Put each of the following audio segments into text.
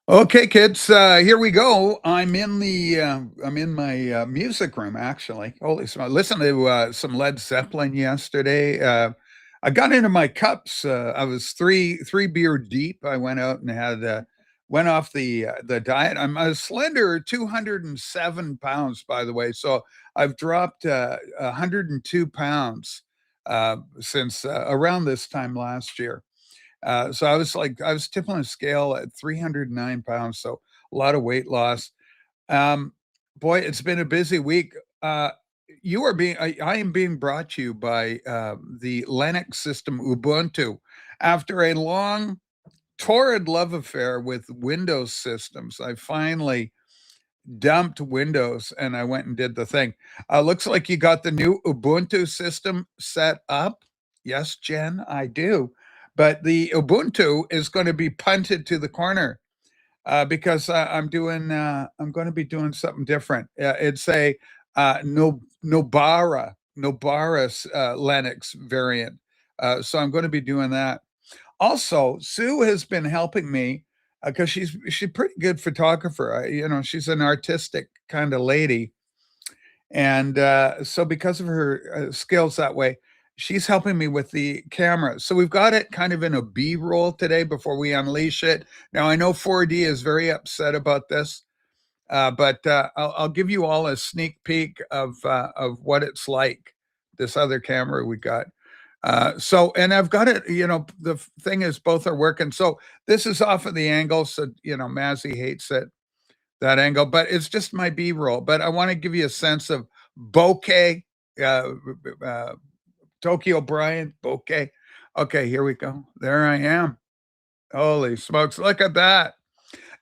Okay, kids, here we go. I'm in my music room actually. Holy smokes! Listen to some Led Zeppelin yesterday. I got into my cups. I was three beer deep. I went out and had went off the diet. I'm a slender 207 pounds, by the way. So I've dropped 102 pounds since around this time last year. So I was tipping a scale at 309 pounds. So a lot of weight loss. Um, Boy, it's been a busy week. I am being brought to you by the Linux system Ubuntu. After a long, torrid love affair with Windows systems, I finally dumped Windows and I went and did the thing. Looks like you got the new Ubuntu system set up. Yes, Jen, I do. But the Ubuntu is going to be punted to the corner because I'm going to be doing something different. It's a Nobara Linux variant. So I'm going to be doing that. Also, Sue has been helping me because she's pretty good photographer. She's an artistic kind of lady, and so because of her skills that way, she's helping me with the camera. So we've got it kind of in a B roll today before we unleash it. Now I know 4D is very upset about this, but I'll give you all a sneak peek of what it's like. This other camera we got. And I've got it. The thing is, both are working. So this is off of the angle. So Mazzy hates it that angle, but it's just my B roll. But I want to give you a sense of bokeh. Uh, uh, Tokyo Brian bokeh. Okay, here we go. There I am. Holy smokes! Look at that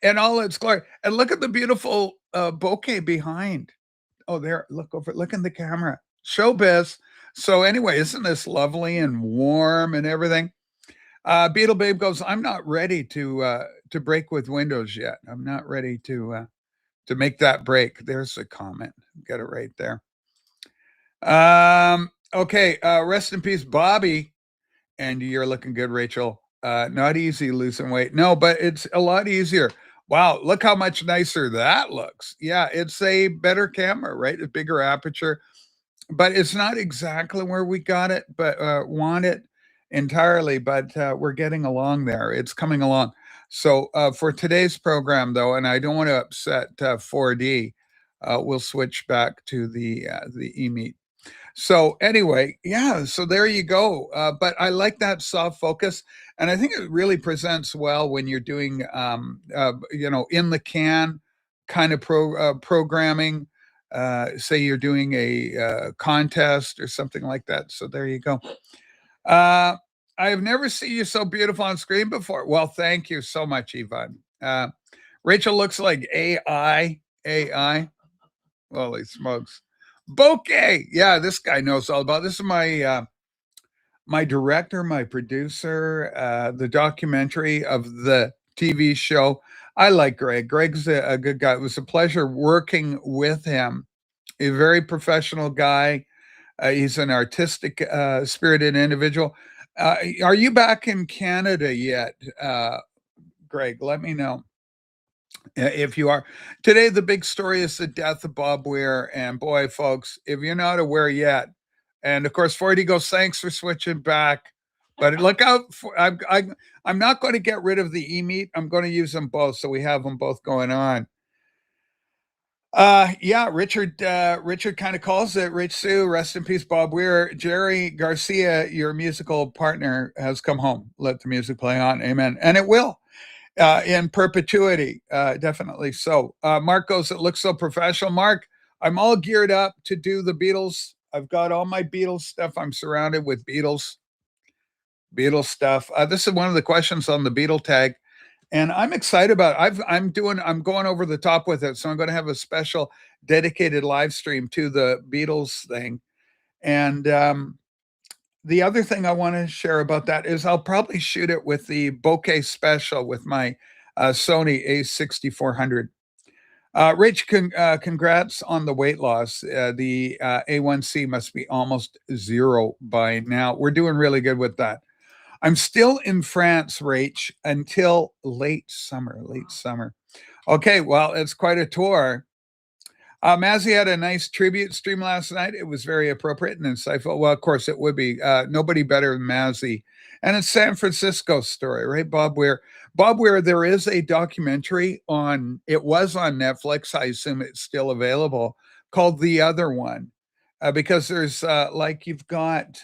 and all its glory. And look at the beautiful bokeh behind. Oh, there, look over, look in the camera. Showbiz. So anyway, isn't this lovely and warm and everything? Beetle Babe goes, I'm not ready to break with Windows yet. I'm not ready to make that break. There's a comment. Got it right there. Okay, rest in peace, Bobby. And you're looking good, Rachel. Not easy losing weight. No, but it's a lot easier. Wow, look how much nicer that looks. Yeah, it's a better camera, right? A bigger aperture, but it's not exactly where we got it, but want it entirely. But we're getting along there. It's coming along. So for today's program, though, and I don't want to upset 4D, we'll switch back to the e-meet. So anyway, yeah, so there you go. But I like that soft focus, and I think it really presents well when you're doing, in the can kind of programming. Say you're doing a contest or something like that. So there you go. Uh, I have never seen you so beautiful on screen before. Well, thank you so much, Yvonne. Rachel looks like AI. AI. Holy smokes. Bokeh. Yeah, this guy knows all about this. Is my director, my producer, the documentary of the TV show. I like Greg. Greg's a good guy. It was a pleasure working with him. A very professional guy. He's an artistic, spirited individual. Are you back in Canada yet, Greg? Let me know if you are. Today, the big story is the death of Bob Weir. And boy, folks, if you're not aware yet, and of course, 40 goes, thanks for switching back. But look out for, I'm not going to get rid of the e-meet. I'm going to use them both. So we have them both going on. Yeah, Richard kind of calls it. Rich Sue, rest in peace, Bob Weir. Jerry Garcia, your musical partner, has come home. Let the music play on. Amen. And it will in perpetuity, definitely. So Mark goes, it looks so professional. Mark, I'm all geared up to do the Beatles. I've got all my Beatles stuff. I'm surrounded with Beatles stuff. This is one of the questions on the Beatle tag, and I'm excited about it. I'm going over the top with it. So I'm going to have a special dedicated live stream to the Beatles thing. And the other thing I want to share about that is I'll probably shoot it with the bokeh special with my Sony A6400. Rich, congrats on the weight loss. The A1C must be almost zero by now. We're doing really good with that. I'm still in France, Rach, until late summer, late summer. Okay, well, it's quite a tour. Mazzy had a nice tribute stream last night. It was very appropriate and insightful. Well, of course, it would be. Nobody better than Mazzy. And it's San Francisco story, right? Bob Weir. Bob Weir, there is a documentary on, it was on Netflix. I assume it's still available, called The Other One. Because there's like you've got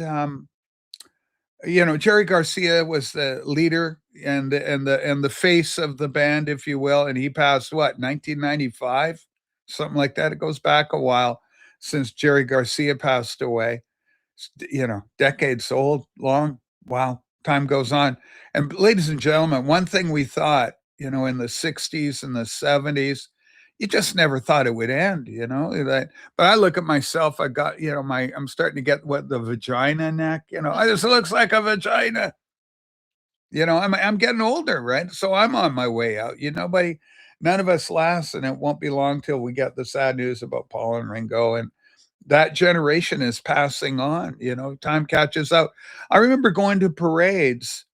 Jerry Garcia was the leader and the face of the band, if you will, and he passed what 1995, something like that. It goes back a while since Jerry Garcia passed away. Decades old, long. Wow, time goes on. And ladies and gentlemen, one thing we thought, in the '60s and the '70s, you just never thought it would end. But I look at myself. I got, I'm starting to get what the vagina neck. I just looks like a vagina. I'm getting older, right? So I'm on my way out. None of us last, and it won't be long till we get the sad news about Paul and Ringo, and that generation is passing on. Time catches up. I remember going to parades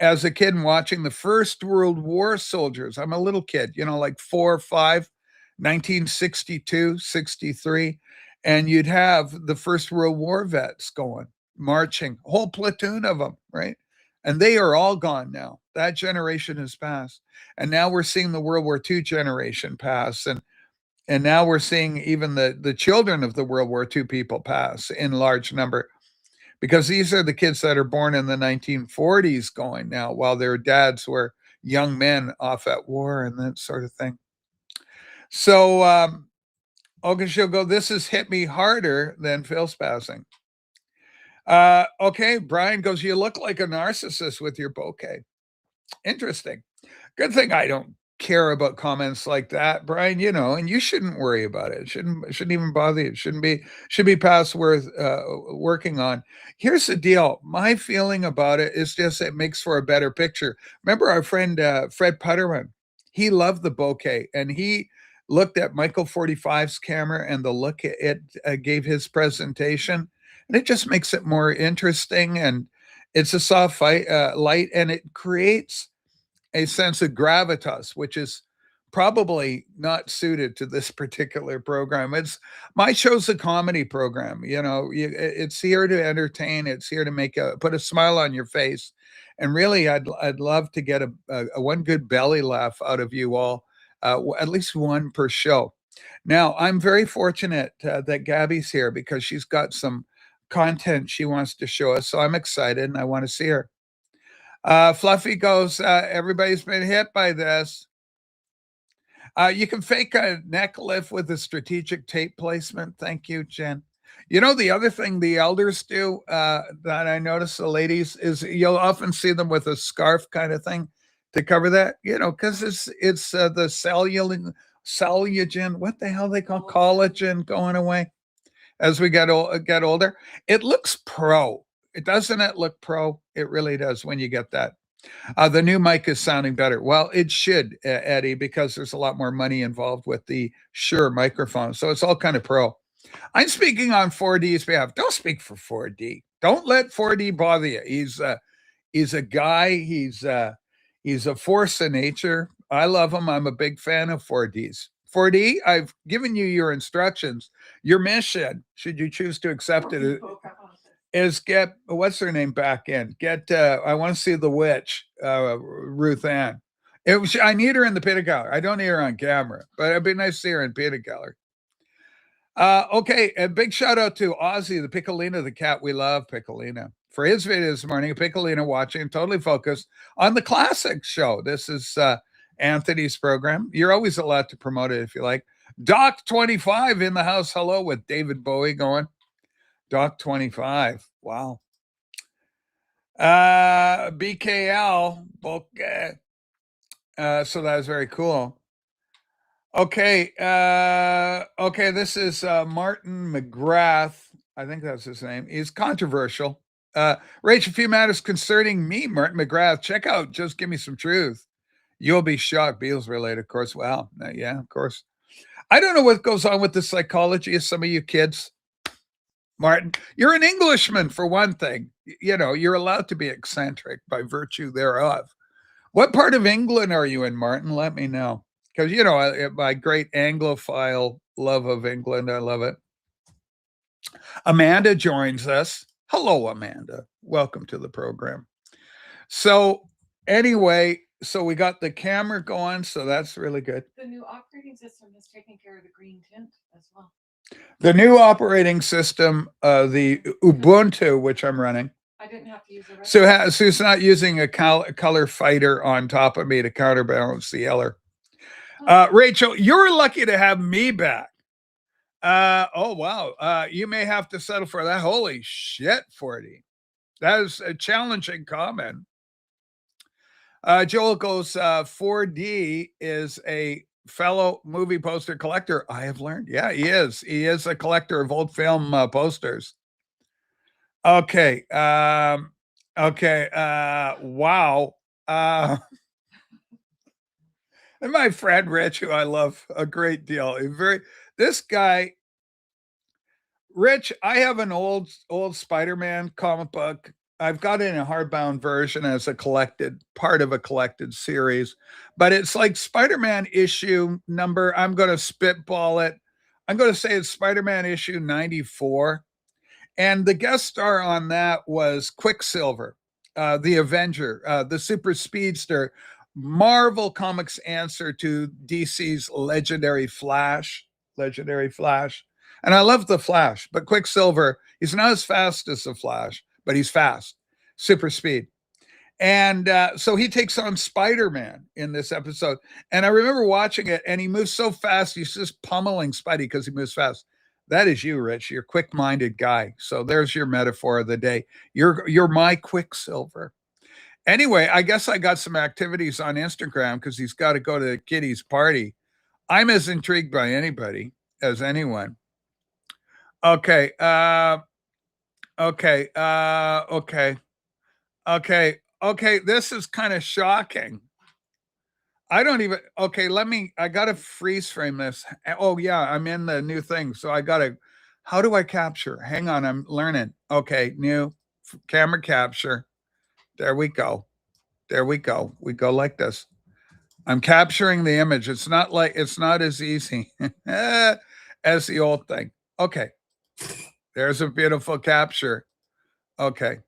as a kid and watching the First World War soldiers. I'm a little kid, like 4 or 5, 1962, 63. And you'd have the First World War vets going, marching, whole platoon of them, right? And they are all gone now. That generation has passed. And now we're seeing the World War II generation pass. And now we're seeing even the children of the World War II people pass in large number, because these are the kids that are born in the 1940s going now, while their dads were young men off at war and that sort of thing. So, okay, she'll go, this has hit me harder than Phil's passing. Okay, Brian goes, you look like a narcissist with your bouquet. Interesting. Good thing I don't care about comments like that, Brian, and you shouldn't worry about it. Shouldn't even bother you. It should be past worth working on. Here's the deal. My feeling about it is just it makes for a better picture. Remember our friend Fred Putterman? He loved the bouquet, and he looked at Michael 45's camera and the look it gave his presentation, and it just makes it more interesting. And it's a soft light, and it creates a sense of gravitas, which is probably not suited to this particular program. My show's a comedy program. It's here to entertain. It's here to put a smile on your face. And really, I'd love to get a one good belly laugh out of you all, at least one per show. Now, I'm very fortunate that Gabby's here because she's got some content she wants to show us. So I'm excited and I want to see her. Fluffy goes, everybody's been hit by this. You can fake a neck lift with a strategic tape placement. Thank you, Jen. The other thing the elders do that I notice the ladies is you'll often see them with a scarf kind of thing to cover that, because it's the cellulogen, what the hell they call collagen going away as we get older. It looks pro. It doesn't it look pro? It really does when you get that. The new mic is sounding better. Well, it should, Eddie, because there's a lot more money involved with the Shure microphone. So it's all kind of pro. I'm speaking on 4D's behalf. Don't speak for 4D. Don't let 4D bother you. He's a guy. He's a force of nature. I love him. I'm a big fan of 4D's. 4D, I've given you your instructions. Your mission, should you choose to accept it, is get what's her name back in. I want to see the witch, Ruth Ann. I need her in the peanut gallery. I don't need her on camera, but it'd be nice to see her in peanut gallery. Okay, a big shout out to Ozzy, the Piccolina, the cat we love, Piccolina, for his video this morning. Piccolina watching, totally focused on the classic show. This is Anthony's program. You're always allowed to promote it if you like. Doc 25 in the house. Hello, with David Bowie going. Doc 25. Wow. BKL. Okay. So that was very cool. Okay. Okay. This is Martin McGrath. I think that's his name. He's controversial. Rach, a few matters concerning me, Martin McGrath. Check out Just Give Me Some Truth. You'll be shocked. Beatles related, of course. Wow. Yeah, of course. I don't know what goes on with the psychology of some of you kids. Martin, you're an Englishman for one thing. You know, you're allowed to be eccentric by virtue thereof. What part of England are you in, Martin? Let me know. Because, you know, my great Anglophile love of England, I love it. Amanda joins us. Hello, Amanda. Welcome to the program. So, anyway, so we got the camera going, so that's really good. The new operating system is taking care of the green tint as well. The new operating system, the Ubuntu, which I'm running. I didn't have to use the rest. So Sue's not using a color fighter on top of me to counterbalance the other. Rachel, you're lucky to have me back. Oh wow. You may have to settle for that. Holy shit, 40. That is a challenging comment. Joel goes, 4D is a fellow movie poster collector. I have learned. Yeah, he is. He is a collector of old film posters. Okay. Okay. Wow. And my friend Rich, who I love a great deal, this guy, Rich. I have an old Spider-Man comic book. I've got it in a hardbound version as a collected part of a collected series, but it's like Spider-Man issue number. I'm going to spitball it. I'm going to say it's Spider-Man issue 94. And the guest star on that was Quicksilver, the Avenger, the super speedster, Marvel Comics' answer to DC's legendary Flash. Legendary Flash. And I love the Flash, but Quicksilver, he's not as fast as the Flash, but he's fast, super speed. And so he takes on Spider-Man in this episode. And I remember watching it, and he moves so fast, he's just pummeling Spidey because he moves fast. That is you, Rich. You're a quick-minded guy. So there's your metaphor of the day. You're my Quicksilver. Anyway, I guess I got some activities on Instagram because he's got to go to Kitty's party. I'm as intrigued by anybody as anyone. Okay. Okay. Okay. This is kind of shocking. I don't even. Okay, I got to freeze frame this. Oh, yeah, I'm in the new thing. So I got to. How do I capture? Hang on, I'm learning. Okay, new camera capture. There we go. There we go. We go like this. I'm capturing the image. It's not as easy as the old thing. Okay. There's a beautiful capture. Okay.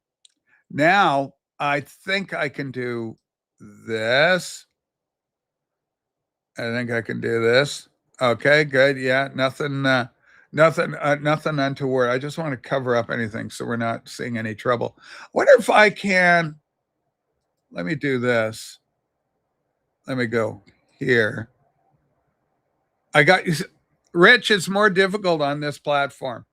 Now I think I can do this. I think I can do this. Okay, good. Yeah, nothing untoward. I just want to cover up anything so we're not seeing any trouble. Wonder if I can. Let me do this. Let me go here. I got you, Rich. It's more difficult on this platform,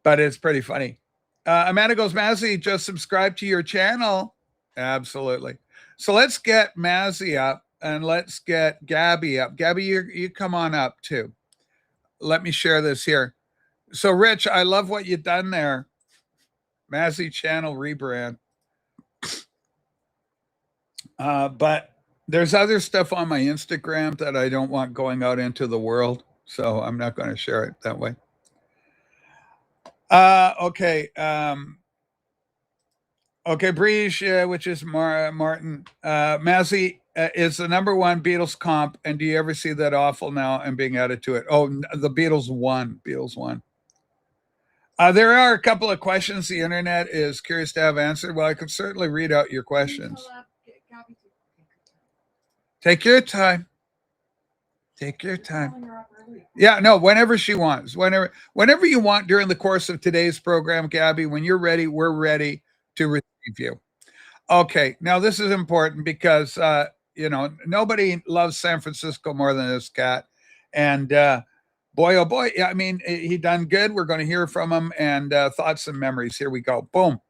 but it's pretty funny. Amanda goes, Mazzy, just subscribe to your channel. Absolutely. So let's get Mazzy up and let's get Gabby up. Gabby, you come on up too. Let me share this here. So, Rich, I love what you've done there. Mazzy channel rebrand. But there's other stuff on my Instagram that I don't want going out into the world. So I'm not going to share it that way. Okay. Okay, Breege, which is Martin. Mazzy is the number one Beatles comp. And do you ever see that awful now and being added to it? Oh, the Beatles won. Beatles won. There are a couple of questions the internet is curious to have answered. Well, I can certainly read out your questions. Take your time. Take your time. Yeah, no, whenever she wants. Whenever you want during the course of today's program, Gabby, when you're ready, we're ready to receive you. Okay, now this is important because nobody loves San Francisco more than this cat. And boy, oh boy, I mean, he done good. We're going to hear from him and thoughts and memories. Here we go. Boom.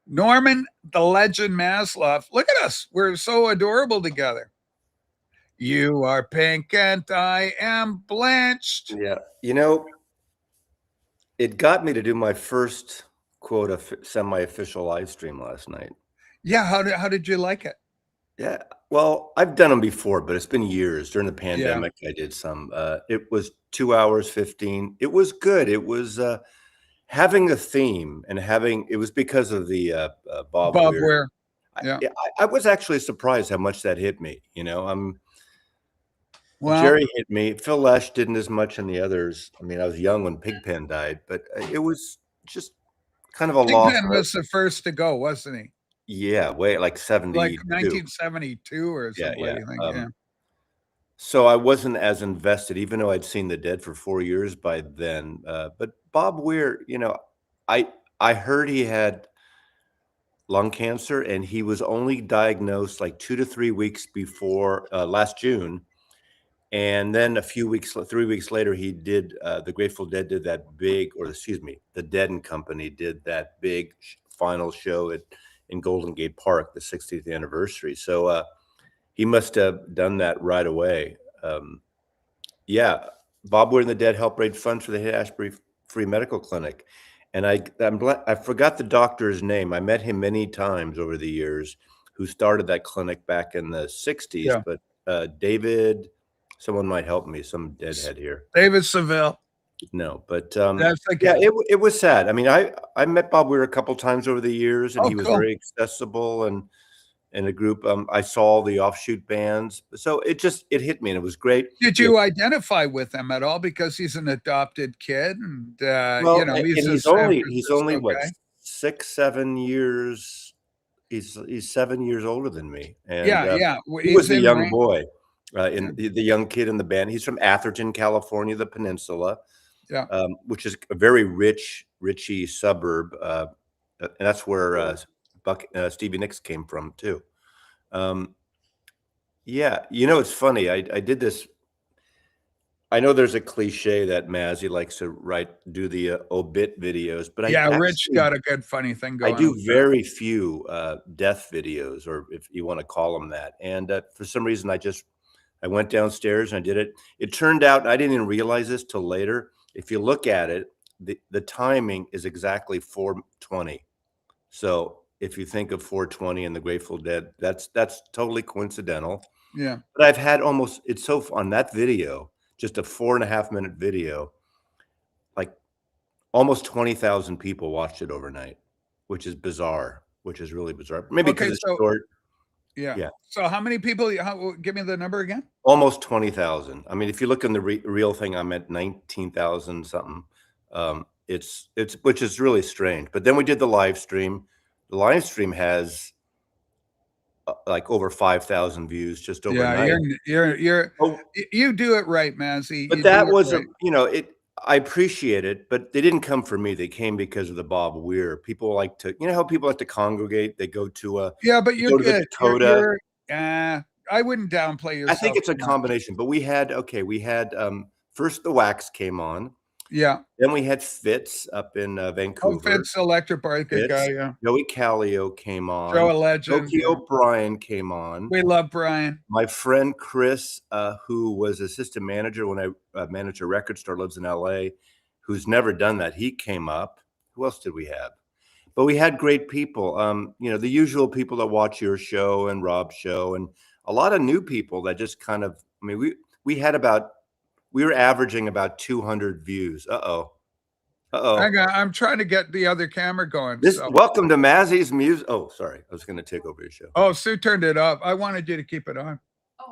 Norman, the legend Maslow. Look at us. We're so adorable together. You are pink and I am blanched. Yeah. It got me to do my first quote semi-official live stream last night. Yeah. How did you like it? Yeah. Well, I've done them before, but it's been years. During the pandemic, I did some. It was 2 hours, 15. It was good. It was having a theme and it was because of the Bob Bob Weir. Weir. Yeah. I was actually surprised how much that hit me. Well, Jerry hit me. Phil Lesh didn't as much in the others. I mean, I was young when Pigpen died, but it was just kind of a loss. Pigpen was the first to go, wasn't he? Yeah, way like 72. Like 1972 or something. Yeah. I think. Yeah. So I wasn't as invested, even though I'd seen the Dead for 4 years by then. But Bob Weir, I heard he had lung cancer, and he was only diagnosed like 2 to 3 weeks before last June. And then 3 weeks later, he did the Grateful Dead did that big, or excuse me, the Dead and Company did that big final show in Golden Gate Park, the 60th anniversary. So he must have done that right away. Yeah, Bob Weir and the Dead helped raise funds for the Haight-Ashbury Free Medical Clinic. And I forgot the doctor's name. I met him many times over the years, who started that clinic back in the 60s. Yeah. But David, someone might help me, some deadhead here. David Seville. No, but That's the yeah, kid. it was sad. I mean, I met Bob Weir a couple times over the years, and Oh, he was cool. very accessible and in a group. I saw all the offshoot bands, so it hit me, and it was great. Did you identify with him at all because he's an adopted kid, and Well, and he's only what, guy? 6, 7 years. He's 7 years older than me, and Yeah. he was the in young range. boy, in the young kid in the band. He's from Atherton, California, the peninsula, Yeah. Which is a very richy suburb, and that's where Stevie Nicks came from too. Yeah, it's funny. I did this. I know there's a cliche that Mazzy likes to do the obit videos, but Rich got a good funny thing going. I do very few death videos, or if you want to call them that. And for some reason, I went downstairs and I did it. It turned out, I didn't even realize this till later. If you look at it, the timing is exactly 4:20. So if you think of 4:20 and the Grateful Dead, that's totally coincidental. Yeah. But I've had it's so on that video, just a 4.5-minute video, like almost 20,000 people watched it overnight, which is bizarre, which is really bizarre. Maybe because it's short. Yeah. So how many people, give me the number again? Almost 20,000. I mean, if you look in the real thing, I'm at 19,000 something. It's which is really strange. But then we did the live stream. The live stream has like over 5,000 views just overnight. Yeah, you do it right, Mazzy. But that was I appreciate it, but they didn't come for me. They came because of the Bob Weir. People like to, how people like to congregate. They go to but you're go to good. the Dakota. I wouldn't downplay yourself. I think it's a combination, but we had first the Wax came on. Yeah. Then we had Fitz up in Vancouver. Fitz, Electric Bar, good guy, yeah. Joey Callio came on. Joe, a legend. Loki O'Brien came on. We love Brian. My friend Chris, who was assistant manager when I managed a record store, lives in LA, who's never done that. He came up. Who else did we have? But we had great people. The usual people that watch your show and Rob's show, and a lot of new people that just kind of, I mean, we were averaging about 200 views. I'm trying to get the other camera going. Welcome to Mazzy's Music. Oh, sorry. I was going to take over your show. Oh, Sue turned it up. I wanted you to keep it on.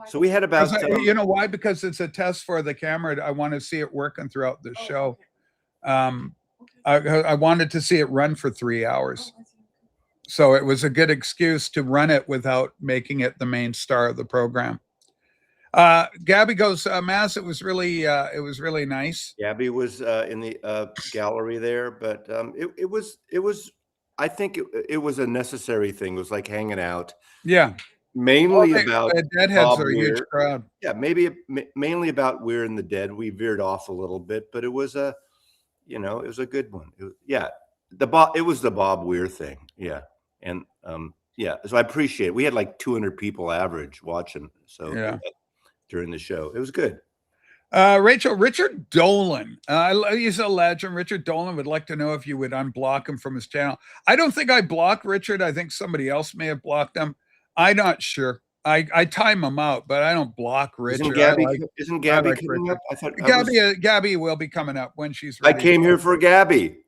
So we had about... you know why? Because it's a test for the camera. I want to see it working throughout the show. Okay. I wanted to see it run for 3 hours. So it was a good excuse to run it without making it the main star of the program. Gabby goes, Maz, it was really nice. Gabby was in the gallery there, but it was I think it was a necessary thing. It was like hanging out. Yeah. Mainly about Deadheads Bob are a huge crowd. Yeah, mainly about Weir and the Dead. We veered off a little bit, but it was it was a good one. It was the Bob Weir thing. Yeah. And so I appreciate it. We had like 200 people average watching. So yeah. During the show. It was good. Richard Dolan. He's a legend. Richard Dolan would like to know if you would unblock him from his channel. I don't think I blocked Richard. I think somebody else may have blocked him. I'm not sure. I time him out, but I don't block Richard. Isn't Gabby coming up? I thought Gabby will be coming up when she's ready. I came here for Gabby.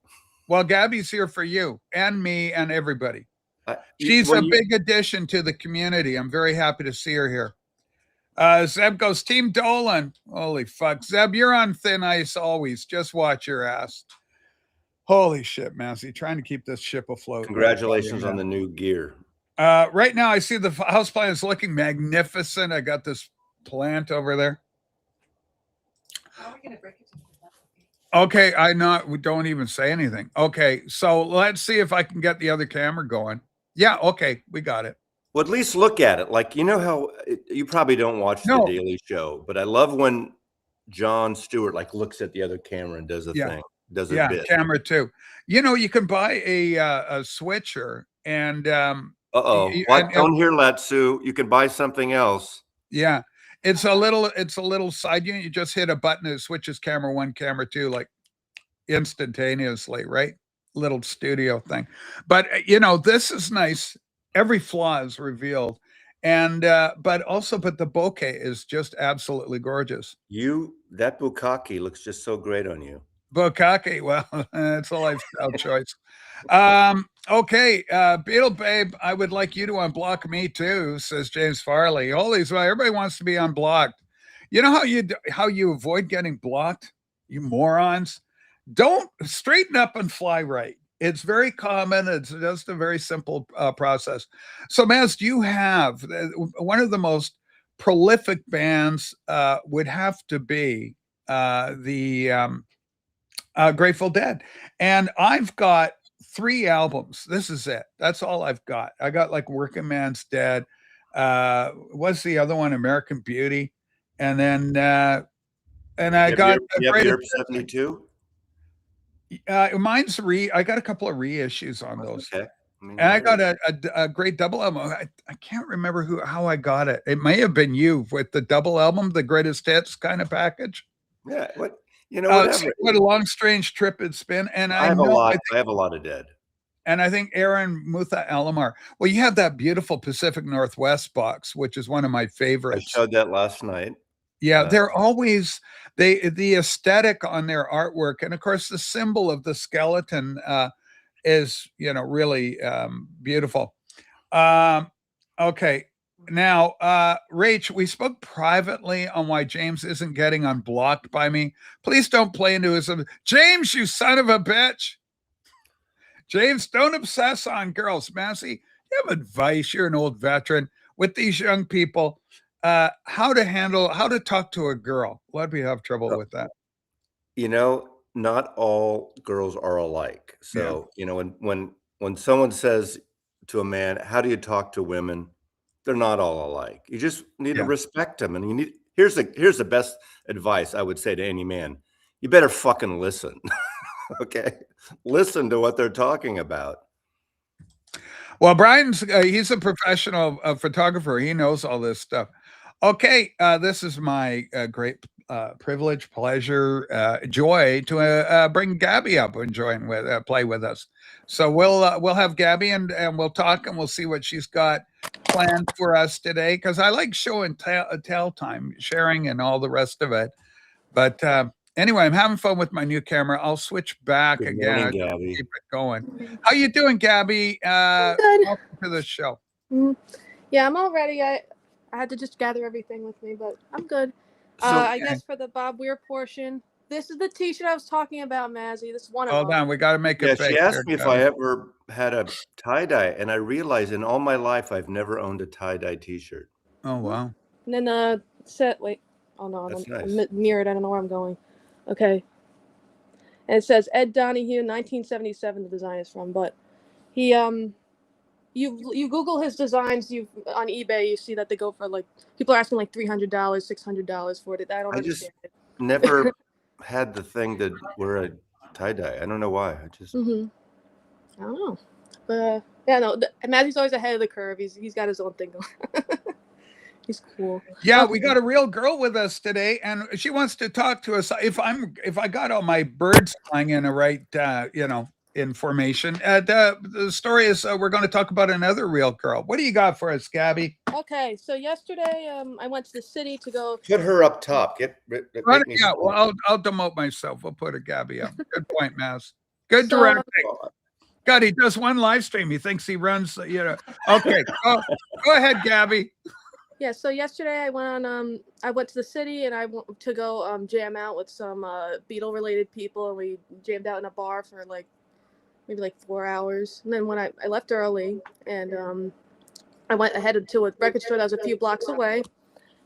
Well, Gabby's here for you and me and everybody. You, She's a when you big addition to the community. I'm very happy to see her here. Zeb goes, Team Dolan. Holy fuck. Zeb, you're on thin ice always. Just watch your ass. Holy shit, Massey. Trying to keep this ship afloat. congratulations on the new gear. Right now, I see the house plant is looking magnificent. I got this plant over there. How are we going to break it to the Okay, I not. We don't even say anything. Okay, so let's see if I can get the other camera going. Yeah, okay, we got it. Well, at least look at it. Like, you know how you probably don't watch No. the Daily Show, but I love when Jon Stewart like looks at the other camera and does a Yeah. thing, does a Yeah, bit. camera too. You know, you can buy a switcher and Uh-oh. What? Don't hear that, Sue. You can buy something else. yeah, it's a little side unit. You just hit a button, it switches camera 1, camera 2, like instantaneously, right? Little studio thing. But you know, this is nice. Every flaw is revealed. And but the bokeh is just absolutely gorgeous. That bukkake looks just so great on you. Bukake, well, it's a lifestyle choice. Okay, Beetle Babe, I would like you to unblock me too, says James Farley. Holy smokes, everybody wants to be unblocked. You know how you avoid getting blocked, you morons? Don't straighten up and fly right. It's very common. It's just a very simple process. So, Maz, you have one of the most prolific bands would have to be the Grateful Dead. And I've got 3 albums. This is it. That's all I've got. I got like Working Man's Dead. What's the other one? American Beauty. And then I got you have Europe 72. Mine's I got a couple of reissues on those. Okay. And I got a great double album. I can't remember how I got it. It may have been you with the double album, the greatest hits kind of package. Yeah. Whatever. What a long, strange trip it's been. And I have a lot of Dead. And I think Aaron Mutha Alamar. Well, you have that beautiful Pacific Northwest box, which is one of my favorites. I showed that last night. Yeah, they're always the aesthetic on their artwork, and of course the symbol of the skeleton is really beautiful. Okay. Now, Rach, we spoke privately on why James isn't getting unblocked by me. Please don't play into his James, you son of a bitch. James, don't obsess on girls. Massey, you have advice. You're an old veteran with these young people. How to talk to a girl. A lot of people have trouble with that. Not all girls are alike. So, when someone says to a man, how do you talk to women? They're not all alike. You just need to respect them. And here's the best advice I would say to any man. You better fucking listen. Okay. Listen to what they're talking about. Well, Brian's he's a professional photographer. He knows all this stuff. Okay, this is my great privilege, pleasure, joy to bring Gabby up and play with us. So we'll have Gabby and we'll talk and we'll see what she's got planned for us today, because I like show and tell time, sharing and all the rest of it. But anyway, I'm having fun with my new camera. I'll switch back Good again. morning, Gabby. Keep it going. How you doing, Gabby? Good. Welcome to the show. Yeah, I'm all ready. I had to just gather everything with me, but I'm good. So, I guess for the Bob Weir portion, this is the T-shirt I was talking about, Mazzy. This is one of them. Hold on, we got to make yeah, it. she asked me if I ever had a tie-dye, and I realized in all my life I've never owned a tie-dye T-shirt. Oh, wow. And then wait. Oh, no, I'm mirrored. I don't know where I'm going. Okay. And it says Ed Donahue, 1977, the design is from, but he, you Google his designs, on eBay, you see that they go for people are asking $300, $600 for it. I don't understand it. Never had the thing to wear a tie-dye. I don't know why. I don't know. But yeah, no, Matthew's always ahead of the curve. He's got his own thing going. He's cool. Yeah, we got a real girl with us today, and she wants to talk to us. If I got all my birds flying in the right, information. The story is we're going to talk about another real girl. What do you got for us, Gabby? Okay, so yesterday I went to the city to go. Put her up top. Well, I'll demote myself. We'll put a Gabby up. Good point, Mass. Good So, directing. God, he does one live stream. He thinks he runs, Okay, go ahead, Gabby. Yeah, so yesterday I went on I went to the city and I went to go jam out with some Beatle related people, and we jammed out in a bar for like maybe like 4 hours. And then when I left early, and I headed to a record store that was a few blocks away,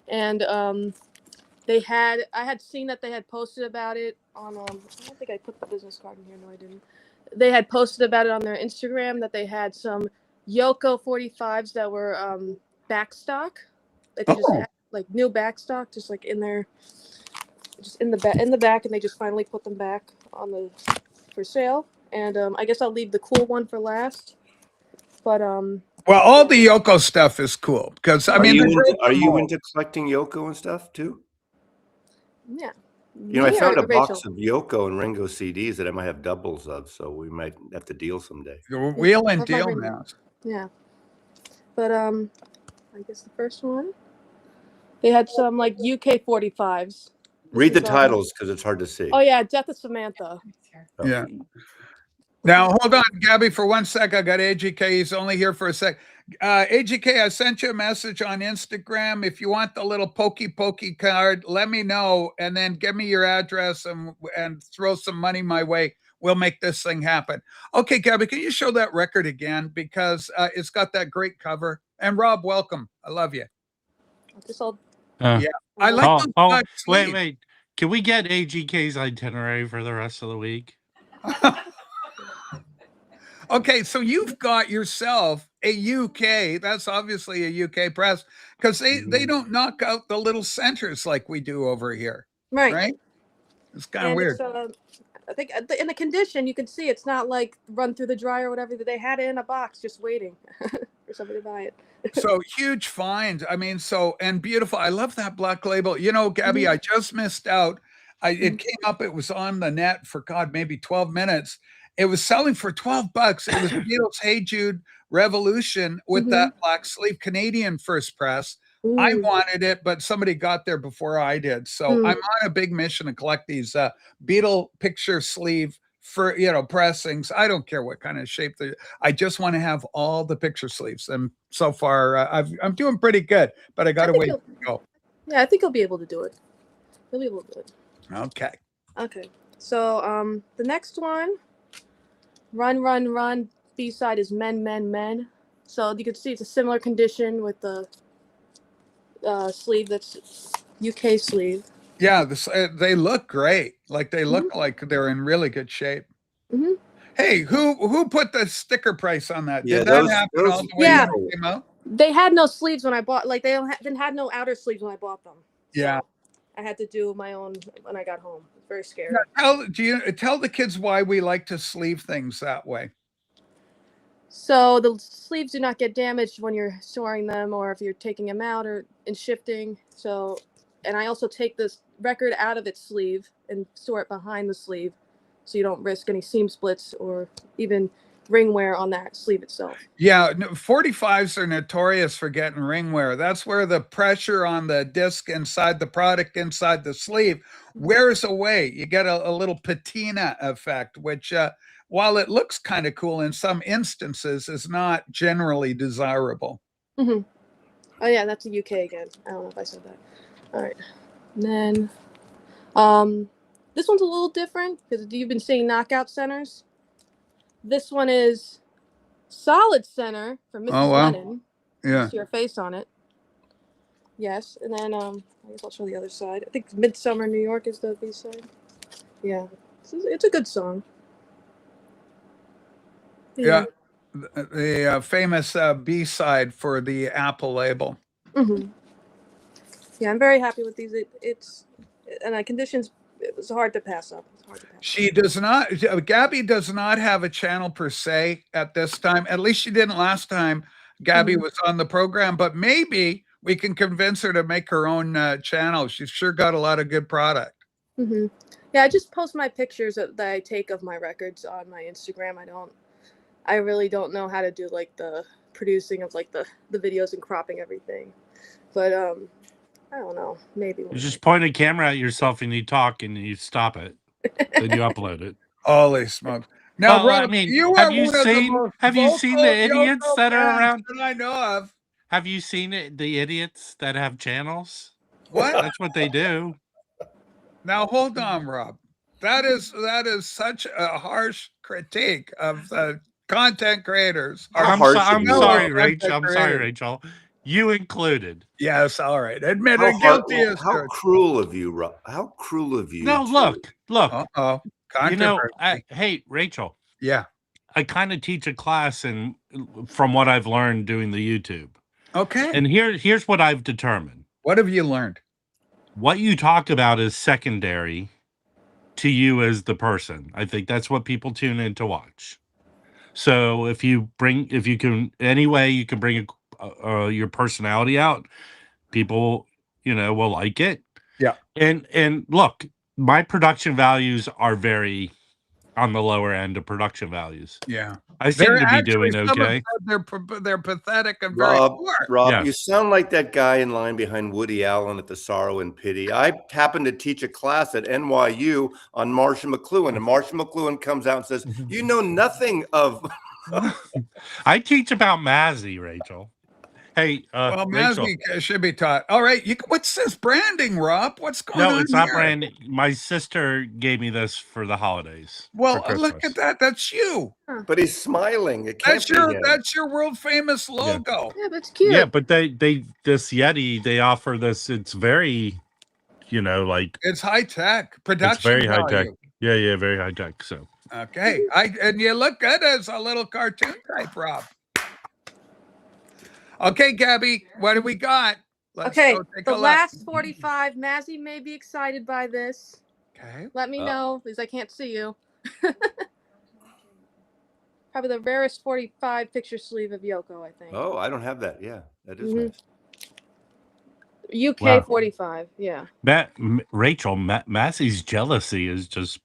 and I had seen that they had posted about it on I don't think I put the business card in here. No, I didn't. They had posted about it on their Instagram that they had some Yoko 45s that were backstock. Like they just had like new backstock, just like in there, just in the back, and they just finally put them back on for sale. And I guess I'll leave the cool one for last. But well, all the Yoko stuff is cool because I mean, are you into collecting Yoko and stuff too? Yeah. I found a box of Yoko and Ringo CDs that I might have doubles of, so we might have to deal someday. Wheel and deal now. Yeah. But I guess the first one, they had some like UK 45s. Read the titles because it's hard to see. Oh yeah, Death of Samantha. Yeah. Now hold on, Gabby, for 1 sec. I got AGK. He's only here for a sec. AGK, I sent you a message on Instagram. If you want the little pokey card, let me know, and then give me your address and throw some money my way. We'll make this thing happen. Okay, Gabby, can you show that record again, because it's got that great cover? And Rob, welcome. I love you. Yeah, I like. Wait. Can we get AGK's itinerary for the rest of the week? Okay, so you've got yourself a UK. That's obviously a UK press, because they don't knock out the little centers like we do over here. Right. It's kind of weird. I think in the condition, you can see it's not like run through the dryer or whatever. They had it in a box just waiting for somebody to buy it. So huge find. I mean, and beautiful. I love that black label. Gabby, I just missed out. It came up. It was on the net for maybe 12 minutes. It was selling for $12. It was Beatles' Hey Jude Revolution with that black sleeve, Canadian first press. Ooh. I wanted it, but somebody got there before I did. So I'm on a big mission to collect these Beatle picture sleeve for pressings. I don't care what kind of shape I just want to have all the picture sleeves. And so far, I'm doing pretty good, but I got to wait to go. Yeah, I think he'll be able to do it. He'll be able to do it. Okay. So the next one, Run, B-side is Men. So you can see it's a similar condition with the sleeve that's UK sleeve. Yeah, they look great. Like they look like they're in really good shape. Hey, who put the sticker price on that? Did that happen all the way when it came out? They had no sleeves when I bought. Like they had no outer sleeves when I bought them. Yeah. So I had to do my own when I got home. It's very scary. Now, tell the kids why we like to sleeve things that way? So the sleeves do not get damaged when you're storing them, or if you're taking them out or in shifting. So, and I also take this record out of its sleeve and store it behind the sleeve, so you don't risk any seam splits or even ring wear on that sleeve itself. Yeah, 45s are notorious for getting ring wear. That's where the pressure on the disc inside the product inside the sleeve wears away. You get a little patina effect, which while it looks kind of cool in some instances, is not generally desirable. Oh yeah, that's a UK again. I don't know if I said that. All right, and then this one's a little different because you've been seeing knockout centers. This one is solid center for Mrs. Lennon. Yeah. You see her face on it. Yes, and then I guess I'll show the other side. I think Midsummer New York is the B side. Yeah, it's a good song. Yeah, the famous B side for the Apple label. Yeah, I'm very happy with these. And conditions. It was hard to pass up. She does not. Gabby does not have a channel per se at this time. At least she didn't last time Gabby was on the program. But maybe we can convince her to make her own channel. She's sure got a lot of good product. Yeah, I just post my pictures that I take of my records on my Instagram. I really don't know how to do like the producing of like the videos and cropping everything. But I don't know. Maybe you just point a camera at yourself and you talk and you stop it. Then you upload it. Holy smokes. Now, Well, I Rob, mean, you have are you one of the seen most have you seen the vocal idiots Yoko that are fans around? that I know of. Have you seen it, the idiots that have channels? What? That's what they do. Now, hold on, Rob. That is such a harsh critique of the content creators. How Our harsh of I'm you, fellow sorry, Rob. Rach. content I'm sorry, creators. Rachel. You included. Yes, all right. Admit How it. Guilty as how charged. cruel of you, Rob. How cruel of you No, to look. Uh-oh. You know, Controversy. hey, Rachel. Yeah. I kind of teach a class, and from what I've learned doing the YouTube, Okay. and here's what I've determined. What have you learned? What you talk about is secondary to you as the person. I think that's what people tune in to watch. So if you can, any way you can bring your personality out, people, will like it. Yeah. And look, my production values are very on the lower end of production values. Yeah. I seem They're to be actually, doing some have okay. said they're pathetic and very Rob, poor. Rob, you Yes. sound like that guy in line behind Woody Allen at the Sorrow and Pity. I happened to teach a class at NYU on Marshall McLuhan, and Marshall McLuhan comes out and says, "You know nothing of." I teach about Mazzy, Rachel. Hey, Well, Rachel. Mazzy should be taught. All right. What's this branding, Rob? What's going No, on it's not here? branding. My sister gave me this for the holidays. Well, for look at that. That's you. But he's smiling. It can't That's be him. your world famous logo. Yeah, that's cute. Yeah, but they this Yeti, they offer this. It's very, like It's high tech it's production very high tech. value. Yeah, very high tech. So Okay. And you look good as a little cartoon type, Rob. Okay, Gabby, what do we got? Let's Okay, go take the a look. last 45. Mazzy may be excited by this. Okay. Let me know, because I can't see you. Probably the rarest 45 picture sleeve of Yoko, I think. Oh, I don't have that. Yeah, that is Mhm. nice. UK Wow. 45, yeah. Rachel, Massy's jealousy is just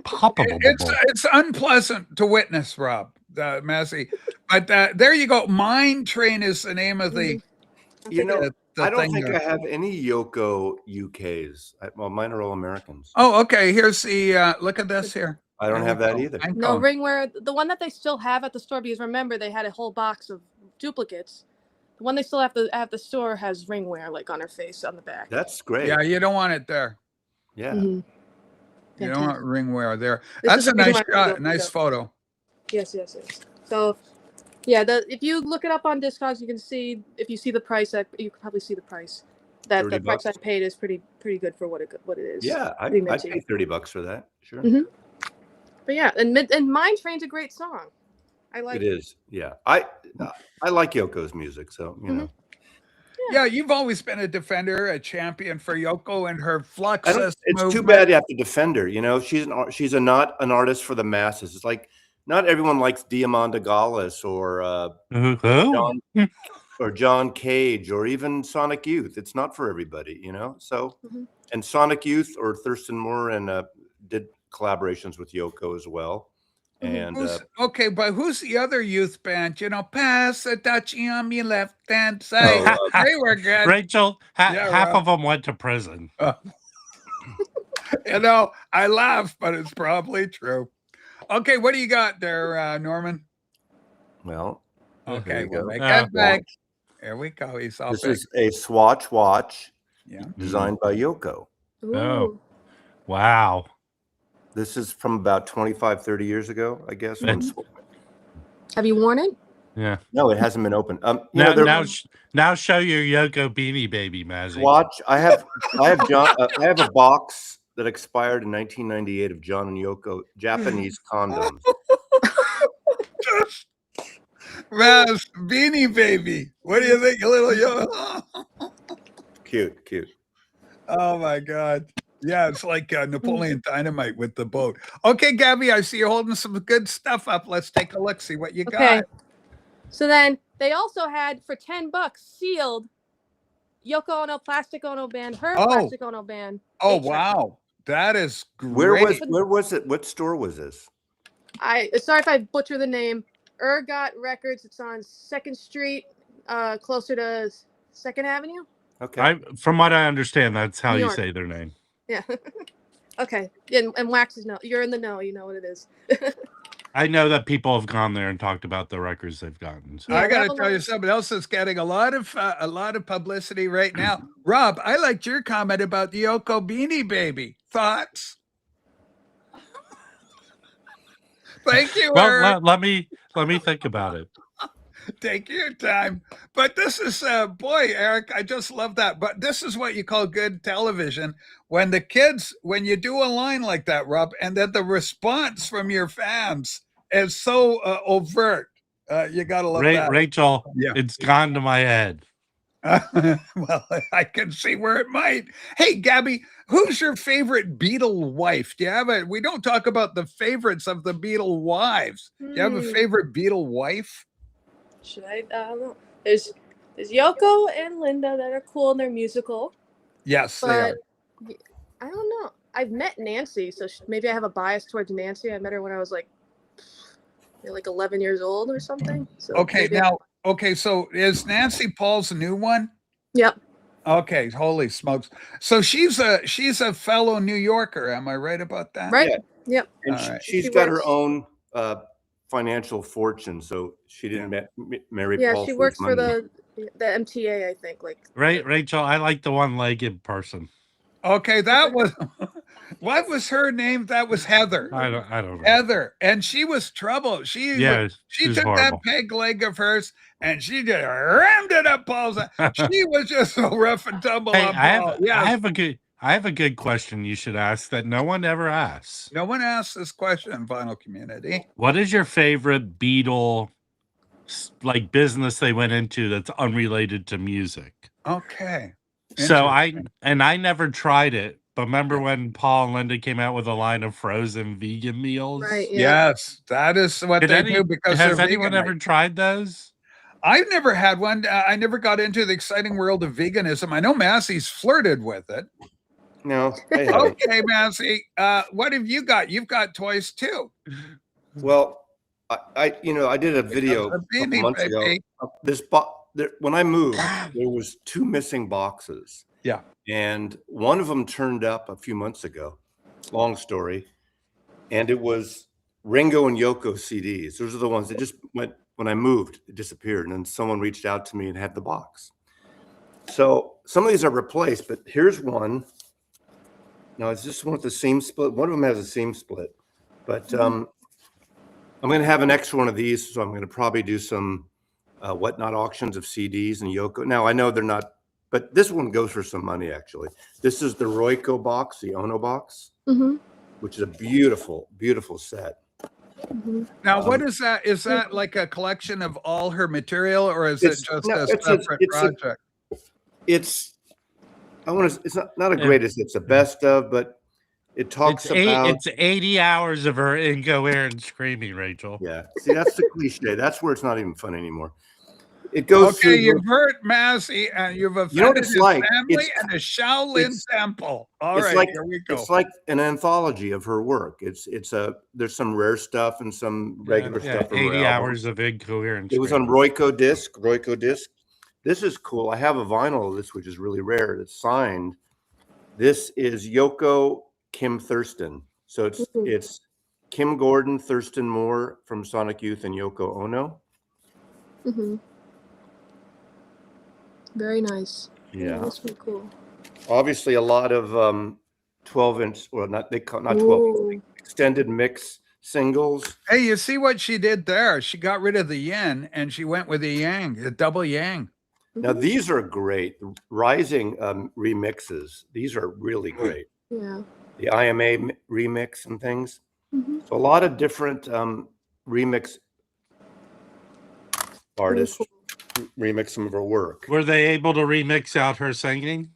palpable. It's unpleasant to witness, Rob, Massey. But there you go. Mine Train is the name of the. You know, the I don't thing think there. I have any Yoko UKs. Well, mine are all Americans. Oh, okay. Here's the look at this here. I don't have that either. No, ringwear. The one that they still have at the store, because remember they had a whole box of duplicates. The one they still have at the store has ringwear like on her face on the back. That's great. Yeah, you don't want it there. Yeah. Mm-hmm. You don't want ringwear there. This That's is a the reason nice why I shot, nice photo. Yes. So, yeah, if you look it up on Discogs, you can see, if you see the price, you can probably see the price. That the price I paid is pretty good for what it is. Yeah, I'd pay $30 for that. Sure. Mm-hmm. But yeah, and Mine Train's a great song. I like it. It is. Yeah, I like Yoko's music, so you know. Yeah, you've always been a defender, a champion for Yoko and her Fluxus It's too bad you have to defend her. You know, she's not an artist for the masses. It's like not everyone likes Diamanda Gallis or John Cage or even Sonic Youth. It's not for everybody, you know. So, and Sonic Youth or Thurston Moore and did collaborations with Yoko as well. And okay, but who's the other youth band? You know, pass a touchy on me left hand side. They were good. Rachel, half of them went to prison. You know, I laugh, but it's probably true. Okay, what do you got there, Norman? Well, okay, we'll make that back. There we go. He's all this is a Swatch watch, designed by Yoko. Ooh. Oh, wow. This is from about 25, 30 years ago, I guess. Have you worn it? Yeah. No, it hasn't been opened. Now show your Yoko Beanie Baby, Mazzy. Swatch. I have a box that expired in 1998 of John and Yoko Japanese condoms. Raz, Beanie Baby. What do you think, little Yoko? Cute. Oh my God. Yeah, it's like Napoleon Dynamite with the boat. Okay, Gabby, I see you holding some good stuff up. Let's take a look, see what you got. So then they also had for $10 sealed Yoko Ono Plastic Ono band, her Plastic Ono band. Oh wow, that is great. Where was it? What store was this? Sorry if I butcher the name. Ergot Records. It's on 2nd Street, closer to 2nd Avenue. Okay. From what I understand, that's how you say their name. Yeah. Okay. And Wax is you're in the know. You know what it is. I know that people have gone there and talked about the records they've gotten. So. I Yeah, got to tell you, somebody else that's getting a lot of publicity right now. Rob, I liked your comment about the Yoko Beanie Baby. Thoughts? Thank you, Well, Eric. let me think about it. Take your time. But this is, boy, Eric, I just love that. But this is what you call good television. When the kids, when you do a line like that, Rob, and then the response from your fans is so overt. You got to love that. Rachel, Yeah. It's gone to my head. Well, I can see where it might. Hey, Gabby, who's your favorite Beatle wife? Do you have a? We don't talk about the favorites of the Beatle wives. Do you have a favorite Beatle wife? Should I don't know. There's Yoko and Linda that are cool and they're musical. Yes, they are. I don't know. I've met Nancy, so maybe I have a bias towards Nancy. I met her when I was like 11 years old or something. So okay, now, so is Nancy Paul's new one? Yep. Okay, holy smokes! So she's a fellow New Yorker. Am I right about that? Right. Yeah. Yep. And she's got her own financial fortune, so she didn't marry Paul. Yeah, she works for the MTA, I think. Right, Rachel, I like the one-legged person. Okay, that was what was her name? That was Heather. I don't know. Heather, and she was trouble. She took horrible. That peg leg of hers and she just rammed it up Paul's. She was just so rough and tumble on Paul. I have a good question you should ask that no one ever asks. No one asks this question in Vinyl Community. What is your favorite Beatle business they went into that's unrelated to music? Okay. So I never tried it, but remember when Paul and Linda came out with a line of frozen vegan meals? Right. Yeah. Yes, that is what they do because has anyone ever tried those? I've never had one. I never got into the exciting world of veganism. I know Massey's flirted with it. No. Okay, Massey. What have you got? You've got toys too. Well, I did a video a couple months ago. When I moved, there was 2 missing boxes. Yeah. And one of them turned up a few months ago. Long story. And it was Ringo and Yoko CDs. Those are the ones that just went, when I moved, it disappeared. And then someone reached out to me and had the box. So some of these are replaced, but here's one. Now, is this one with the seam split? One of them has a seam split. But I'm going to have an extra one of these. So I'm going to probably do some whatnot auctions of CDs and Yoko. Now, I know they're not, but this one goes for some money, actually. This is the Yoko box, the Ono box, which is a beautiful, beautiful set. Now, what is that? Is that like a collection of all her material, or is it just a separate project? It's not a greatest, it's the best of, but it talks about... It's 80 hours of her incoherent screaming, Rachel. Yeah, see, that's the cliche. That's where it's not even fun anymore. It goes through... Okay, you've hurt Massey, and you've offended his family and a Shaolin temple. All right, here we go. It's like an anthology of her work. There's some rare stuff and some regular stuff. 80 hours of incoherent. It was on Royco disc. This is cool. I have a vinyl of this, which is really rare. It's signed. This is Yoko, Kim Thurston. So it's Kim Gordon, Thurston Moore from Sonic Youth, and Yoko Ono. Very nice. Yeah, that's really cool. Obviously, a lot of 12-inch, well, not 12, extended mix singles. Hey, you see what she did there? She got rid of the yin and she went with a yang, a double yang. Now these are great. Rising remixes. These are really great. Yeah. The IMA remix and things. So a lot of different remix artists remix some of her work. Were they able to remix out her singing?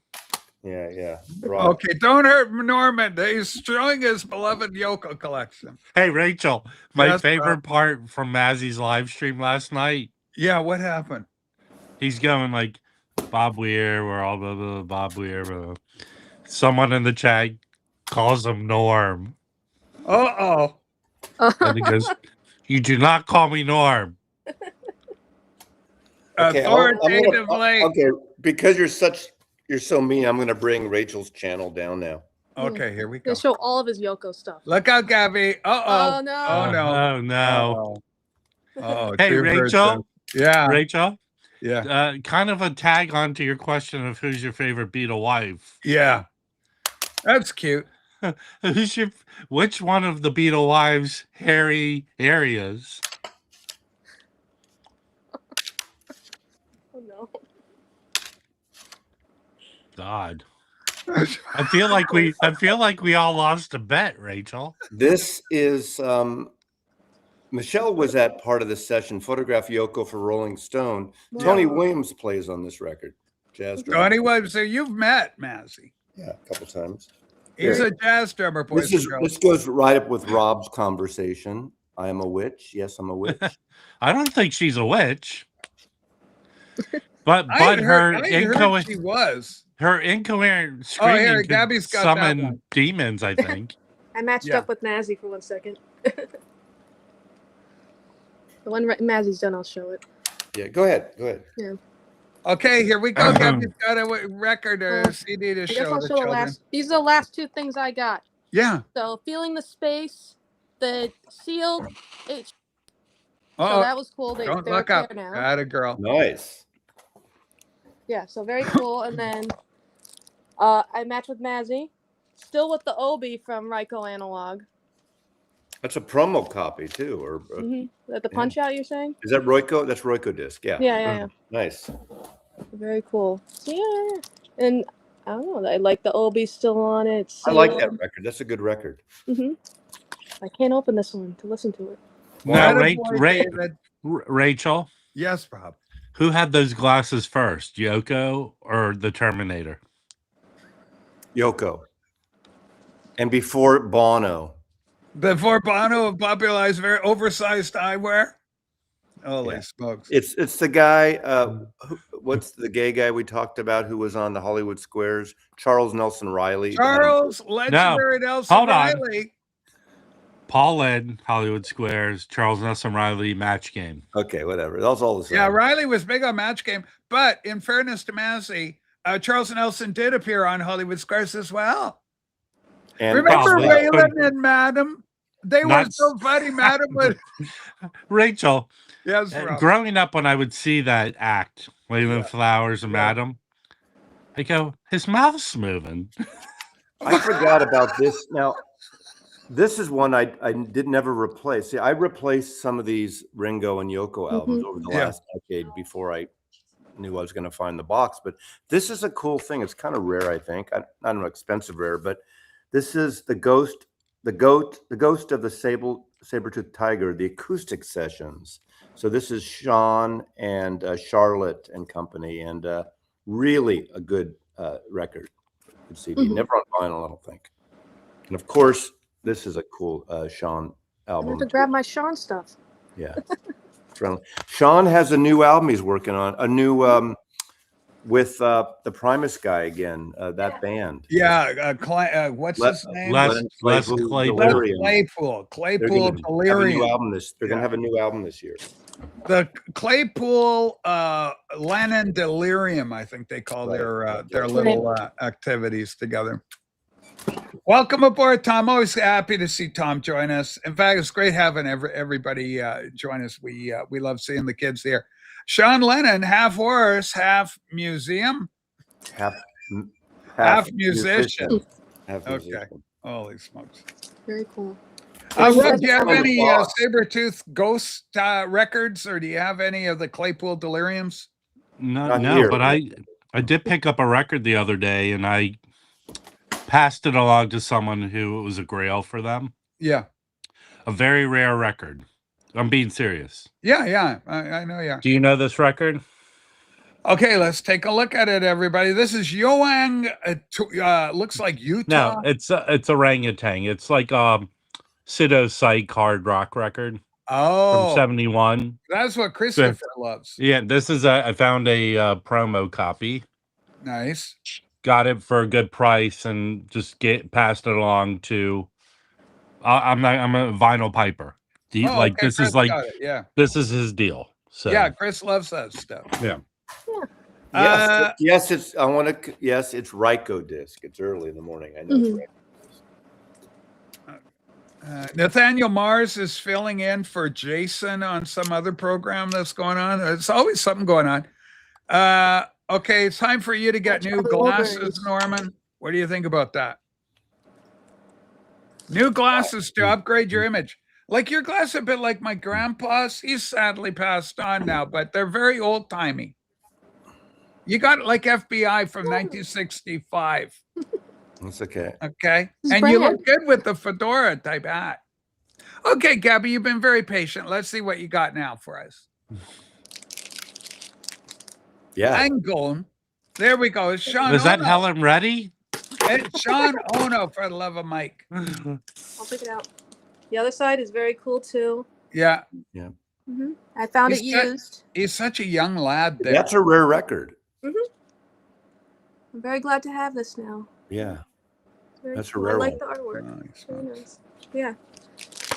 Yeah. Right. Okay, don't hurt Norman. He's showing his beloved Yoko collection. Hey, Rachel, my favorite part from Mazzy's live stream last night. Yeah, what happened? He's going like, Bob Weir, we're all blah, blah, Bob Weir. Blah. Someone in the chat calls him Norm. Uh-oh. And he goes, you do not call me Norm. Okay, authoritatively. Okay, because you're so mean, I'm going to bring Rachel's channel down now. Okay, here we They go. show all of his Yoko stuff. Look out, Gabby. Oh no! Oh no! Oh no! Oh, Hey, Rachel. Yeah. Rachel. Yeah. Kind of a tag on to your question of who's your favorite Beatle wife. Yeah. That's cute. Which one of the Beatle wives' hairy areas? Oh no! God, I feel like we all lost a bet, Rachel. This is Michelle was at part of the session. Photograph Yoko for Rolling Stone. Wow. Tony Williams plays on this record. Jazz drummer. Tony Williams. So you've met Mazzy. Yeah, a couple times. He's a jazz drummer. Boys This goes right up with Rob's conversation. I am a witch. Yes, I'm a witch. I don't think she's a witch. But I her heard she was. Her incoherent screaming here, could Gabby's got that one. summon demons, I think. I matched up with Mazzy for 1 second. When Mazzy's done, I'll show it. Yeah, go ahead. Yeah. Okay, here we go. Gabby's got a record or a CD to I guess show I'll the show the children. last. These are the last two things I got. Yeah. So, Feeling the Space, the sealed H. So Oh, that was cool. They're look up. there now. Got a girl. Nice. Yeah, so very cool. And then I matched with Mazzy, still with the Obi from Ryko Analog. That's a promo copy too, or The Punch Out, you're saying? is that Royco? That's Royco disc. Yeah. Yeah. Nice. Very cool. So, yeah. And I don't know. I like the Obi still on it. I like that record. That's a good record. I can't open this one to listen to it. Now, David. Rachel, Yes, Bob. who had those glasses first, Yoko or the Terminator? Yoko. And before Bono. Before Bono popularized very oversized eyewear. Holy smokes. It's the guy, what's the gay guy we talked about who was on the Hollywood Squares? Charles Nelson Riley. Legendary Nelson hold on. Riley. Paul led Hollywood Squares, Charles Nelson Riley match game. Okay, whatever. That was all the same. Yeah, Riley was big on Match Game. But in fairness to Mazzy, Charles Nelson did appear on Hollywood Squares as well. And remember probably- Waylon and Madam? They were so funny. Madam was... Rachel, Yes, Rob. growing up when I would see that act, Waylon Flowers and Madam, I go, his mouth's moving. I forgot about this. Now, this is one I did never replace. See, I replaced some of these Ringo and Yoko albums over the last decade before I knew I was going to find the box. But this is a cool thing. It's kind of rare, I think. I don't know, expensive rare, but this is the ghost of the saber-toothed tiger, the acoustic sessions. So this is Sean and Charlotte and company, and really a good record. Good CD. Never on vinyl, I don't think. And of course, this is a cool Sean album. I have to grab my Sean stuff. Yeah. Friendly. Sean has a new album he's working on, a new with the Primus guy again, that band. Yeah, what's his name? Les Claypool. Claypool Delirium. They're going to have a new album this year. The Claypool Lennon Delirium, I think they call their little activities together. Welcome aboard, Tom. Always happy to see Tom join us. In fact, it's great having everybody join us. We love seeing the kids here. Sean Lennon, half horse, half museum, half musician. Okay. Holy smokes. Very cool. Rob, do you have any Sabertooth Ghost records, or do you have any of the Claypool Deliriums? No, but I did pick up a record the other day, and I passed it along to someone who it was a grail for them. Yeah. A very rare record. I'm being serious. Yeah. I know. Yeah. Do you know this record? Okay, let's take a look at it, everybody. This is Yoang. Looks like Utah. No, it's orangutan. It's like Sido Psych hard rock record. Oh, from 71. That's what Christopher loves. Yeah, this is I found a promo copy. Nice. Got it for a good price and just passed it along to. I'm a vinyl piper. Like this Chris is like this is his deal. So yeah, Chris loves that stuff. Yeah. Yes, it's Ryko disc. It's early in the morning. I know. It's right. Nathaniel Mars is filling in for Jason on some other program that's going on. There's always something going on. Okay, it's time for you to get new glasses, Norman. What do you think about that? New glasses to upgrade your image. Like your glasses, a bit like my grandpa's. He's sadly passed on now, but they're very old-timey. You got it like FBI from 1965. That's okay. Okay. And you look good with the fedora type hat. Okay, Gabby, you've been very patient. Let's see what you got now for us. Yeah. Angone. There we go. It's Sean Is that Ono. Helen Reddy? It's Sean Ono, for the love of Mike. I'll take it out. The other side is very cool too. Yeah. Yeah. I found it used. He's such a young lad there. That's a rare record. I'm very glad to have this now. Yeah. That's cool. a rare I like one. the artwork. Nice. Very nice. Yeah.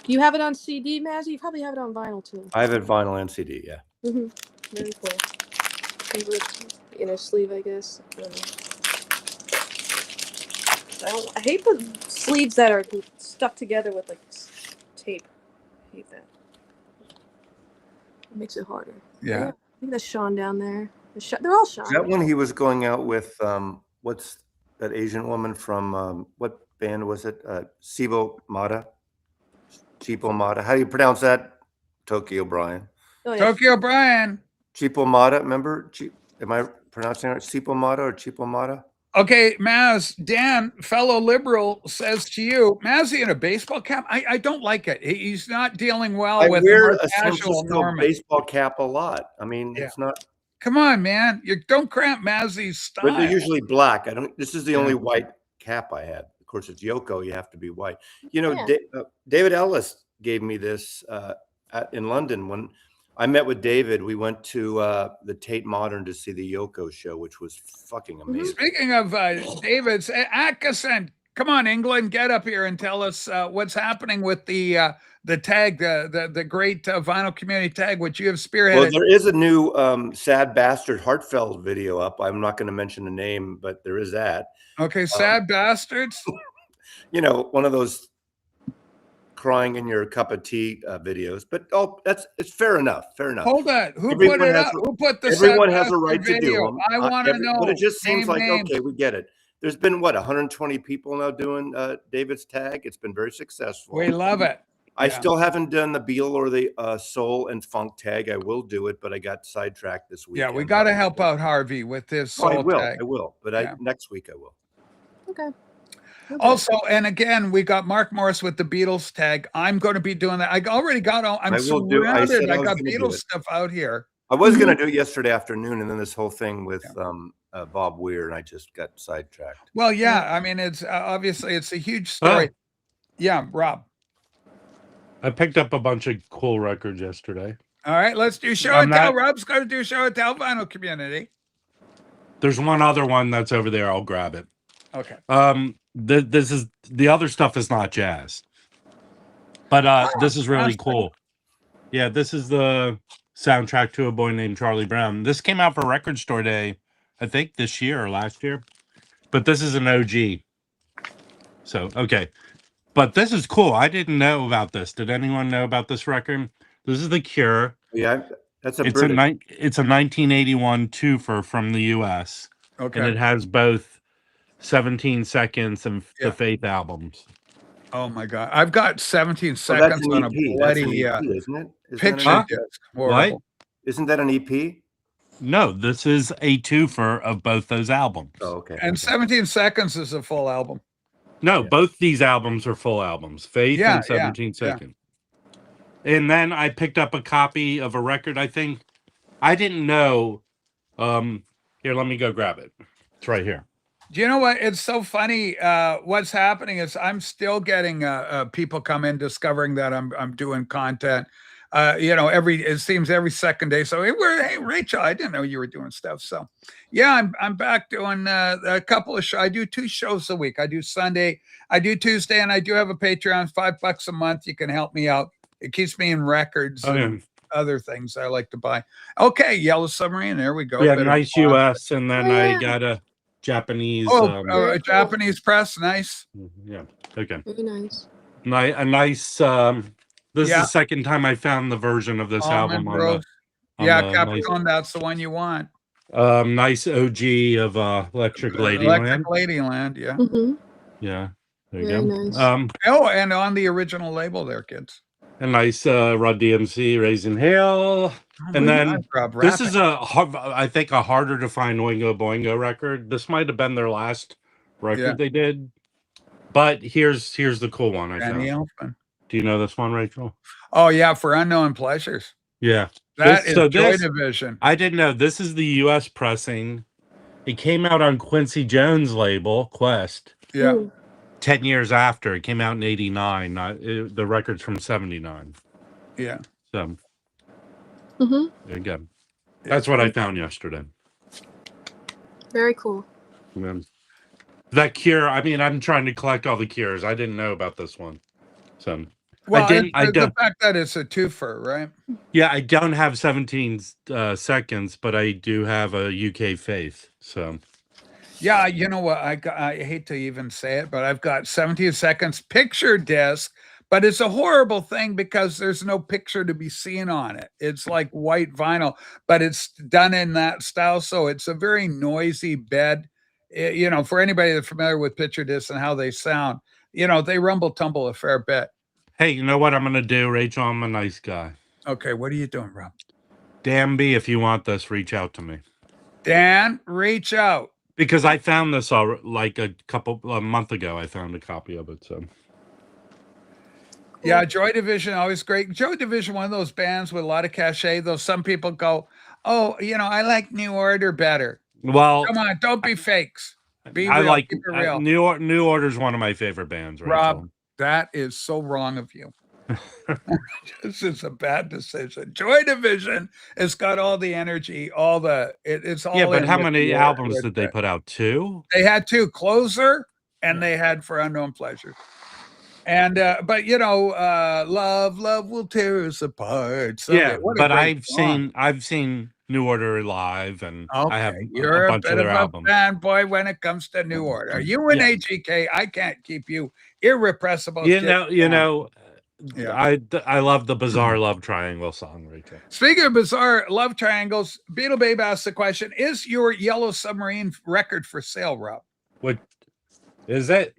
You have it on CD, Mazzy? You probably have it on vinyl too. I have it vinyl and CD, yeah. Very cool. The inner sleeve, I guess. I hate the sleeves that are stuck together with like tape. I hate that. It makes it harder. Yeah. I think that's Sean down there. They're all Sean. Is that when he was going out with what's that Asian woman from what band was it? Cibo Mata? Chipo Mata. How do you pronounce that? Tokyo Brian. Oh, yeah. Tokyo Brian. Chipo Mata, remember? Am I pronouncing it right? Cipo Mata or Chipo Mata? Okay, Maz, Dan, fellow liberal, says to you, Mazzy in a baseball cap? I don't like it. He's not dealing well with wear the a San casual Francisco Norman. baseball cap a lot. I mean, it's not. Come on, man. You don't cramp Mazzy's style. But they're usually black. This is the only white cap I had. Of course, it's Yoko. You have to be white. You know, David Ellis gave me this in London when I met with David. We went to the Tate Modern to see the Yoko show, which was fucking amazing. Speaking of David's, Atkinson, come on, England, get up here and tell us what's happening with the tag, the great vinyl community tag, which you have spearheaded. Well, there is a new Sad Bastard Heartfelt video up. I'm not going to mention the name, but there is that. Okay, Sad Bastards. You know, one of those crying in your cup of tea videos, but it's fair enough. Fair enough. Hold on, who put it up? Who put the? Everyone has a right to do them. I want to know. But it just seems like okay, we get it. There's been 120 people now doing David's tag. It's been very successful. We love it. I still haven't done the Beatle or the soul and funk tag. I will do it, but I got sidetracked this week. Yeah, we got to help out Harvey with his soul tag. I will, but next week I will. Okay. Also, and again, we got Mark Morris with the Beatles tag. I'm going to be doing that. I already got all. I'm surrounded. I got Beatles stuff out here. I was going to do it yesterday afternoon, and then this whole thing with Bob Weir, and I just got sidetracked. Well, yeah. I mean, it's obviously it's a huge story. Yeah, Rob. I picked up a bunch of cool records yesterday. All right, let's do show and tell. Rob's going to do show and tell vinyl community. There's one other one that's over there. I'll grab it. Okay. This is the other stuff is not jazz, but this is really cool. Yeah, this is the soundtrack to A Boy Named Charlie Brown. This came out for Record Store Day, I think this year or last year, but this is an OG. So okay, but this is cool. I didn't know about this. Did anyone know about this record? This is The Cure. Yeah, it's a 1981 twofer from the U.S. Okay, and it has both 17 Seconds and the Faith albums. Oh my God, I've got 17 seconds on a bloody isn't it? picture disc. What? Isn't that an EP? No, this is a twofer of both those albums. Oh, okay. And 17 seconds is a full album. No, both these albums are full albums. Faith and 17 Seconds. And then I picked up a copy of a record. I think I didn't know. Here, let me go grab it. It's right here. Do you know what? It's so funny. What's happening is I'm still getting people come in discovering that I'm doing content. It seems every second day. So hey, Rachel, I didn't know you were doing stuff. So yeah, I'm back doing a couple of shows. I do 2 shows a week. I do Sunday, I do Tuesday, and I do have a Patreon, $5 a month. You can help me out. It keeps me in records and other things I like to buy. Okay, Yellow Submarine. There we go. Yeah, nice US, and then I got a Japanese. A Japanese press. Nice. Yeah. Okay. Very nice. A nice. This is Yeah. the second time I found the version of this Almond album Rose. on Yeah, the Capricorn, that's the one you want. nice OG of Electric Electric Ladyland. Ladyland, yeah. Mm-hmm. Yeah, there you Very go. nice. Oh, and on the original label there, kids. A nice Run DMC Raising Hell. Oh And my then God, Rob, this rapping. is I think a harder to find Oingo Boingo record. This might have been their last record they did. But here's the cool one I Danny found. Elfman. Do you know this one, Rachel? Oh yeah, For Unknown Pleasures. Yeah. That is Joy Division. I didn't know. This is the US pressing. It came out on Quincy Jones' label, Quest. Yeah. Ooh. 10 years after. It came out in 89. The record's from 79. Yeah. So Mm-hmm. there you go. That's what I found yesterday. Very cool. Yeah. That Cure, I mean, I'm trying to collect all the Cures. I didn't know about this one. So Well, I don't. the fact that it's a twofer, right? Yeah, I don't have 17 seconds, but I do have a UK Faith. So yeah, you know what? I hate to even say it, but I've got 17 seconds picture disc, but it's a horrible thing because there's no picture to be seen on it. It's like white vinyl, but it's done in that style, so it's a very noisy bed. You know, for anybody that's familiar with picture discs and how they sound, you know, they rumble tumble a fair bit. Hey, you know what I'm gonna do, Rachel? I'm a nice guy. Okay, what are you doing, Rob? Danby, if you want this, reach out to me. Dan, reach out. Because I found this like a month ago. I found a copy of it. So yeah, Joy Division, always great. Joy Division, one of those bands with a lot of cachet, though some people go, oh, you know, I like New Order better. Well, come on, don't be fakes. Be I real. like Keep it real. New Order's one of my favorite bands, Rachel. Rob, that is so wrong of you. This is a bad decision. Joy Division has got all the energy, all the it's all. Yeah, but how with many the albums did they put out? 2? They had 2, Closer, and they had For Unknown Pleasures. And but you know, love will tear us apart. Yeah, What a but great song. I've seen New Order live, and I have You're a bunch bit of their a albums. fanboy when it comes to New Order. You and AGK, I can't keep you irrepressible. You know. Yeah. I love the Bizarre Love Triangle song, Rachel. Speaking of bizarre love triangles, Beetle Babe asked the question: is your Yellow Submarine record for sale, Rob? What is it?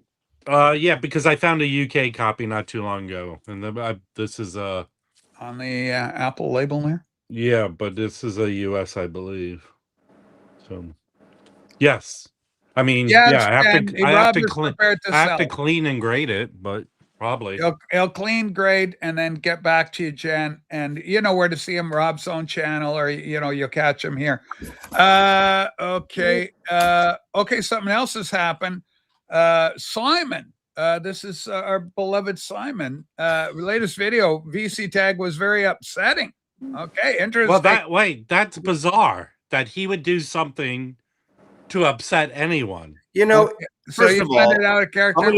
Yeah, because I found a UK copy not too long ago, and this is on the Apple label there. Yeah, but this is a US, I believe. So, yes, I mean, yes, yeah, I have to clean and grade it, but probably he'll clean, grade, and then get back to you, Jen. And you know where to see him, Rob's own channel, or you know you'll catch him here. Okay, something else has happened. Simon, this is our beloved Simon. Latest video, VC tag was very upsetting. Okay, interesting. Well, that's bizarre that he would do something to upset anyone. You know, okay. So first of all, it out of character.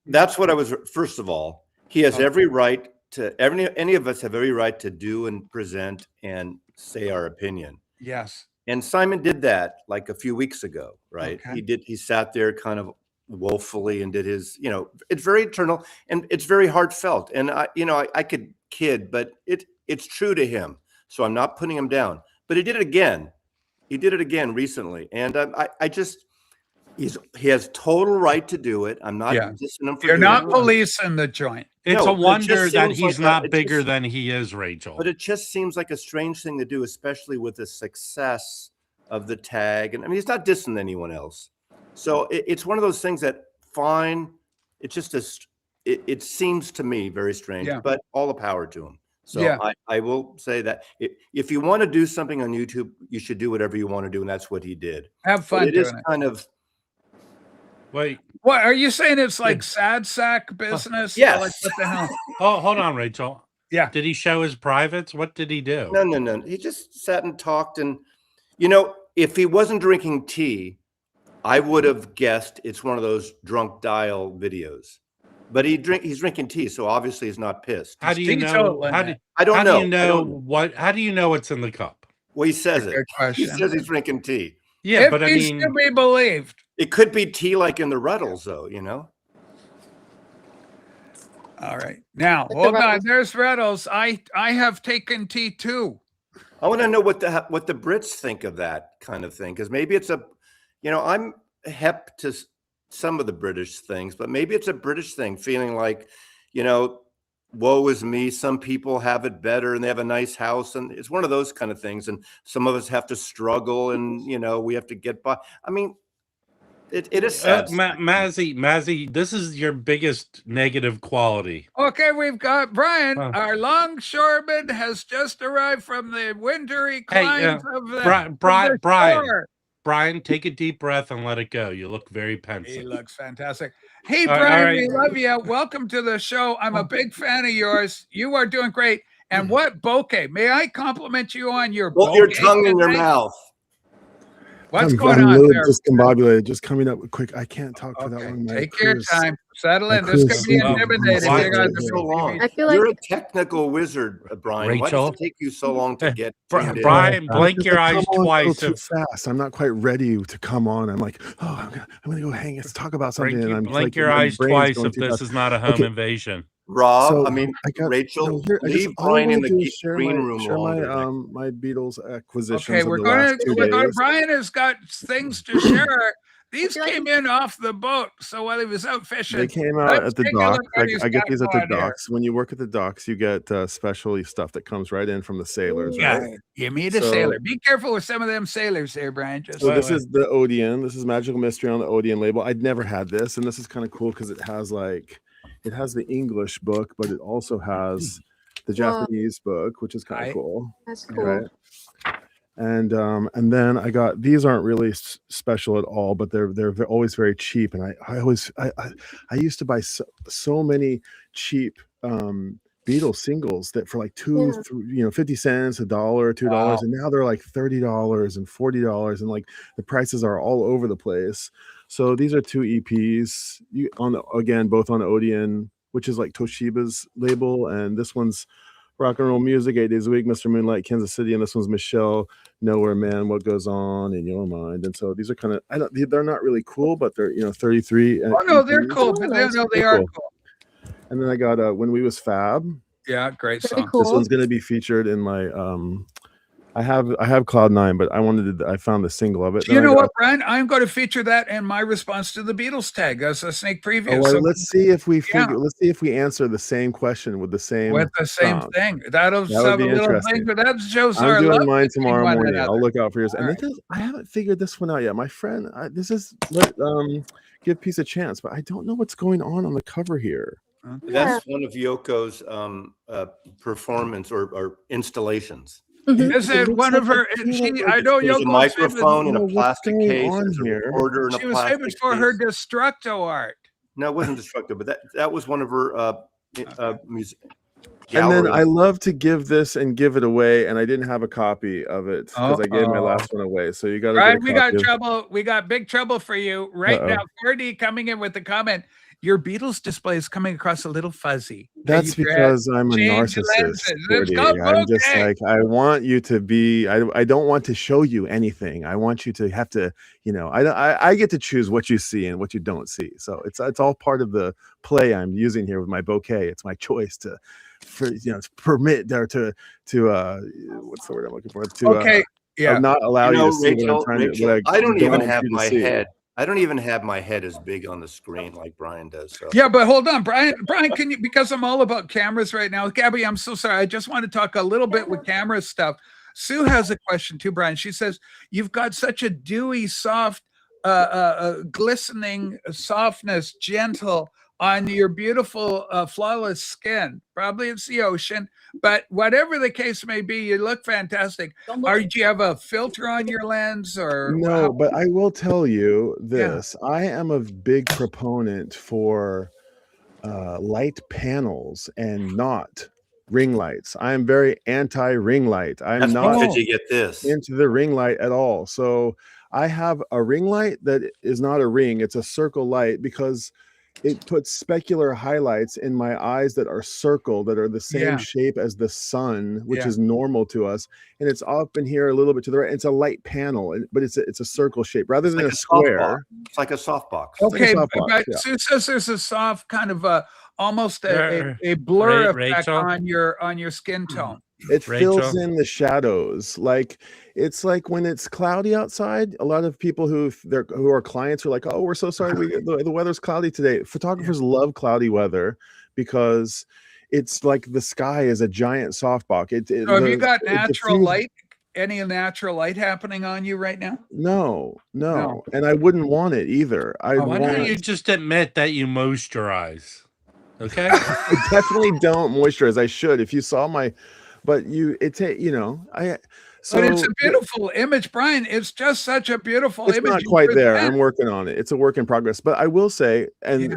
That's what I was. First of all, he has every right to. Any of us have every right to do and present and say our opinion. Yes. And Simon did that like a few weeks ago, right? Okay. He sat there kind of woefully and did his, you know, it's very internal and it's very heartfelt. And I could kid, but it's true to him. So I'm not putting him down, but he did it again. He did it again recently. And he has total right to do it. I'm not dissing him for You're not policing the joint. It's a wonder that he's not bigger than he is, Rachel. But it just seems like a strange thing to do, especially with the success of the tag. And I mean, he's not dissing anyone else. So it's one of those things that fine. It's just it seems to me very strange, but all the power to him. So I will say that if you want to do something on YouTube, you should do whatever you want to do. And that's what he did. Have fun. It is kind of. Wait, what are you saying? It's like sad sack business? Yes. Like, what the hell? Oh, hold on, Rachel. Yeah. Did he show his privates? What did he do? No. He just sat and talked. And, you know, if he wasn't drinking tea, I would have guessed it's one of those drunk dial videos. But he's drinking tea, so obviously he's not pissed. How do you know? I don't know. How do you know what's in the cup? Well, he says it. He says he's drinking tea. Yeah, but I mean, he's to be believed. It could be tea like in the Ruddles, though, you know? All right. Now, Like the hold on. Rebels. There's Reynolds. I have taken tea too. I want to know what the Brits think of that kind of thing, because maybe it's I'm hep to some of the British things, but maybe it's a British thing, feeling like, woe is me. Some people have it better and they have a nice house, and it's one of those kind of things. And some of us have to struggle, and we have to get by. I mean, it is sad. Mazzy, this is your biggest negative quality. Okay, we've got Brian. Our longshoreman has just arrived from the wintry climes of the Brian, take a deep breath and let it go. You look very pensive. He looks fantastic. Hey, Brian, we love you. Welcome to the show. I'm a big fan of yours. You are doing great. And what bouquet? May I compliment you on your bouquet? Your tongue in your mouth. What's going on there? Discombobulated, just coming up quick. I can't talk for that long. Take your time. Settle in. This could be intimidating. I feel like you're a technical wizard, Brian. Rachel? Why does it take you so long to get Brian, blink your eyes twice. Too fast. I'm not quite ready to come on. I'm like, I'm gonna go hang. Let's talk about something. And I'm blink your eyes twice if this is not a home invasion. Rob, So, Rachel, I leave all I Brian wanna in do the is share green my- room share longer. my Beatles acquisitions. Okay, of we're the going last 2 to. days. Brian has got things to share. These I feel came in off the boat, so while he was out fishing, They came out let's at the take a dock. look what he's I get got these at the going here. docks. When you work at the docks, you get specialty stuff that comes right in from the sailors. Yeah, Right? you meet a So- sailor. Be careful with some of them sailors there, Brian. Just So this is the Odeon. This is Magical Mystery on the Odeon label. I'd never had this, and this is kind of cool because it has the English book, but it also has the Japanese book, which is kind of cool. that's cool. Right. And then I got these. Aren't really special at all, but they're always very cheap. And I used to buy so many cheap Beatles singles that for like 50 cents, $1, $2, and now they're like $30 and $40, and like the prices are all over the place. So these are 2 EPs both on Odeon, which is like Toshiba's label, and this one's Rock and Roll Music, 8 Days a Week, Mr. Moonlight, Kansas City, and this one's Michelle, Nowhere Man, What Goes On in Your Mind. And so these are kind of they're not really cool, but they're 33. Oh no, they're cool, but they are cool. And then I got When We Was Fab. Yeah, great song. This one's going to be featured in my I have Cloud 9, but I found the single of it. You know what, Brian? I'm going to feature that in my response to the Beatles tag as a sneak preview. Well, let's see if we answer the same question with the same thing. That'll have a little thing, but that shows our I'm love. doing mine tomorrow morning. I'll look out for yours. And I haven't figured this one out yet. My friend, give Peace a chance, but I don't know what's going on the cover here. That's one of Yoko's performance or installations. Is it one of her? I know There's a microphone in a plastic case. There's a recorder in a she was famous for her Destructo art. No, it wasn't Destructo, but that was one of her music. And then I love to give this and give it away, and I didn't have a copy of it because I gave my last one away. So you got to. Right, we got trouble. We got big trouble for you right now. 4D coming in with the comment. Your Beatles display is coming across a little fuzzy. That's because I'm a narcissist. I'm just like, I want you to be, I don't want to show you anything. I want you to have to, I get to choose what you see and what you don't see. So it's all part of the play I'm using here with my bouquet. It's my choice to permit or to what's the word I'm looking for? Not allow you to see what I'm trying to. I don't even have my head. I don't even have my head as big on the screen like Brian does. So. Yeah, but hold on, Brian, can you, because I'm all about cameras right now. Gabby, I'm so sorry. I just want to talk a little bit with camera stuff. Sue has a question too, Brian. She says, you've got such a dewy, soft, glistening softness, gentle on your beautiful, flawless skin. Probably it's the ocean, but whatever the case may be, you look fantastic. Do you have a filter on your lens or? No, but I will tell you this. Yeah. I am a big proponent for light panels and not ring lights. I am very anti-ring light. I'm not into the ring light at all. So I have a ring light that is not a ring. It's a circle light because it puts specular highlights in my eyes that are circle, that are the same shape as the sun, which is normal to us. And it's up in here a little bit to the right. It's a light panel, but it's a circle shape rather than a square. It's like a softbox. Okay, but Sue says there's a soft kind of almost a blur effect Rachel? on your skin tone. It fills Rachel? in the shadows. Like it's like when it's cloudy outside, a lot of people who are clients are like, oh, we're so sorry, the weather's cloudy today. Photographers love cloudy weather because it's like the sky is a giant softbox. So have you got natural light? Any natural light happening on you right now? No. No. And I wouldn't want it either. Why don't you just admit that you moisturize? Okay. I definitely don't moisturize. I should. If you saw my, but But it's a beautiful image, Brian. It's just such a beautiful image. It's not quite there. I'm working on it. It's a work in progress. But I will say, and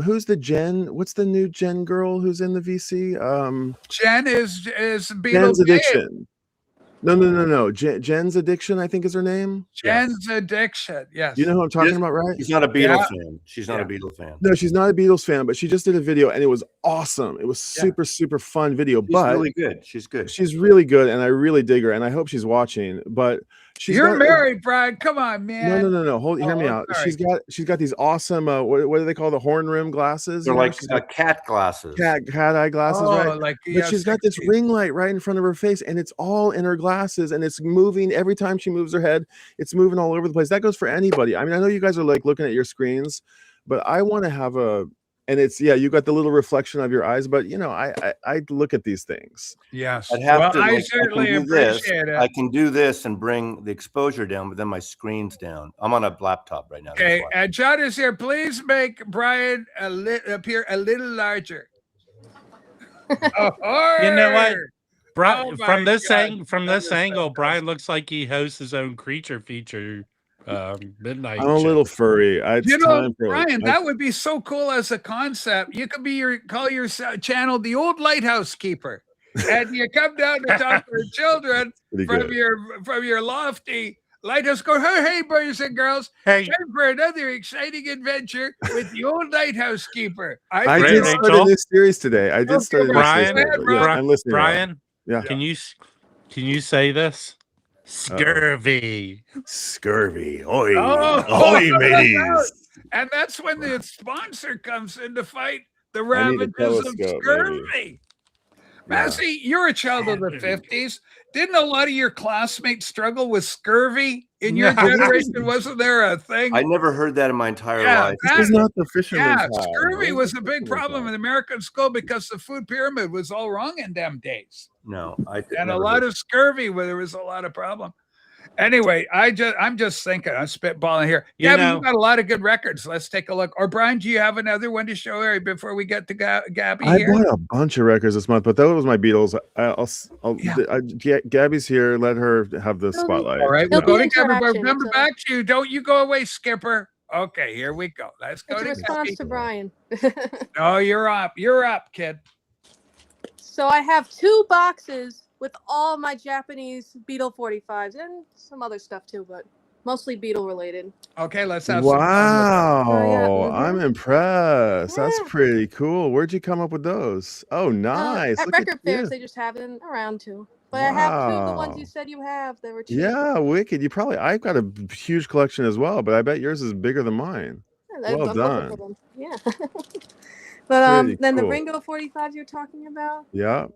who's the Jen? What's the new Jen girl who's in the VC? Jen is Jen's Addiction. No. Jen's Addiction, I think is her name. Jen's Addiction. Yes. You know who I'm talking about, right? She's not a Beatles fan. She's not a Beatles fan. No, she's not a Beatles fan, but she just did a video and it was awesome. It was super, super fun video. She's really good. She's good. She's really good, and I really dig her, and I hope she's watching. But you're married, Brian. Come on, man. No. Hear me out. Sorry. She's got these awesome what do they call the horn rim glasses? They're like cat glasses. Cat eye glasses, right? But she's got this ring light right in front of her face, and it's all in her glasses, and it's moving every time she moves her head. It's moving all over the place. That goes for anybody. I mean, I know you guys are like looking at your screens, but I want to have and it's you got the little reflection of your eyes, but I look at these things. Yes. I certainly appreciate it. I can do this and bring the exposure down, but then my screen's down. I'm on a laptop right now. Okay, and John is here. Please make Brian appear a little larger. You know what? From this angle, Brian looks like he hosts his own creature feature midnight. I'm a little furry. Brian, that would be so cool as a concept. You could call your channel the Old Lighthouse Keeper, and you come down to talk to children from your lofty lighthouse. Go, hey, boys and girls, time for another exciting adventure with the Old Lighthouse Keeper. I did start a new series today. I did start a new series. I'm listening. Brian, yeah. Can you say this? Scurvy. Oi. Oi, mateys. And that's when the sponsor comes in to fight the ravages of scurvy. Massey, you're a child of the 50s. Didn't a lot of your classmates struggle with scurvy in your generation? Wasn't there a thing? I never heard that in my entire life. This is not the fisherman's scurvy was a big problem in American school because the food pyramid was all wrong in them days. No, and a lot of scurvy where there was a lot of problem. Anyway, I'm just thinking, I'm spitballing here. Gabby, you got a lot of good records. Let's take a look. Or Brian, do you have another one to show before we get to Gabby I here? bought a bunch of records this month, but that was my Beatles. Gabby's here. Let her have the spotlight. All right, we'll go to Gabby. Remember back to you. Don't you go away, Skipper. Okay, here we go. Let's go to response to Brian. No, you're up. You're up, kid. So I have 2 boxes with all my Japanese Beatle 45s and some other stuff too, but mostly Beatle related. Okay, let's have some fun. I'm impressed. That's pretty cool. Where'd you come up with those? Oh, nice. At record fairs, they just have them around too. But I have 2 of the ones you said you have. They were cheap. Yeah, wicked. I've got a huge collection as well, but I bet yours is bigger than mine. Well done. Yeah. But then the Ringo 45s you're talking about. Yeah.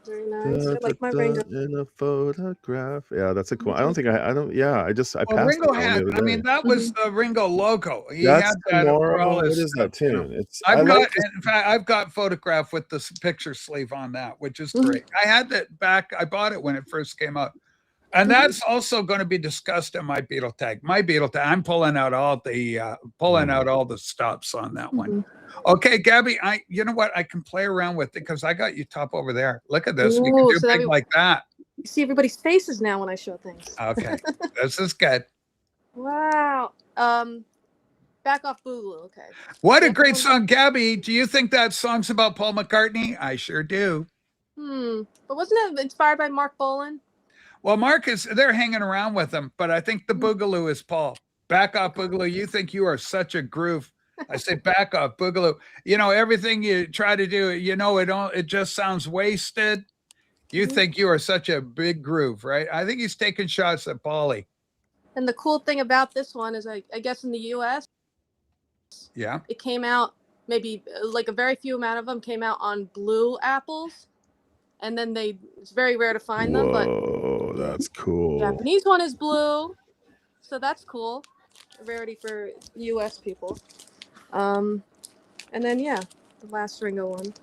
Very nice. I like my Ringo. In a photograph. Yeah, that's a cool. I don't think I don't. Yeah, I passed. Ringo had. I mean, that was the Ringo logo. He that's had that. What is that tune? I've got photograph with the picture sleeve on that, which is great. I had that back. I bought it when it first came out. And that's also going to be discussed in my Beatle tag. I'm pulling out all the stops on that one. Okay, Gabby, you know what? I can play around with it because I got you top over there. Look at this. We can do big like that. You see everybody's faces now when I show things. Okay, this is good. Wow. Back Off Boogaloo. Okay. What a great song, Gabby. Do you think that song's about Paul McCartney? I sure do. But wasn't it inspired by Mark Bolan? Well, they're hanging around with him, but I think the Boogaloo is Paul. Back Off Boogaloo. You think you are such a groove. I say back off Boogaloo. Everything you try to do, it just sounds wasted. You think you are such a big groove, right? I think he's taking shots at Paulie. And the cool thing about this one is I guess in the US, yeah, it came out maybe like a very few amount of them came out on blue apples, and then it's very rare to find them. But Whoa, that's cool. Japanese one is blue, so that's cool. A rarity for U.S. people. And then the last Ringo one.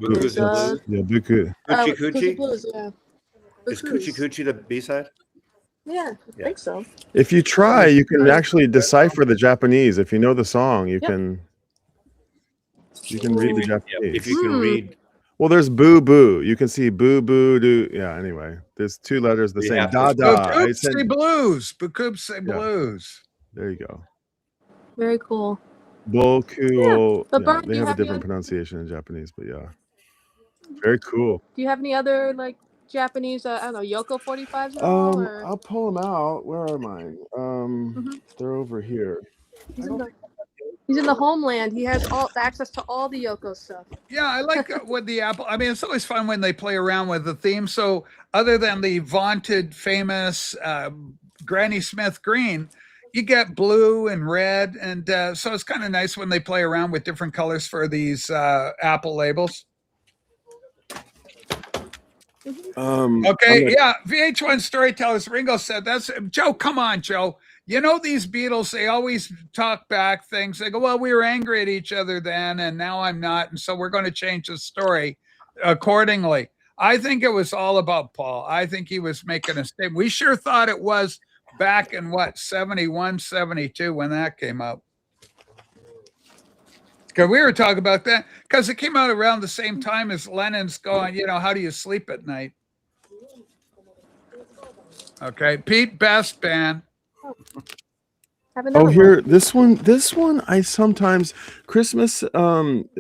Bukus and Blues? Yeah, Buku. Coochie Coochie Coochie? Blues, yeah. Is Coochie Coochie the B-side? Yeah, I think so. If you try, you can actually decipher the Japanese. If you know the song, you can read the Japanese. If you can read. Well, there's boo boo. You can see boo boo do. Yeah. Anyway, there's two letters the same. Da da. Poughkeepsie Blues. Poughkeepsie Blues. There you go. Very cool. Boku. But Brian, they have a different pronunciation in Japanese, but very cool. Do you have any other like Japanese? I don't know, Yoko 45s at all? Or? I'll pull them out. Where are mine? They're over here. He's in the homeland. He has all access to all the Yoko stuff. Yeah, I like with the Apple. I mean, it's always fun when they play around with the theme. So other than the vaunted, famous Granny Smith green, you get blue and red. And so it's kind of nice when they play around with different colors for these Apple labels. Okay, VH1 Storytellers. Ringo said, "That's Joe. Come on, Joe. You know these Beatles. They always talk back things. They go, well, we were angry at each other then, and now I'm not, and so we're going to change the story accordingly." I think it was all about Paul. I think he was making a statement. We sure thought it was back in 71, 72 when that came out. Because we were talking about that because it came out around the same time as Lennon's going, how do you sleep at night? Okay, Pete Best Band. Here, this one I sometimes Christmas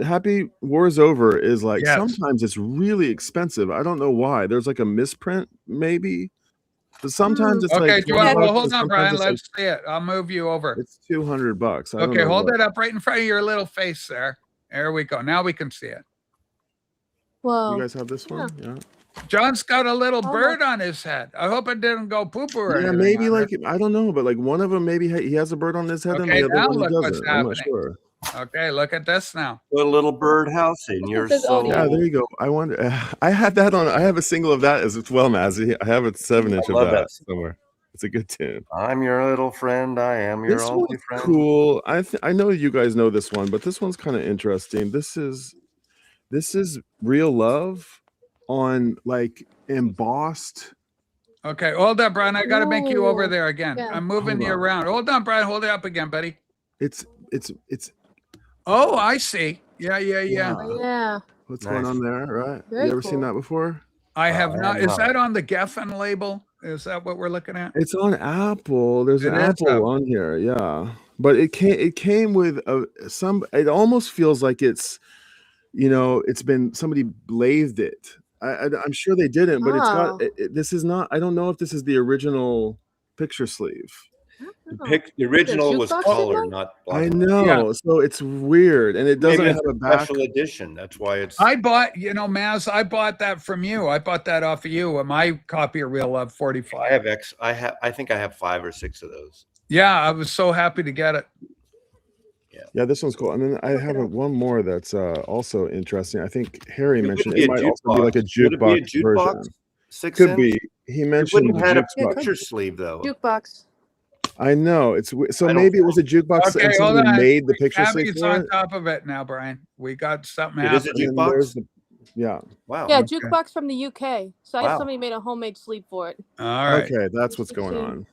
Happy War's Over is like sometimes it's really expensive. I don't know why. There's like a misprint maybe. But sometimes it's okay. Like well, hold on, Brian. Let's see it. I'll move you over. It's $200. Okay, hold it up right in front of your little face there. There we go. Now we can see it. Whoa. You guys have this one? Yeah. John's got a little bird on his head. I hope it didn't go poo-poo or anything. Maybe I don't know, but like one of them maybe he has a bird on his head and the other one he doesn't. I'm not sure. Okay, look at this now. Put a little bird house in your soul. Yeah, there you go. I wonder. I had that on. I have a single of that as well, Mazzy. I have a 7-inch of that somewhere. It's a good tune. I'm your little friend. I am your only friend. Cool. I know you guys know this one, but this one's kind of interesting. This is Real Love on like embossed. Okay, hold on, Brian. I got to make you over there again. Yeah. I'm moving you around. Hold on, Brian. Hold it up again, buddy. It's. Oh, I see. Yeah. Yeah. What's going on there? Right? Very you ever seen that before? I have not. Is that on the Geffen label? Is that what we're looking at? It's on Apple. There's an Apple on here. Yeah, but it came with some. It almost feels like it's, it's been somebody lathed it. I'm sure they didn't, but it's got. This is not. I don't know if this is the original picture sleeve. The original was color, not black. I know, so it's weird, and it doesn't have a back. Special edition. That's why it's. I bought, Maz. I bought that from you. I bought that off of you. My copy of Real Love 45. I think I have 5 or 6 of those. Yeah, I was so happy to get it. Yeah, this one's cool. And then I have one more that's also interesting. I think Harry mentioned it might also be like a jukebox version. 6 Could be. He mentioned it had a picture sleeve though. Jukebox. I know it's so maybe it was a jukebox and somebody made the picture sleeve for on it. top of it now, Brian. We got something It is a happening. jukebox. Yeah. Wow. Yeah, jukebox from the UK. So somebody made a homemade sleeve for it. All right. Okay, that's what's going on.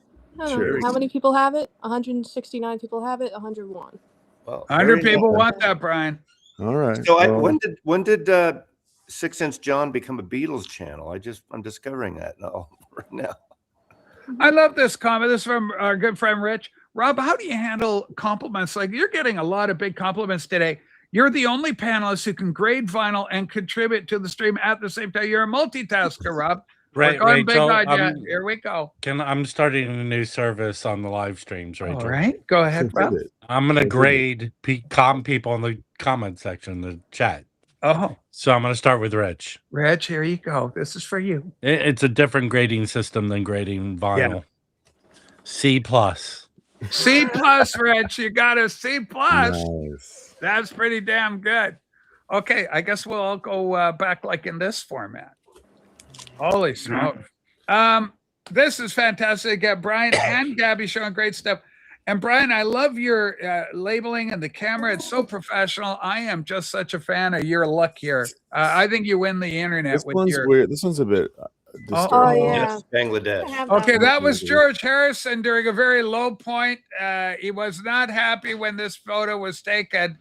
Sure. How many people have it? 169 people have it. 101. Well, 100 people want that, Brian. All right. So when did 6 Inch John become a Beatles channel? I'm discovering that right now. I love this comment. This is from our good friend Rich. Rob, how do you handle compliments? Like, you're getting a lot of big compliments today. You're the only panelist who can grade vinyl and contribute to the stream at the same time. You're a multitasker, Rob. Right, Rachel. Rachel. Here we go. I'm starting a new service on the live streams, Rachel. All right, go ahead, Rob. I'm going to grade people in the comment section, the chat. Oh. So I'm going to start with Rich. Rich, here you go. This is for you. It's a different grading system than grading vinyl. Yeah. C+. C+, Rich. You got a C+. Nice. That's pretty damn good. Okay, I guess we'll all go back like in this format. Holy smoke. This is fantastic. Brian and Gabby showing great stuff. And Brian, I love your labeling and the camera. It's so professional. I am just such a fan of your look here. I think you win the internet. This with one's your... weird. This one's a bit disturbing. Oh, yeah. Yes, Bangladesh. Okay, that was George Harrison during a very low point. He was not happy when this photo was taken.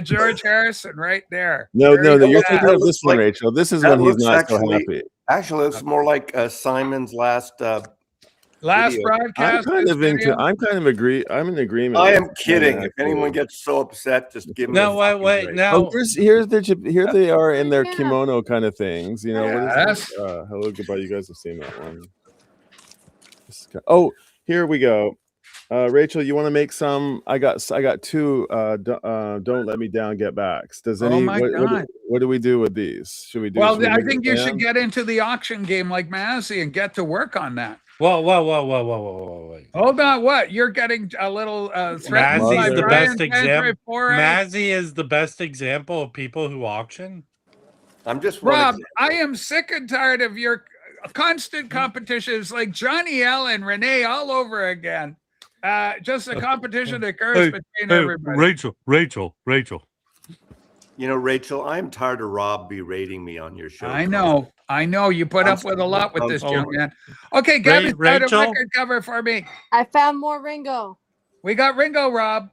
George Harrison right there. No, you're thinking of this one, like, Rachel. This is when he's not so happy. Actually, it's more like Simon's last last video. broadcast. I'm in agreement. I am kidding. If anyone gets so upset, just give me. No, wait. Now, here they are in their kimono kind of things. You know, Yes. what is hello, goodbye. You guys have seen that one. Oh, here we go. Rachel, you want to make some? I got two. Don't let me down. Get backs. Does any? Oh my God. What do we do with these? Should we do? Well, I think you should get into the auction game like Mazzy and get to work on that. whoa. Hold on, what? You're getting a little threatened by Mazzy's the Brian best example. Tantre-Foray? Mazzy is the best example of people who auction. I'm just one Rob, example. I am sick and tired of your constant competitions like Johnny Allen, Renee all over again. Just a competition that occurs between everybody. Rachel. You know, Rachel, I'm tired of Rob berating me on your show. I know. You put up with a lot with this young man. Okay, Gabby, start a Rachel? record cover for me. I found more Ringo. We got Ringo, Rob.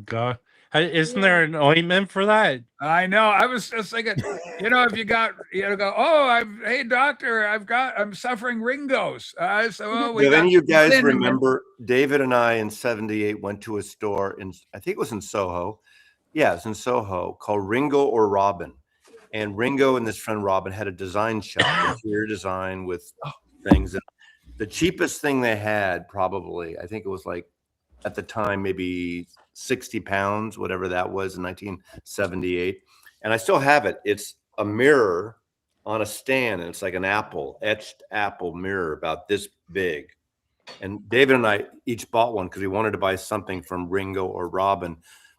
God, isn't there an ointment for that? I know. I was just thinking, if you got, hey doctor, I'm suffering Ringos. Then you guys remember David and I in '78 went to a store I think it was in Soho. Yeah, it's in Soho called Ringo or Robin. And Ringo and this friend Robin had a design shop, interior design with things. And the cheapest thing they had, probably, I think it was like at the time, maybe 60 pounds, whatever that was in 1978. And I still have it. It's a mirror on a stand, and it's like an etched apple mirror about this big. And David and I each bought one because we wanted to buy something from Ringo or Robin.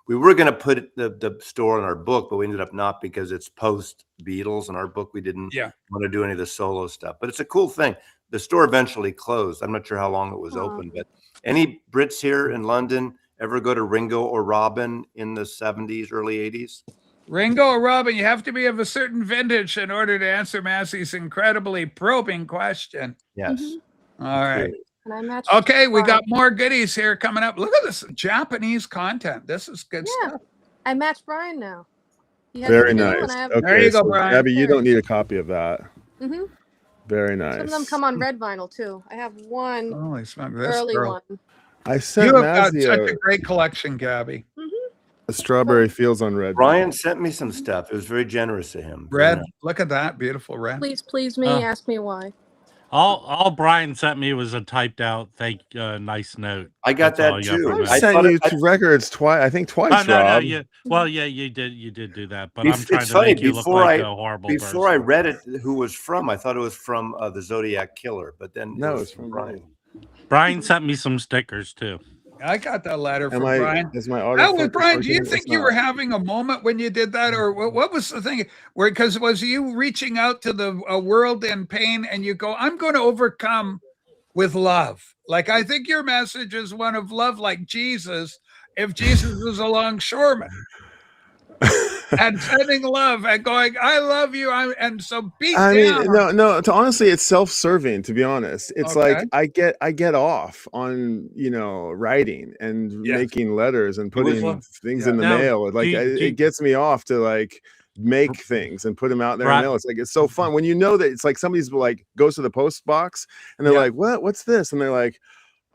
We were going to put the store in our book, but we ended up not because it's post Beatles in our book. We didn't want to do any of the solo stuff, but it's a cool thing. The store eventually closed. I'm not sure how long it was open, but any Brits here in London ever go to Ringo or Robin in the 70s, early 80s? Ringo or Robin, you have to be of a certain vintage in order to answer Massy's incredibly probing question. Yes. All right. And okay, we got more goodies here coming up. Look at this Japanese content. This is good stuff. I match Brian now. Very nice. Okay, there you go, Brian. Abby, you don't need a copy of that. Mm-hmm. Very nice. Some of them come on red vinyl too. I have one early one. I sent you have got Mazzy such a great collection, Gabby. A Strawberry Fields on red. Brian sent me some stuff. It was very generous of him. Red. Look at that. Beautiful red. Please me. Ask me why. All Brian sent me was a typed out nice note. I got that too. I sent you two records twice. I think twice. No, yeah. Well, yeah, you did do that. But I'm trying to make you look like a horrible person. Before I read it, who was from? I thought it was from the Zodiac Killer, but then no, it's from Brian. Brian sent me some stickers too. I got that letter from Brian. Is my autofocus Brian, do you working? think you were having a moment when you did that, or what was the thing? Because was you reaching out to the world in pain, and you go, "I'm going to overcome with love"? Like I think your message is one of love, like Jesus. If Jesus was a longshoreman. And sending love and going, I love you. And so beat down. Mean, no. Honestly, it's self-serving. To be honest, it's like I get off on writing and making letters and putting things in the mail. Like it gets me off to like make things and put them out there in the mail. It's like it's so fun when you know that it's like somebody's like goes to the post box and they're like, what's this? And they're like,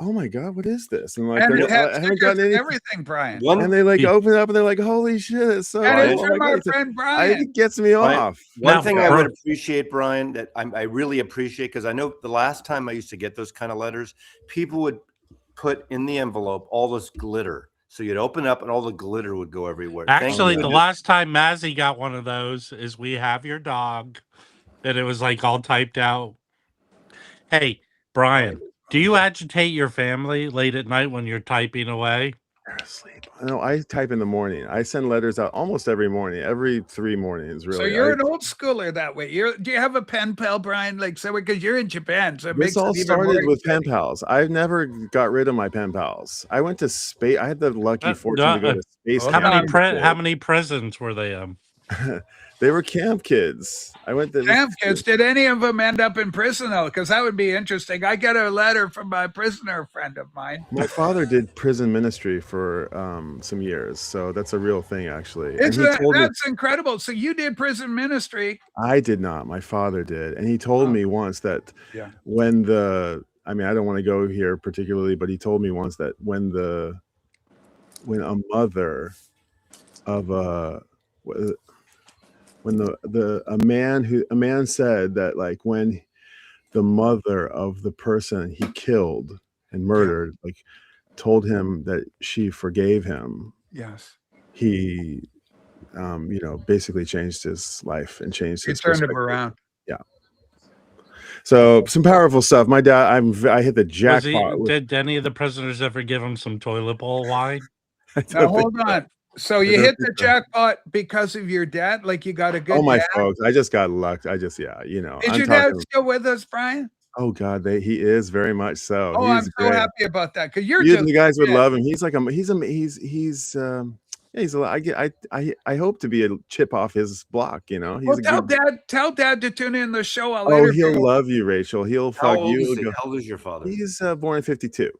oh my God, what is this? And like, and I haven't gotten everything, Brian. And they like open it up and they're like, holy shit, it's so my friend Brian. It gets me off. One thing I would appreciate, Brian, that I really appreciate, because I know the last time I used to get those kind of letters, people would put in the envelope all this glitter. So you'd open up and all the glitter would go everywhere. Actually, the last time Mazzy got one of those is We Have Your Dog. And it was like all typed out. Hey, Brian. Do you agitate your family late at night when you're typing away? Sleep. No, I type in the morning. I send letters out almost every morning, every 3 mornings. Really. So you're an old schooler that way. Do you have a pen pal, Brian? Like, so because you're in Japan, so it This makes all it even more started with pen exciting. pals. I've never got rid of my pen pals. I went to space. I had the lucky fortune to go to space How camp. many presents were they? They were camp kids. I went to Camp kids. Did any of them end up in prison though? Because that would be interesting. I get a letter from a prisoner friend of mine. My father did prison ministry for some years, so that's a real thing, actually. And he told me, that's incredible. So you did prison ministry. I did not. My father did, and he told me once that when I don't want to go here particularly, but he told me once that when a mother of a man said that, like, when the mother of the person he killed and murdered told him that she forgave him, he basically changed his life and changed his perspective. Turned him around. Yeah. So some powerful stuff. My dad, I hit the jackpot. Did any of the prisoners ever give him some toilet bowl wine? Now hold on. So you hit the jackpot because of your dad? Like, you got a good my dad? folks. I just got luck. Is your dad still with us, Brian? Oh God, he is very much so. Oh, I'm so happy about that, because you're the guys would love him. He's like I hope to be a chip off his block. Tell dad to tune in the show. He'll love you, Rachel. He'll fuck you. How old is your father? He's born in 52.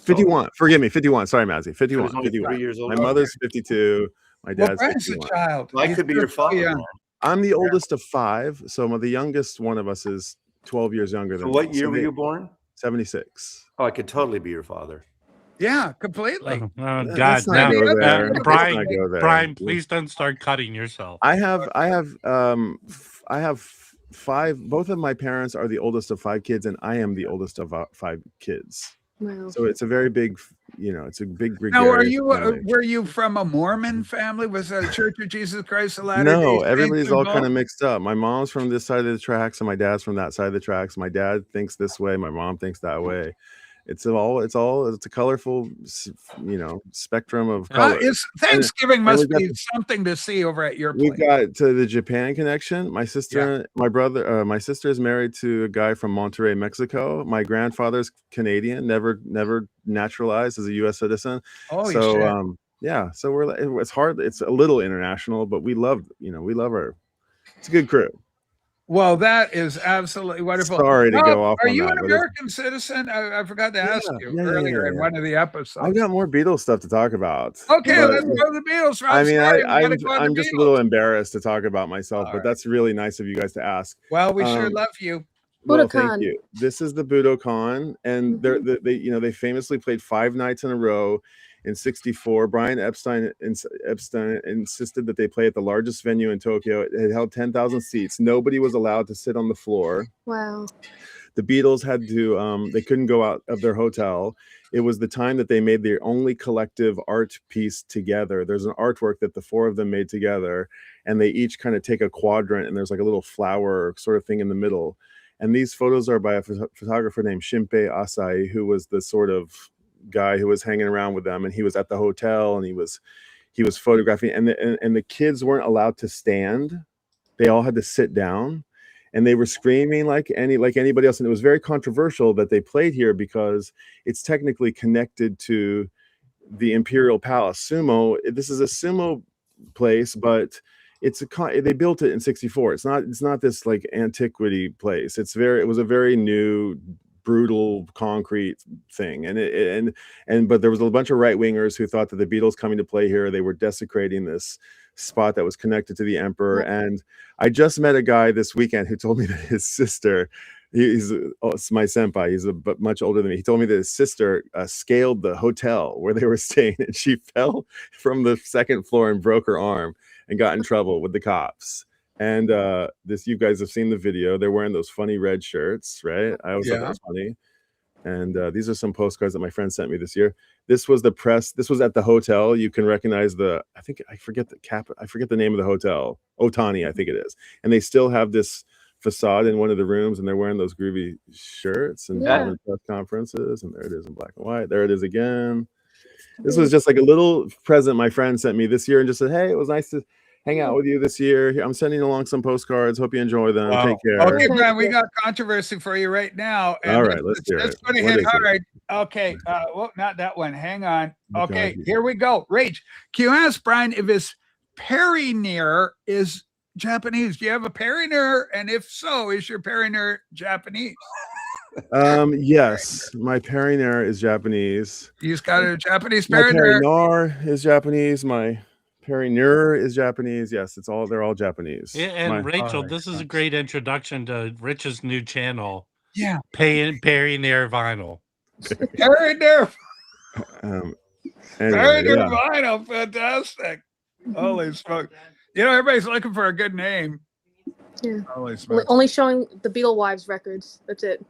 51. Forgive me, 51. Sorry, Mazzy. 51. So 3 years old. My mother's 52. My dad's 51. A child. I could be your father. I'm the oldest of 5, so the youngest one of us is 12 years younger than me. What year were you born? 76. Oh, I could totally be your father. Yeah, completely. God, Brian, please don't start cutting yourself. I have 5. Both of my parents are the oldest of 5 kids, and I am the oldest of 5 kids. Wow. So it's a very big, it's a big. Now, were you from a Mormon family? Was it a Church of Jesus Christ of Latter-day Saints? No, everybody's all kind of mixed up. My mom's from this side of the tracks, and my dad's from that side of the tracks. My dad thinks this way, my mom thinks that way. It's a colorful, spectrum of colors. Thanksgiving must be something to see over at your place. We've got to the Japan connection. My sister, my brother, my sister is married to a guy from Monterrey, Mexico. My grandfather's Canadian, never naturalized as a U.S. citizen. Oh, so so it's hard. It's a little international, but we love our. It's a good crew. Well, that is absolutely wonderful. Sorry to go off. Are you an American citizen? I forgot to ask you earlier in one of the episodes. I've got more Beatles stuff to talk about. Okay, let's go to the Beatles. I'm just a little embarrassed to talk about myself, but that's really nice of you guys to ask. Well, we sure love you. Well, thank you. This is the Budokan, and they famously played 5 nights in a row. In 1964, Brian Epstein insisted that they play at the largest venue in Tokyo. It held 10,000 seats. Nobody was allowed to sit on the floor. Wow. The Beatles had to, they couldn't go out of their hotel. It was the time that they made their only collective art piece together. There's an artwork that the 4 of them made together, and they each kind of take a quadrant, and there's like a little flower sort of thing in the middle. And these photos are by a photographer named Shinpei Asai, who was the sort of guy who was hanging around with them, and he was at the hotel, and he was photographing, and the kids weren't allowed to stand. They all had to sit down, and they were screaming like anybody else. And it was very controversial that they played here because it's technically connected to the Imperial Palace. This is a sumo place, but they built it in 1964. It's not this like antiquity place. It was a very new, brutal concrete thing, but there was a bunch of right-wingers who thought that the Beatles coming to play here, they were desecrating this spot that was connected to the emperor. And I just met a guy this weekend who told me that his sister, he's my senpai, he's much older than me, he told me that his sister scaled the hotel where they were staying, and she fell from the 2nd floor and broke her arm and got in trouble with the cops. And you guys have seen the video. They're wearing those funny red shirts, right? I always thought that was funny. And these are some postcards that my friend sent me this year. This was the press. This was at the hotel. You can recognize I forget the name of the hotel. Otani, I think it is. And they still have this facade in one of the rooms, and they're wearing those groovy shirts and press conferences. And there it is in black and white. There it is again. This was just like a little present my friend sent me this year and just said, hey, it was nice to hang out with you this year. I'm sending along some postcards. Hope you enjoy them. Wow. Take care. Okay, Brian, we got controversy for you right now. And all right, let's hear it. It's going to hit hard. Okay, well, not that one. Hang on. Okay, here we go. Rach, can you ask Brian if his perineer is Japanese? Do you have a perineer? And if so, is your perineer Japanese? Yes, my perineer is Japanese. He's got a Japanese perineer. My perineer is Japanese. My perineer is Japanese. Yes, they're all Japanese. Yeah, and Rachel, this is a great introduction to Rich's new channel. Yeah, perineer vinyl. Perineer. Perineer vinyl, fantastic. Holy smoke! You know, everybody's looking for a good name. Yeah. Holy smoke! Only showing the Beatle Wives records. That's it.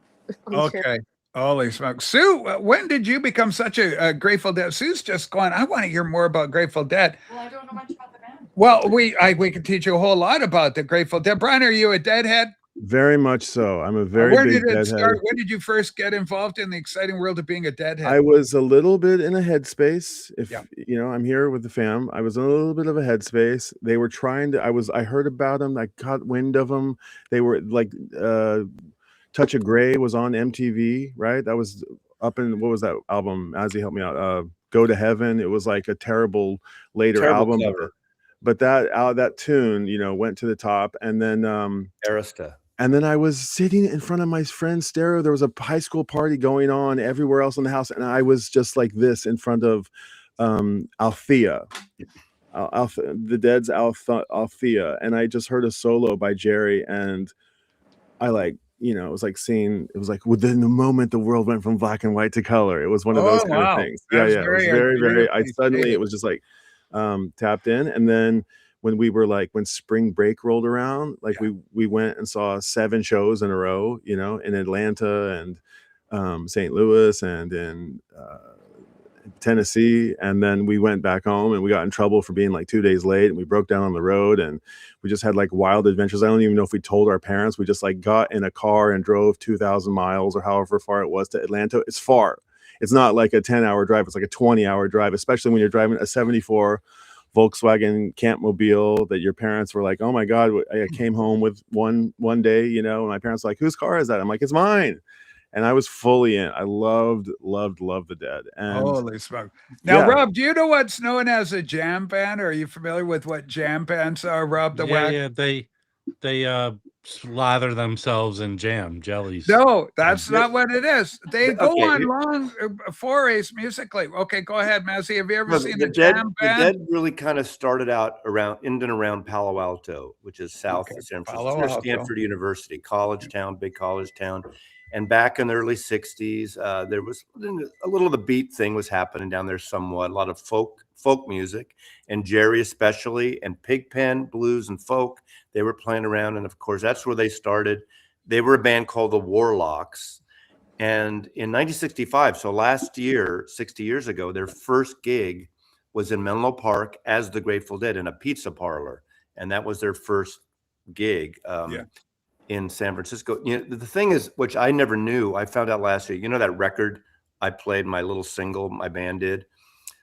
Okay. Holy smoke. Sue, when did you become such a Grateful Dead? Sue's just going, I want to hear more about Grateful Dead. Well, I don't know much about the band. Well, we can teach you a whole lot about the Grateful Dead. Brian, are you a Deadhead? Very much so. I'm a very big Deadhead. Start? When did you first get involved in the exciting world of being a Deadhead? I was a little bit in a headspace. I'm here with the fam. I was in a little bit of a headspace. They were trying to. I heard about them. I caught wind of them. They were like. Touch of Grey was on MTV, right? That was up in, what was that album? Azzy, help me out. Go to Heaven. It was like a terrible album. Cover. But that tune, went to the top. And then Arista. And then I was sitting in front of my friend's stereo. There was a high school party going on everywhere else in the house. And I was just like this in front of Althea. The Dead's Althea. And I just heard a solo by Jerry. And I it was like within the moment the world went from black and white to color. It was one of those kind of things. Yeah. It was very, it was just like tapped in. And then when we were when spring break rolled around, we went and saw 7 shows in a row, in Atlanta and St. Louis and in Tennessee. And then we went back home and we got in trouble for being 2 days late, and we broke down on the road and we just had wild adventures. I don't even know if we told our parents. We just got in a car and drove 2,000 miles or however far it was to Atlanta. It's far. It's not like a 10-hour drive. It's like a 20-hour drive, especially when you're driving a 74 Volkswagen Campmobile that your parents were like, oh my God, I came home with one day, and my parents were like, whose car is that? I'm like, it's mine. And I was fully in. I loved the Dead. And holy smoke. Now, Rob, do you know what's known as a jam band? Are you familiar with what jam bands are, Rob the Wack? Yeah, they slather themselves in jam jellies. No, that's not what it is. They go on long forays musically. Okay, go ahead, Mazzy. Have you ever seen the jam band? The Dead really kind of started out in and around Palo Alto, which is south of San Francisco, Stanford University, college town, big college town. And back in the early 60s, there was a little of the beat thing was happening down there somewhat, a lot of folk music, and Jerry especially, and Pigpen, blues and folk, they were playing around. And of course, that's where they started. They were a band called the Warlocks. And in 1965, so last year, 60 years ago, their first gig was in Menlo Park as the Grateful Dead in a pizza parlor. And that was their first gig. In San Francisco. The thing is, which I never knew, I found out last year, that record I played, my little single my band did,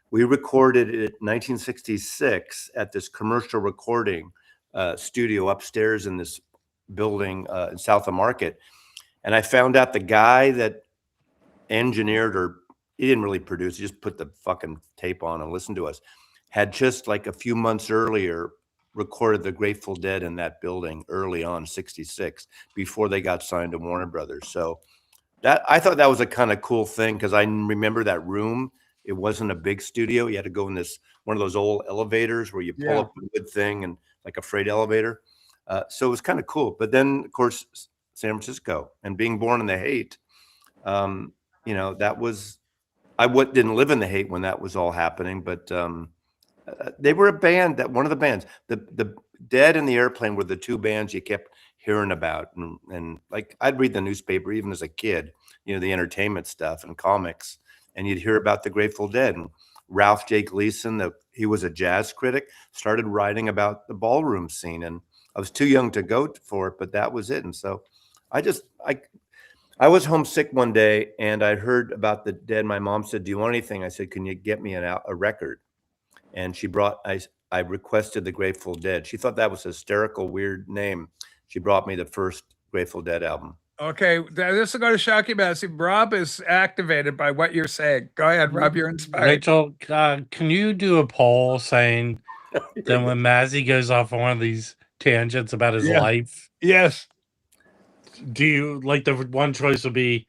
we recorded it in 1966 at this commercial recording studio upstairs in this building in South of Market. And I found out the guy that engineered, or he didn't really produce, he just put the fucking tape on and listened to us, had just a few months earlier recorded the Grateful Dead in that building early on, 66, before they got signed to Warner Brothers. So I thought that was a kind of cool thing, because I remember that room. It wasn't a big studio. You had to go in one of those old elevators where you pull up the wood thing, and like a freight elevator. So it was kind of cool. But then, of course, San Francisco, and being born in the Haight, that was, I didn't live in the Haight when that was all happening, but they were a band one of the bands, the Dead and the Airplane were the 2 bands you kept hearing about. And I'd read the newspaper even as a kid, the entertainment stuff and comics, and you'd hear about the Grateful Dead. And Ralph J. Gleason, he was a jazz critic, started writing about the ballroom scene. And I was too young to go for it, but that was it. And so I I was homesick one day and I heard about the Dead. My mom said, "Do you want anything?" I said, "Can you get me a record?" And she brought. I requested the Grateful Dead. She thought that was a hysterical, weird name. She brought me the first Grateful Dead album. Okay, this is going to shock you, Bessie. Rob is activated by what you're saying. Go ahead, Rob. You're inspired. Rachel, can you do a poll saying that when Mazzy goes off on one of these tangents about his life, yes, do you like the one choice would be?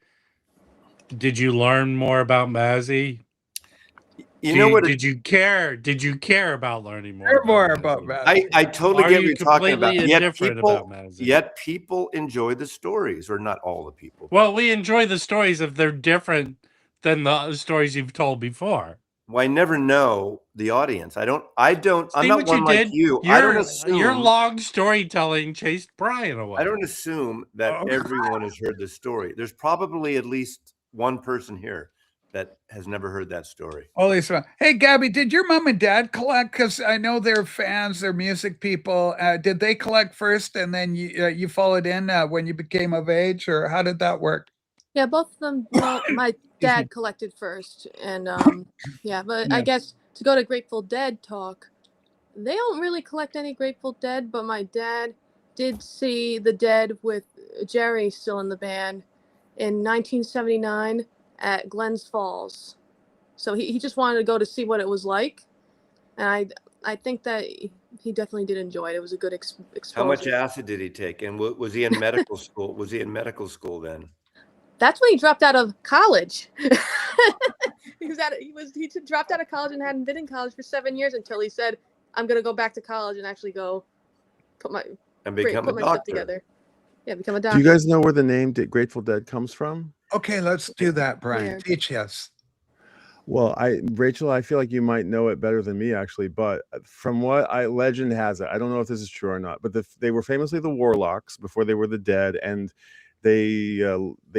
Did you learn more about Mazzy? Did you care? Did you care about learning more about Mazzy? I totally get what you're talking about. Mazzy? Yet people enjoy the stories, or not all the people. Well, we enjoy the stories if they're different than the stories you've told before. Well, I never know the audience. I'm not one like you. I don't assume your long storytelling chased Brian away. I don't assume that everyone has heard this story. There's probably at least one person here that has never heard that story. Holy smokes. Hey, Gabby, did your mom and dad collect? Because I know they're fans, they're music people. Did they collect first and then you followed in when you became of age, or how did that work? Yeah, both of them. Well, my dad collected first, and I guess to go to Grateful Dead talk, they don't really collect any Grateful Dead, but my dad did see the Dead with Jerry still in the band in 1979 at Glens Falls. So he just wanted to go to see what it was like, and I think that he definitely did enjoy it. It was a good exposure. How much acid did he take? And was he in medical school? Was he in medical school then? That's when he dropped out of college. He dropped out of college and hadn't been in college for 7 years until he said, "I'm going to go back to college and actually go put my stuff together." Yeah, become a doctor. Do you guys know where the name Grateful Dead comes from? Okay, let's do that, Brian. Teach us. Well, Rachel, I feel like you might know it better than me, actually. But from what legend has it, I don't know if this is true or not. But they were famously the Warlocks before they were the Dead, and they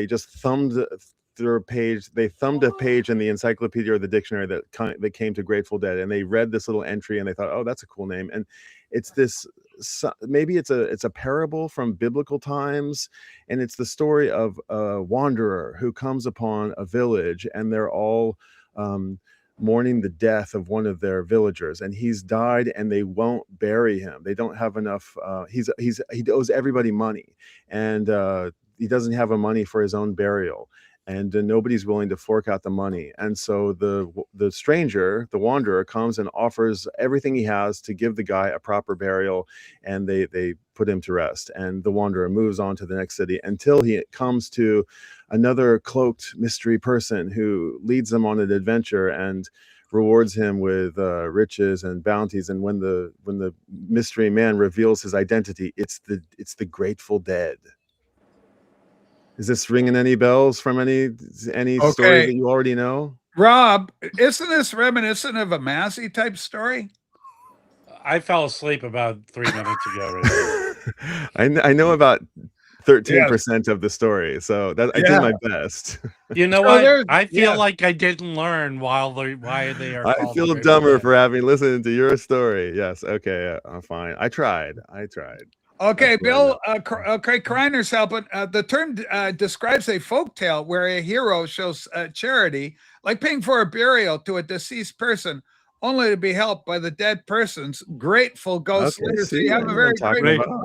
just thumbed through a page. They thumbed a page in the encyclopedia or the dictionary that came to Grateful Dead, and they read this little entry and they thought, "Oh, that's a cool name." And it's this. Maybe it's a parable from biblical times, and it's the story of a wanderer who comes upon a village, and they're all mourning the death of one of their villagers, and he's died, and they won't bury him. They don't have enough. He owes everybody money, and he doesn't have money for his own burial, and nobody's willing to fork out the money. And so the stranger, the wanderer, comes and offers everything he has to give the guy a proper burial, and they put him to rest. And the wanderer moves on to the next city until he comes to another cloaked mystery person who leads them on an adventure and rewards him with riches and bounties. And when the mystery man reveals his identity, it's the Grateful Dead. Is this ringing any bells from any story that you already know? Rob, isn't this reminiscent of a Mazzy type story? I fell asleep about 3 minutes ago. Right? I know about 13% of the story, so I did my best. You know what? I feel like I didn't learn why they are. I feel dumber for having listened to your story. Yes. Okay. I'm fine. I tried. Okay, Bill, Craig Kreiner's helping. The term describes a folktale where a hero shows charity, like paying for a burial to a deceased person, only to be helped by the dead person's grateful ghost. So you have a very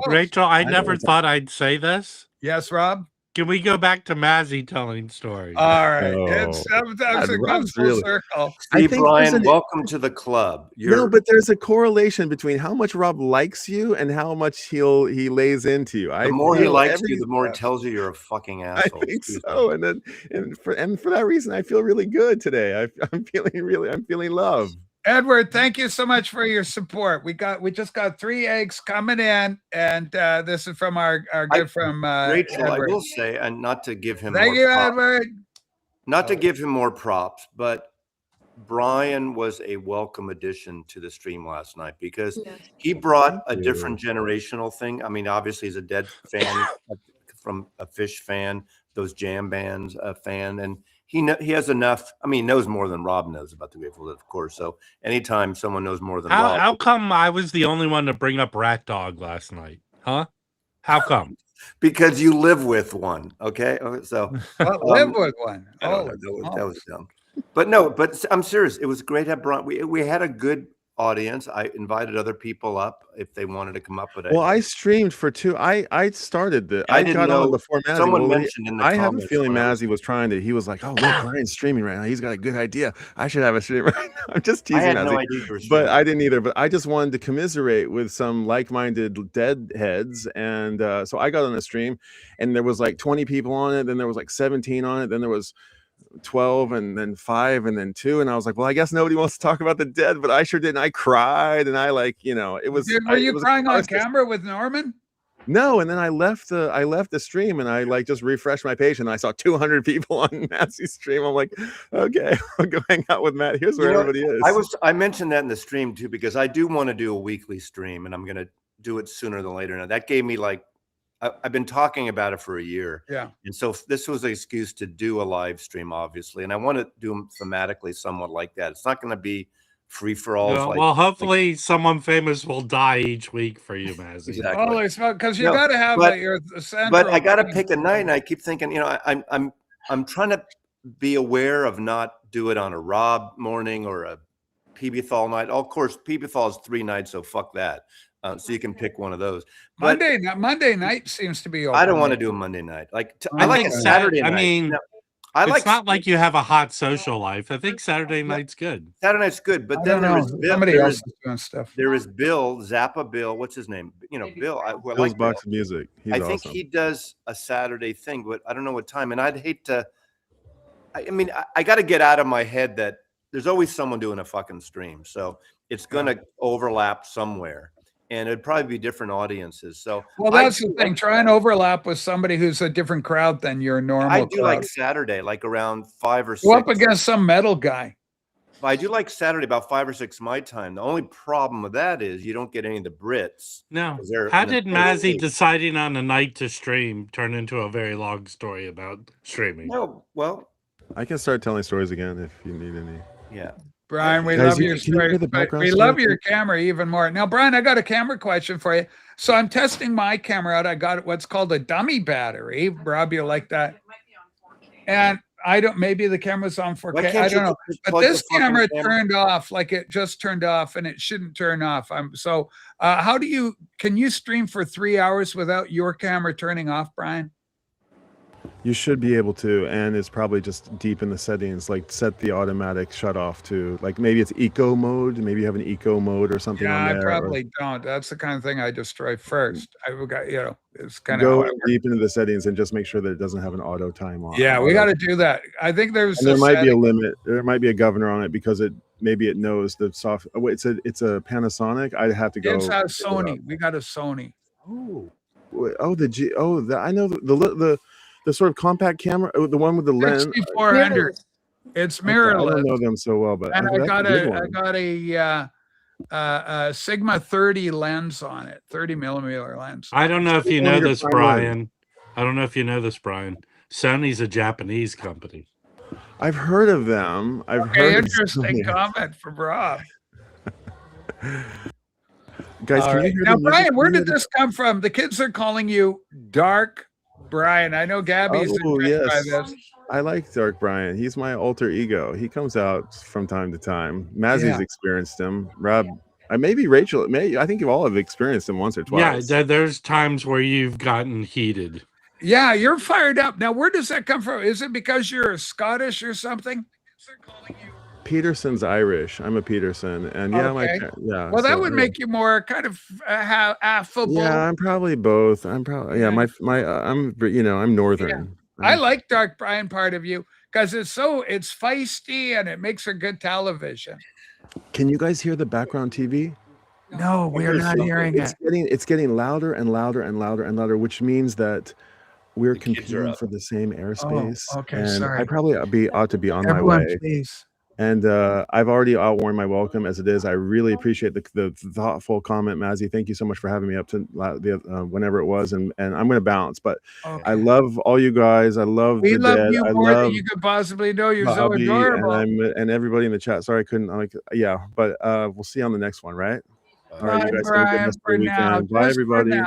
Rachel, I never thought I'd say this. Yes, Rob? Can we go back to Mazzy telling stories? All right. Sometimes it comes full circle. Steve, Brian, welcome to the club. No, but there's a correlation between how much Rob likes you and how much he lays into you. The more he likes you, the more he tells you you're a fucking asshole. I think so. And for that reason, I feel really good today. I'm feeling love. Edward, thank you so much for your support. We just got 3 eggs coming in, and this is from our good friend Rachel. Edward. I will say, and not to give him thank you, Edward. Not to give him more props, but Brian was a welcome addition to the stream last night because he brought a different generational thing. I mean, obviously he's a Dead fan, from a Fish fan, those jam bands fan, and he has enough. I mean, he knows more than Rob knows about the Grateful Dead, of course. So anytime someone knows more than Rob, how come I was the only one to bring up Rat Dog last night? Huh? How come? because you live with one. Okay, so live with one. I don't know. That was dumb. But no, but I'm serious. It was great to have Brian. We had a good audience. I invited other people up if they wanted to come up. But well, I streamed for 2. I started the. I I didn't got on know. before Mazzy. Someone Well, mentioned in the I have a comments feeling when I Mazzy was trying to. He was like, "Oh, look, Brian's streaming right now. He's got a good idea. I should have a stream right now." I'm just teasing I had Mazzy, no idea you were but streaming. I didn't either. But I just wanted to commiserate with some like-minded deadheads, and so I got on a stream, and there was like 20 people on it. Then there was like 17 on it. Then there was 12 and then 5 and then 2, and I was like, well, I guess nobody wants to talk about the dead, but I sure did. And I cried, and I it was. Were you crying on camera with Norman? No, and then I left the stream, and I just refreshed my page, and I saw 200 people on Matt's stream. I'm like, okay, I'll go hang out with Matt. Here's where everybody is. I mentioned that in the stream too, because I do want to do a weekly stream, and I'm going to do it sooner than later. Now that gave me I've been talking about it for a year. Yeah. And so this was an excuse to do a live stream, obviously. And I want to do them thematically somewhat like that. It's not going to be free for all. Well, hopefully someone famous will die each week for you, Mazzy. Exactly. Because you got to have your central. But I got to pick a night, and I keep thinking, I'm trying to be aware of not do it on a Rob morning or a PB-Thal night. Of course, PB-Thal is 3 nights, so fuck that. So you can pick one of those. But Monday night seems to be open. I don't want to do a Monday night. I like a Saturday night. I mean, it's not like you have a hot social life. I think Saturday night's good. Saturday night's good, but then there is Bill. Somebody else is doing stuff. There is Bill, Zappa Bill. What's his name? Bill. Bill's Box of Music. I think he does a Saturday thing, but I don't know what time. And I'd hate to. I got to get out of my head that there's always someone doing a fucking stream, so it's gonna overlap somewhere. And it'd probably be different audiences. So that's the thing. Try and overlap with somebody who's a different crowd than your normal. I do crowd. like Saturday, like around 5 or 6. Go up against some metal guy. I do like Saturday about 5 or 6 my time. The only problem with that is you don't get any of the Brits. No. How did Mazzy deciding on a night to stream turn into a very long story about streaming? No, well, I can start telling stories again if you need any. Yeah. Brian, we love your story. We love your camera even more. Now, Brian, I got a camera question for you. So I'm testing my camera out. I got what's called a dummy battery. Rob, you like that? It might be on 4K. And I don't, maybe the camera's on 4K. I don't know. But this camera turned off, like it just turned off, and it shouldn't turn off. Can you stream for 3 hours without your camera turning off, Brian? You should be able to, and it's probably just deep in the settings, like set the automatic shut off to, like maybe it's eco mode. Maybe you have an eco mode or something on there. I probably don't. That's the kind of thing I destroy first. I've got, it's kind of go deep into the settings and just make sure that it doesn't have an auto time on. Yeah, we got to do that. I think there might be a limit. There might be a governor on it because maybe it knows the soft. Oh, it's a Panasonic. I'd have to go. It's a Sony. We got a Sony. I know the sort of compact camera, the one with the lens. 6400. It's mirrorless. I don't know them so well, but I got a Sigma 30 lens on it, 30 millimeter lens. I don't know if you know this, Brian. Sony's a Japanese company. I've heard of them. Interesting comment from Rob. Guys, can you hear now, Brian, where did this come from? The kids are calling you Dark Brian. I know Gabby's by this. I like Dark Brian. He's my alter ego. He comes out from time to time. Mazzy's experienced him. Rob, maybe Rachel. I think you all have experienced him once or twice. Yeah, there's times where you've gotten heated. Yeah, you're fired up. Now, where does that come from? Is it because you're Scottish or something? They're calling you. Peterson's Irish. I'm a Peterson, and Well, that would make you more kind of affable. Yeah, I'm probably both. I'm probably I'm northern. Yeah. I like Dark Brian part of you because it's feisty and it makes for good television. Can you guys hear the background TV? No, we're not hearing it. It's getting louder and louder and louder and louder, which means that we're competing for the same airspace. Oh, okay, and sorry. I probably ought to be on my way. Please. And I've already outworn my welcome as it is. I really appreciate the thoughtful comment, Mazzy. Thank you so much for having me up to whenever it was. And I'm going to bounce. But I love all you guys. I love you more than you could possibly know. You're so adorable. And everybody in the chat. Sorry, I couldn't. But we'll see you on the next one, right? All right, you guys. Brian, for now. Bye, everybody.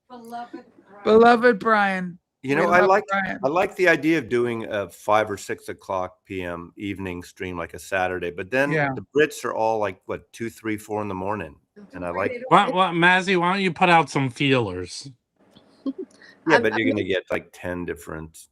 Beloved Beloved Brian. You know, I like the idea of doing a 5 or 6 o'clock p.m. evening stream like a Saturday, but then the Brits are all like what 2, 3, 4 in the morning, and I like. Well, Mazzy, why don't you put out some feelers? Yeah, but you're gonna get like 10 different.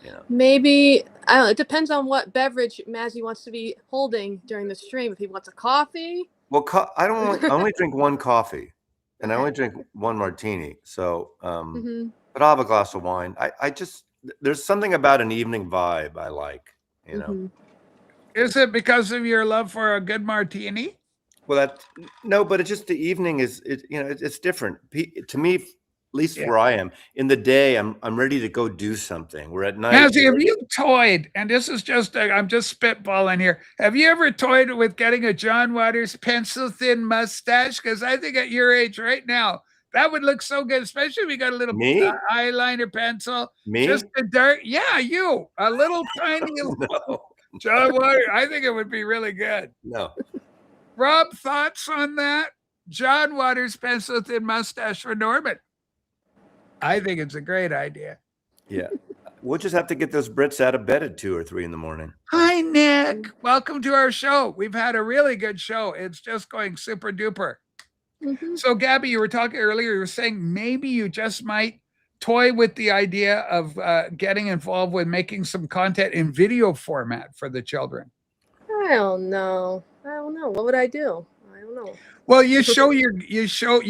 You know. Maybe I don't know. It depends on what beverage Mazzy wants to be holding during the stream. If he wants a coffee. Well, I only drink one coffee, and I only drink one martini. So, but I'll have a glass of wine. I just there's something about an evening vibe I like. You know. Is it because of your love for a good martini? Well, no, but it's just the evening is it's different to me. At least where I am in the day, I'm ready to go do something. We're at night. Nancy, have you toyed? And this is just I'm just spitballing here. Have you ever toyed with getting a John Waters pencil thin mustache? Because I think at your age right now, that would look so good, especially if you got a little eyeliner pencil. Me? Just a dark, you a little tiny John Waters. I think it would be really good. No. Rob, thoughts on that? John Waters pencil thin mustache for Norman. I think it's a great idea. Yeah. We'll just have to get those Brits out of bed at 2 or 3 in the morning. Hi, Nick. Welcome to our show. We've had a really good show. It's just going super duper. So, Gabby, you were talking earlier. You were saying maybe you just might toy with the idea of getting involved with making some content in video format for the children. I don't know. What would I do? I don't know. Well, you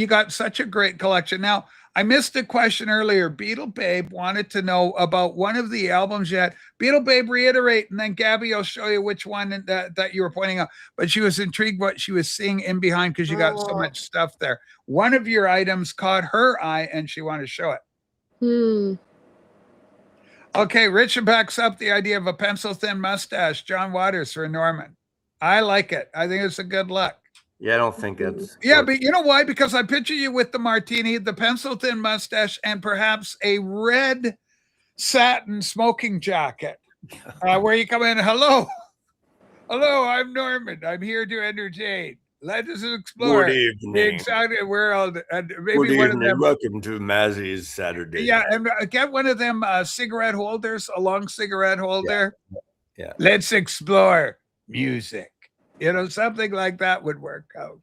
got such a great collection. Now, I missed a question earlier. Beetle Babe wanted to know about one of the albums yet. Beetle Babe, reiterate, and then Gabby will show you which one that you were pointing out. But she was intrigued what she was seeing in behind because you got so much stuff there. One of your items caught her eye, and she wanted to show it. Okay, Richard backs up the idea of a pencil-thin mustache. John Waters for Norman. I like it. I think it's a good look. Yeah, I don't think that's... Yeah, but you know why? Because I picture you with the martini, the pencil-thin mustache, and perhaps a red satin smoking jacket where you come in, hello, I'm Norman. I'm here to entertain. Let us explore. Good evening. The exciting world. And maybe Good one evening. of them. Welcome to Mazzy's Saturday. Yeah, and get one of them cigarette holders, a long cigarette holder. Yeah. Let's explore music. Something like that would work out.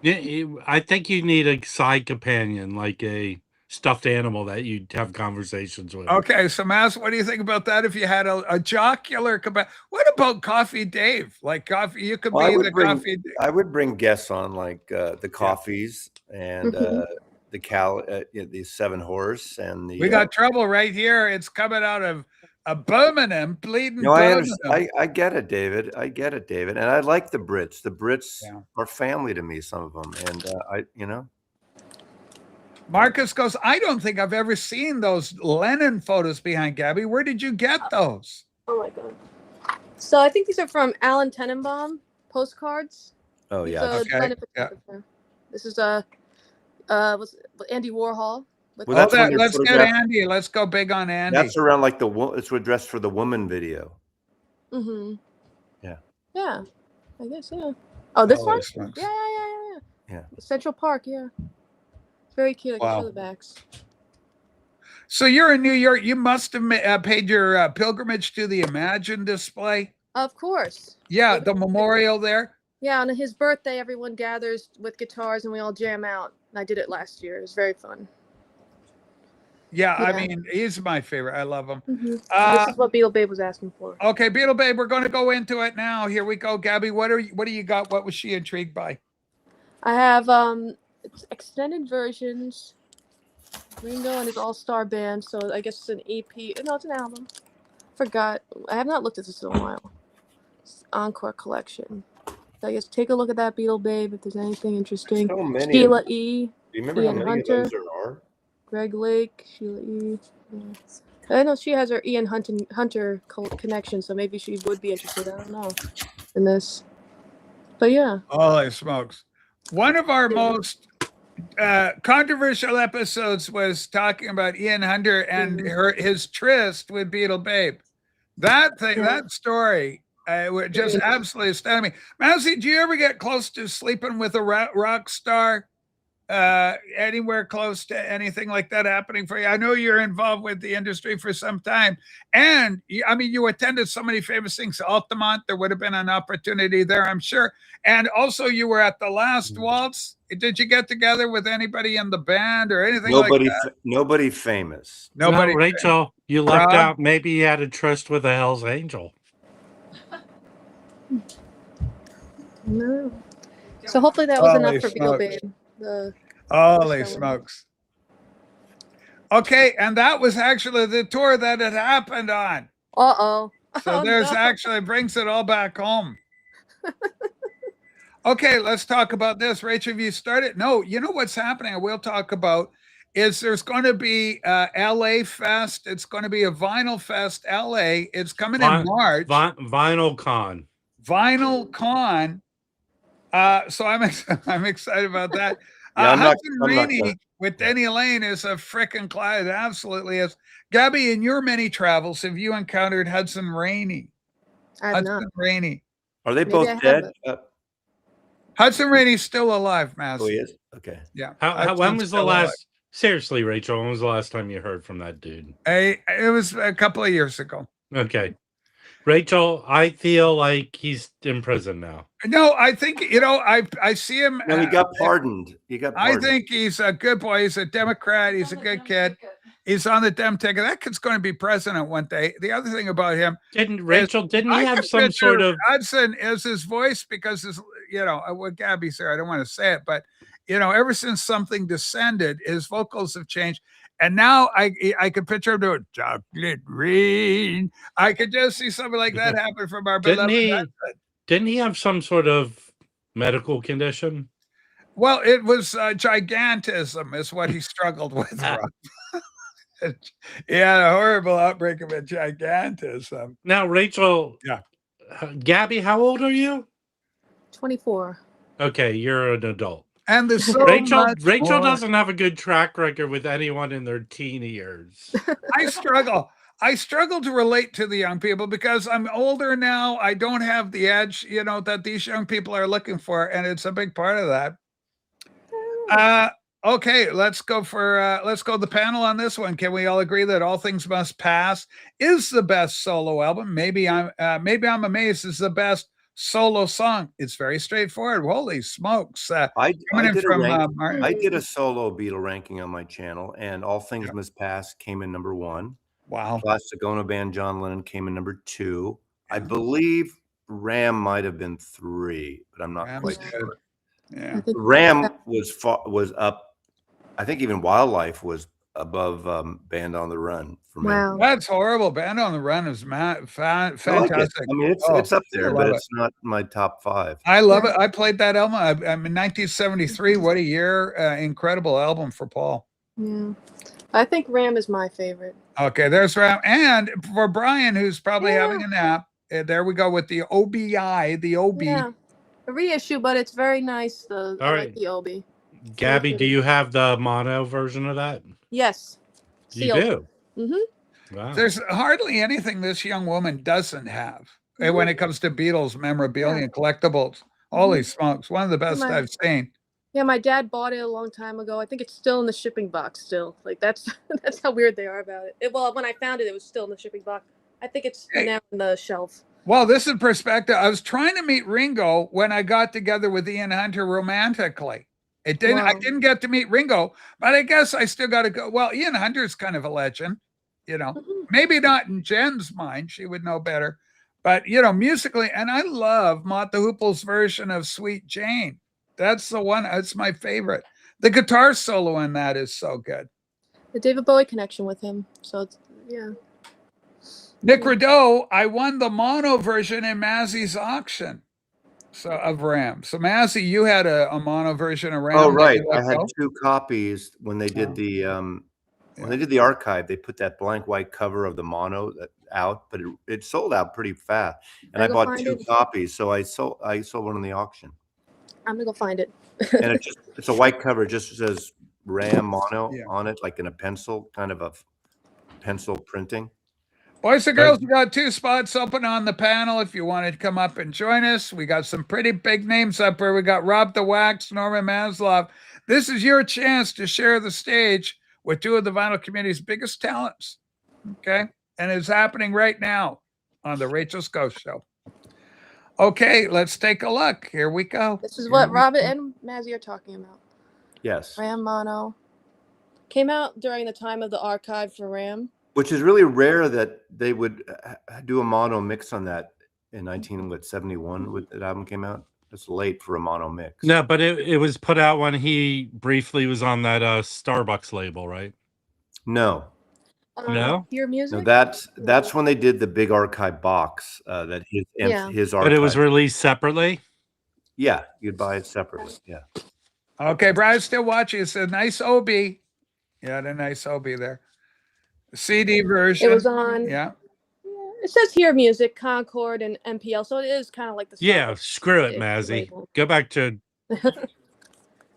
Yeah, I think you need a side companion, like a stuffed animal that you'd have conversations with. Okay, so Mass, what do you think about that? If you had a jocular companion, what about Coffee Dave? Like coffee, you could be the Coffee Dave. I would bring guests on, like the Coffees and the Seven Horse and the. We got trouble right here. It's coming out of Birmingham, bleeding. No, I get it, David. And I like the Brits. The Brits are family to me, some of them, and Marcus goes, I don't think I've ever seen those Lennon photos behind Gabby. Where did you get those? Oh my God! So I think these are from Alan Tenenbaum postcards. Oh yeah. So okay. This is was Andy Warhol. Let's get Andy. Let's go big on Andy. That's around like it's dressed for the woman video. Yeah. Yeah. I guess Oh, this one? Yeah. Central Park. Yeah. Very cute. I can show the backs. So you're in New York. You must have paid your pilgrimage to the Imagine display. Of course. Yeah, the memorial there. Yeah, on his birthday, everyone gathers with guitars and we all jam out. I did it last year. It was very fun. Yeah, I mean, he's my favorite. I love him. This is what Beetle Babe was asking for. Okay, Beetle Babe, we're going to go into it now. Here we go, Gabby. What do you got? What was she intrigued by? I have extended versions. Ringo and his all-star band. So I guess it's an EP. No, it's an album. Forgot. I have not looked at this in a while. It's Encore collection. So I guess take a look at that, Beetle Babe, if there's anything interesting. So many. Sheila E. Do you remember Ian how many Hunter, of those there are? Greg Lake, Sheila E. Yeah. I know she has her Ian Hunter connection, so maybe she would be interested. I don't know in this. But yeah. Holy smokes. One of our most controversial episodes was talking about Ian Hunter and his tryst with Beetle Babe. That thing, that story, just absolutely astounded me. Mousy, do you ever get close to sleeping with a rock star? anywhere close to anything like that happening for you? I know you're involved with the industry for some time, and I mean, you attended so many famous things. Altamont, there would have been an opportunity there, I'm sure. And also, you were at the last waltz. Did you get together with anybody in the band or anything like that? Nobody famous. Nobody. No, Rachel, you left out. Maybe you had a tryst with a Hell's Angel. No. So hopefully that was enough for Beatle Babe. Holy smokes. Okay, and that was actually the tour that it happened on. Uh-oh. So there's actually brings it all back home. Okay, let's talk about this. Rachel, have you started? No, you know what's happening? I will talk about is there's going to be LA Fest. It's going to be a Vinyl Fest LA. It's coming in March. Vinyl Con. Vinyl Con. So I'm excited about that. Yeah, Hudson Rainey with Denny Lane is a frickin' cloud. It absolutely is. Gabby, in your many travels, have you encountered Hudson Rainey? Hudson Rainey. Are they both dead? Hudson Rainey's still alive, Mass. Oh, he is? Okay. Yeah. When was the last? Seriously, Rachel, when was the last time you heard from that dude? It was a couple of years ago. Okay. Rachel, I feel like he's in prison now. No, I think, I see him. No, he got pardoned. I think he's a good boy. He's a Democrat. He's a good kid. He's on the Dem ticket. That kid's going to be president one day. The other thing about him. Didn't he have some sort of. Hudson is his voice because what Gabby said, I don't want to say it, but, ever since Something Descended, his vocals have changed. And now I could picture him doing chocolate rain. I could just see something like that happen from our beloved Hudson. Didn't he have some sort of medical condition? Well, it was gigantism is what he struggled with, Rob. He had a horrible outbreak of a gigantism. Now, Rachel, Gabby, how old are you? 24. Okay, you're an adult. And there's Rachel doesn't have a good track record with anyone in their teen years. I struggle to relate to the young people because I'm older now. I don't have the edge, that these young people are looking for, and it's a big part of that. Okay, let's go the panel on this one. Can we all agree that All Things Must Pass is the best solo album? Maybe I'm amazed. It's the best solo song. It's very straightforward. Holy smokes. I did a solo Beatle ranking on my channel, and All Things Must Pass came in number 1. Wow. Plastic Ono Band, John Lennon came in number 2. I believe Ram might have been 3, but I'm not quite sure. Yeah. Ram was up. I think even Wildlife was above Band on the Run for me. Wow. That's horrible. Band on the Run is fantastic. I mean, it's up there, but it's not my top 5. I love it. I played that album. I'm in 1973. What a year. Incredible album for Paul. Yeah. I think Ram is my favorite. Okay, there's Ram. And for Brian, who's probably having a nap, there we go with the OBI, the OB. Yeah. A reissue, but it's very nice. I like the OB. Gabby, do you have the mono version of that? Yes. You do? Mm-hmm. Wow. There's hardly anything this young woman doesn't have when it comes to Beatles memorabilia and collectibles. Holy smokes, one of the best I've seen. Yeah, my dad bought it a long time ago. I think it's still in the shipping box still. Like that's how weird they are about it. Well, when I found it, it was still in the shipping box. I think it's now in the shelf. Well, this is perspective. I was trying to meet Ringo when I got together with Ian Hunter romantically. I didn't get to meet Ringo, but I guess I still got to go. Well, Ian Hunter's kind of a legend, maybe not in Jen's mind. She would know better, but musically. And I love Mott the Hoople's version of Sweet Jane. That's the one. That's my favorite. The guitar solo in that is so good. The David Bowie connection with him. So Nick Rideau, I won the mono version in Mazzy's auction. So of Ram. So Mazzy, you had a mono version of Ram. Oh, right. I had 2 copies when they did the when they did the archive. They put that blank white cover of the mono out, but it sold out pretty fast. And I bought 2 copies, so I sold one in the auction. I'm gonna go find it. And it's a white cover. It just says Ram mono on it, like in a pencil, kind of a pencil printing. Boys and girls, we got 2 spots open on the panel if you wanted to come up and join us. We got some pretty big names up here. We got Rob the Wax, Norman Maslov. This is your chance to share the stage with 2 of the vinyl community's biggest talents. Okay? And it's happening right now on the Rachel's Ghost Show. Okay, let's take a look. Here we go. This is what Robert and Mazzy are talking about. Yes. Ram Mono. Came out during the time of the archive for Ram. Which is really rare that they would do a mono mix on that in 1971 when that album came out. It's late for a mono mix. No, but it was put out when he briefly was on that Starbucks label, right? No. No? Your music? No, that's when they did the big archive box that his archive. But it was released separately? Yeah, you'd buy it separately. Yeah. Okay, Brian's still watching. It's a nice OB. Yeah, the nice OB there. CD version. It was on. Yeah. It says here music, Concord, and MPL, so it is kind of like the. Yeah, screw it, Mazzy. Go back to.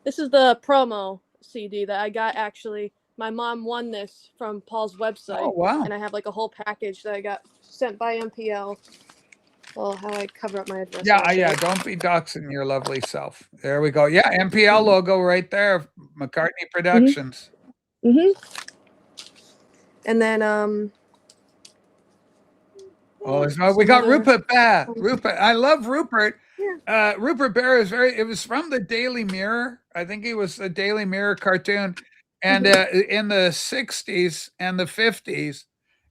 This is the promo CD that I got. Actually, my mom won this from Paul's website. Oh wow! And I have like a whole package that I got sent by MPL. Oh, how I cover up my address. Yeah. Don't be doxing your lovely self. There we go. Yeah, MPL logo right there. McCartney Productions. Mm-hmm. And then we got Rupert Bear. Rupert, I love Rupert. Yeah. Rupert Bear is it was from the Daily Mirror. I think he was the Daily Mirror cartoon. And in the 60s and the 50s.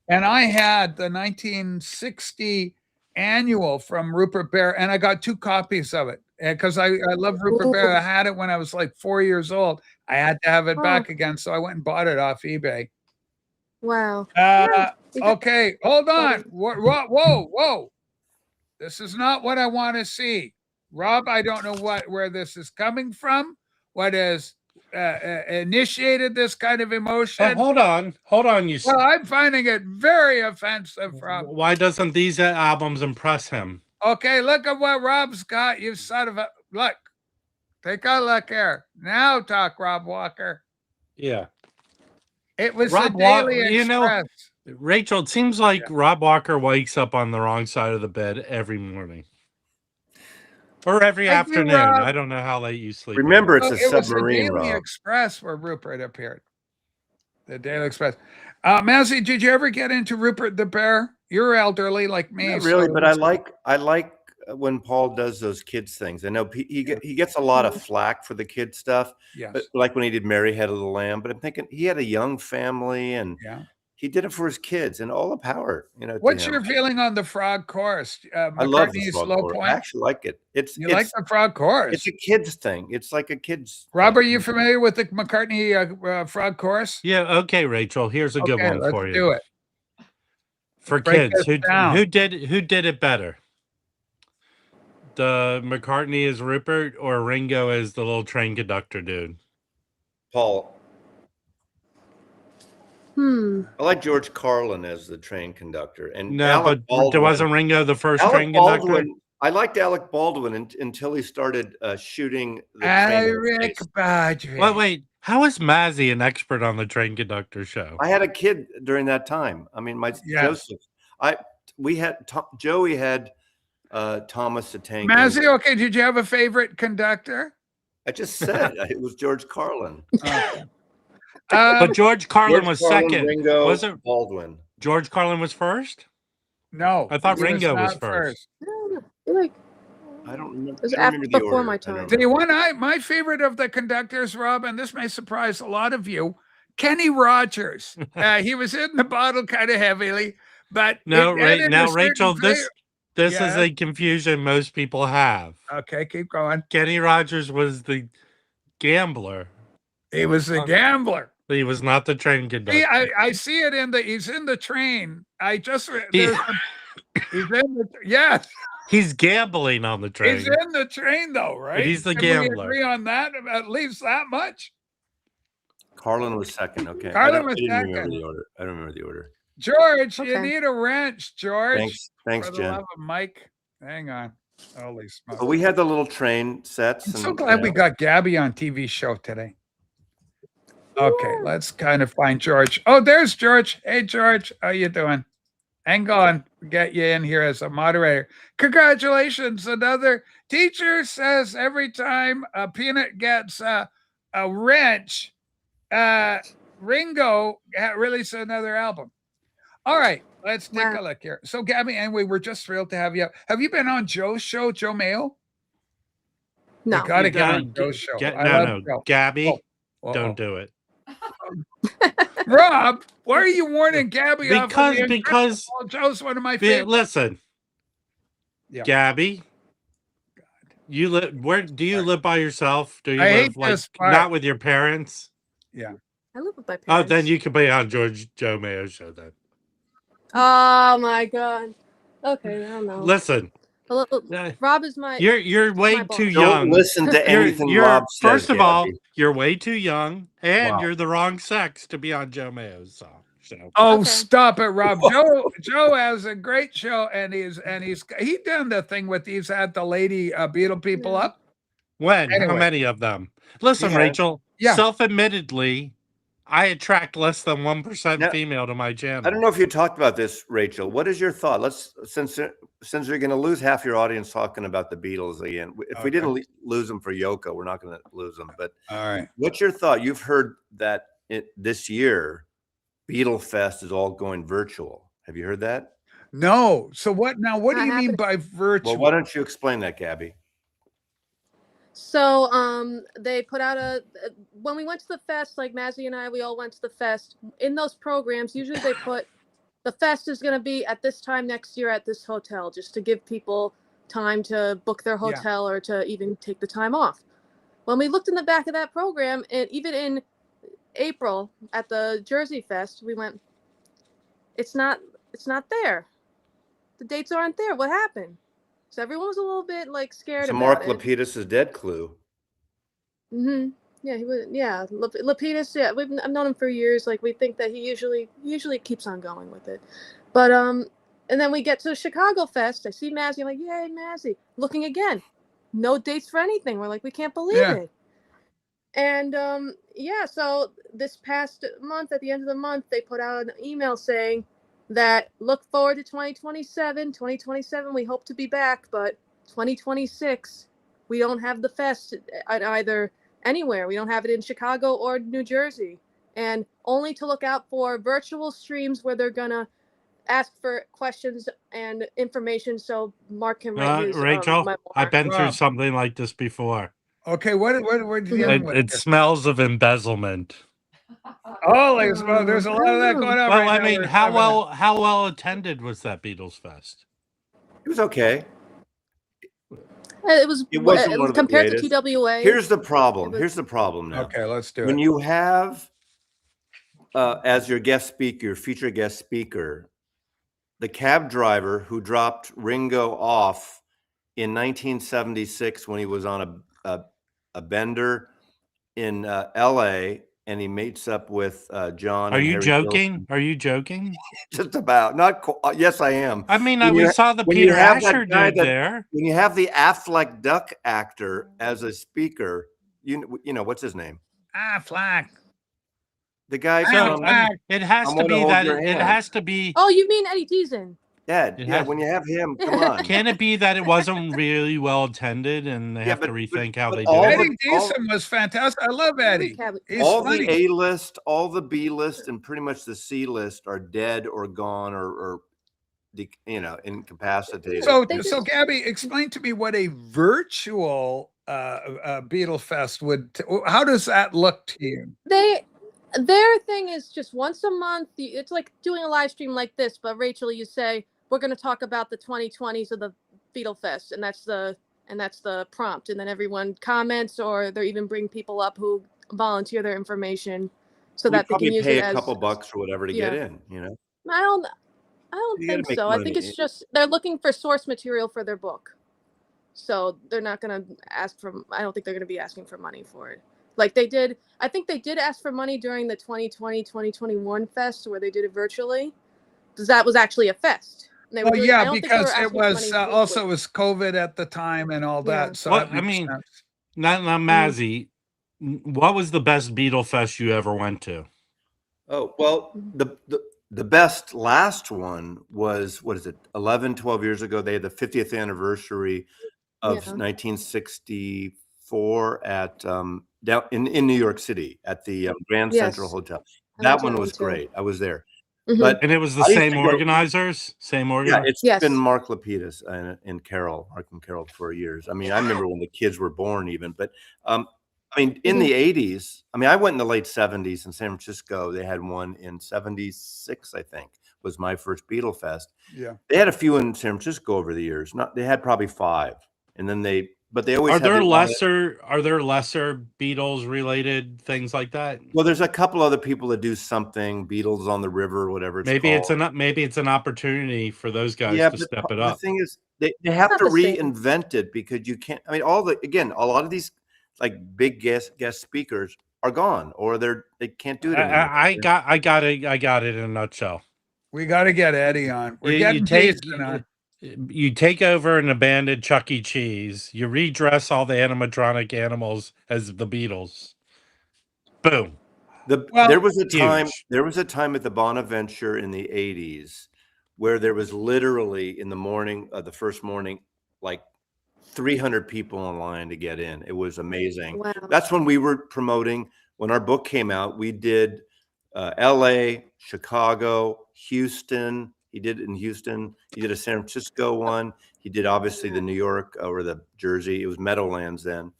And I had the 1960 annual from Rupert Bear, and I got 2 copies of it. Because I love Rupert Bear. I had it when I was like 4 years old. I had to have it back again, so I went and bought it off eBay. Wow. Okay, hold on. Whoa. This is not what I want to see. Rob, I don't know where this is coming from. What has initiated this kind of emotion? Hold on. Well, I'm finding it very offensive, Rob. Why doesn't these albums impress him? Okay, look at what Rob's got, you son of a... Look. Take a look here. Now talk, Rob Walker. Yeah. It was the Daily Express. Rachel, it seems like Rob Walker wakes up on the wrong side of the bed every morning. Or every afternoon. I don't know how late you sleep. Remember, it's a submarine, It was the Daily Rob. Express where Rupert appeared. The Daily Express. Mazzy, did you ever get into Rupert the Bear? You're elderly like me. Not really, but I like when Paul does those kids things. I know he gets a lot of flack for the kid stuff. Yes. But like when he did Mary Had a Little Lamb. But I'm thinking he had a young family and he did it for his kids and all the power. What's your feeling on the Frog Chorus? I love the Frog Chorus. I actually like it. You like the Frog Chorus? It's a kids thing. It's like a kids. Rob, are you familiar with the McCartney Frog Chorus? Yeah. Okay, Rachel. Here's a good one for you. Do it for kids. Who did it better? The McCartney as Rupert or Ringo as the little train conductor dude? Paul. I like George Carlin as the train conductor. And no, but wasn't Ringo the first train conductor? I liked Alec Baldwin until he started shooting the Alec Baldwin. Wait. How is Mazzy an expert on the train conductor show? I had a kid during that time. I mean, Joseph. Joey had Thomas the Tank. Mazzy, okay. Did you have a favorite conductor? I just said it was George Carlin. But George Carlin was second. Ringo, was it Baldwin? George Carlin was first? No. I thought Ringo was first. I don't remember. It was before my time. My favorite of the conductors, Rob, and this may surprise a lot of you, Kenny Rogers. He was in the bottle kind of heavily, but Rachel, this is a confusion most people have. Okay, keep going. Kenny Rogers was the gambler. He was the gambler. He was not the train conductor. See, I see it he's in the train. He's in the, yes. He's gambling on the train. He's in the train though, right? But he's the Can gambler. we agree on that, at least that much? Carlin was second. Okay. Carlin was second. I don't remember the order. George, you need a wrench, George. Thanks, for Jen. the love of Mike. Hang on. Holy smokes. But we had the little train sets. I'm so glad we got Gabby on TV show today. Okay, let's kind of find George. Oh, there's George. Hey, George, how you doing? Hang on, get you in here as a moderator. Congratulations, another teacher says every time a peanut gets a wrench, Ringo releases another album. All right, let's take a look here. So, Gabby, anyway, we're just thrilled to have you. Have you been on Joe's show, Joe Mayo? No. You got to get on Joe's show. No, Gabby, don't do it. Rob, why are you warning Gabby because Joe's one of my favorites. Listen, Gabby, you live. Where do you live by yourself? Do you live like not with your parents? Yeah, I live with my parents. Oh, then you can be on Joe Mayo show then. Oh my God. Okay, I don't know. Listen. Rob is my. You're way too young. Don't listen to anything Rob says. First of all, you're way too young, and you're the wrong sex to be on Joe Mayo's show. Stop it, Rob. Joe has a great show, and he done the thing with he's had the lady Beatle people up. When? Anyway. How many of them? Listen, Rachel. Self-admittedly, I attract less than 1% female to my channel. I don't know if you talked about this, Rachel. What is your thought? Let's since you're going to lose half your audience talking about the Beatles again. If we didn't lose them for Yoko, we're not going to lose them. But all right, what's your thought? You've heard that this year, Beatlefest is all going virtual. Have you heard that? No. So what now? What do you mean by virtual? Well, why don't you explain that, Gabby? So they put out when we went to the fest, like Mazzy and I, we all went to the fest. In those programs, usually they put the fest is going to be at this time next year at this hotel, just to give people time to book their hotel or to even take the time off. When we looked in the back of that program, and even in April at the Jersey Fest, we went, it's not there. The dates aren't there. What happened? So everyone was a little bit like scared about Mark it. Lapidus is dead clue. Mm-hmm. Yeah, he was. Yeah, Lapidus. Yeah, I've known him for years. Like, we think that he usually keeps on going with it. But and then we get to Chicago Fest. I see Mazzy. I'm like, yay, Mazzy! Looking again, no dates for anything. We're like, we can't believe it. And so this past month, at the end of the month, they put out an email saying that look forward to 2027, we hope to be back, but 2026, we don't have the fest either anywhere. We don't have it in Chicago or New Jersey, and only to look out for virtual streams where they're gonna ask for questions and information so Mark can write his Rachel, memoir. I've been through something like this before. Okay, what it smells of embezzlement. Holy smoke, there's a lot of that going on. Well, I mean, how well attended was that Beatles Fest? It was okay. It wasn't compared to TWA. Here's the problem. Here's the problem now. Okay, let's do it. When you have as your guest speaker, your featured guest speaker, the cab driver who dropped Ringo off in 1976 when he was on a bender in LA, and he mates up with John. Are you joking? Are you joking? Just about. Not. Yes, I am. I mean, we saw the Peter Asher dude there. When you have the Affleck Duck actor as a speaker, you know what's his name? Affleck. The guy. It has to be that. It has to be. Oh, you mean Eddie Deason? Yeah, when you have him, come on. Can it be that it wasn't really well attended and they have to rethink how they do it? it? Eddie Deason was fantastic. I love Eddie. All the A list, all the B list, and pretty much the C list are dead or gone or incapacitated. So Gabby, explain to me what a virtual Beatlefest would. How does that look to you? Their thing is just once a month. It's like doing a live stream like this, but Rachel, you say we're going to talk about the 2020s of the Beatlefest, and that's the prompt, and then everyone comments, or they even bring people up who volunteer their information so that they can use pay it a couple bucks or whatever to get in. I don't think so. I think it's just they're looking for source material for their book, so they're not going to ask for. I don't think they're going to be asking for money for it. Like they did, I think they did ask for money during the 2020-2021 fest where they did it virtually, because that was actually a fest. Because it was also it was COVID at the time and all that. So I mean, not Mazzy. What was the best Beatlefest you ever went to? Oh well, the the best last one was, what is it, 11, 12 years ago? They had the 50th anniversary of 1964 at down in New York City at the Grand Central Hotel. That one was great. I was there. But And it was the I used same to go- organizers, Yeah, it's been Mark Lapidus and Carol, Mark and Carol for years. I mean, I remember when the kids were born even, but I mean, in the 80s, I mean, I went in the late 70s in San Francisco. They had one in 76, I think, was my first Beatlefest. Yeah. They had a few in San Francisco over the years. They had probably 5. And then they always are there lesser Beatles related things like that? Well, there's a couple other people that do something, Beatles on the River, whatever it's maybe called. Maybe it's an opportunity for those guys to step it up. The thing is, they have to reinvent it, because you can't. I mean, a lot of these like big guest speakers are gone, or they can't do it anymore. I got it in a nutshell. We got to get Eddie on. We're getting Jason on. You take over an abandoned Chuck E. Cheese. You redress all the animatronic animals as the Beatles. Boom. There was a time at the Bonaventure in the 80s where there was literally in the morning, the first morning, like 300 people in line to get in. It was amazing. Wow. That's when we were promoting. When our book came out, we did LA, Chicago, Houston. He did it in Houston. He did a San Francisco one. He did obviously the New York or the Jersey. It was Meadowlands then.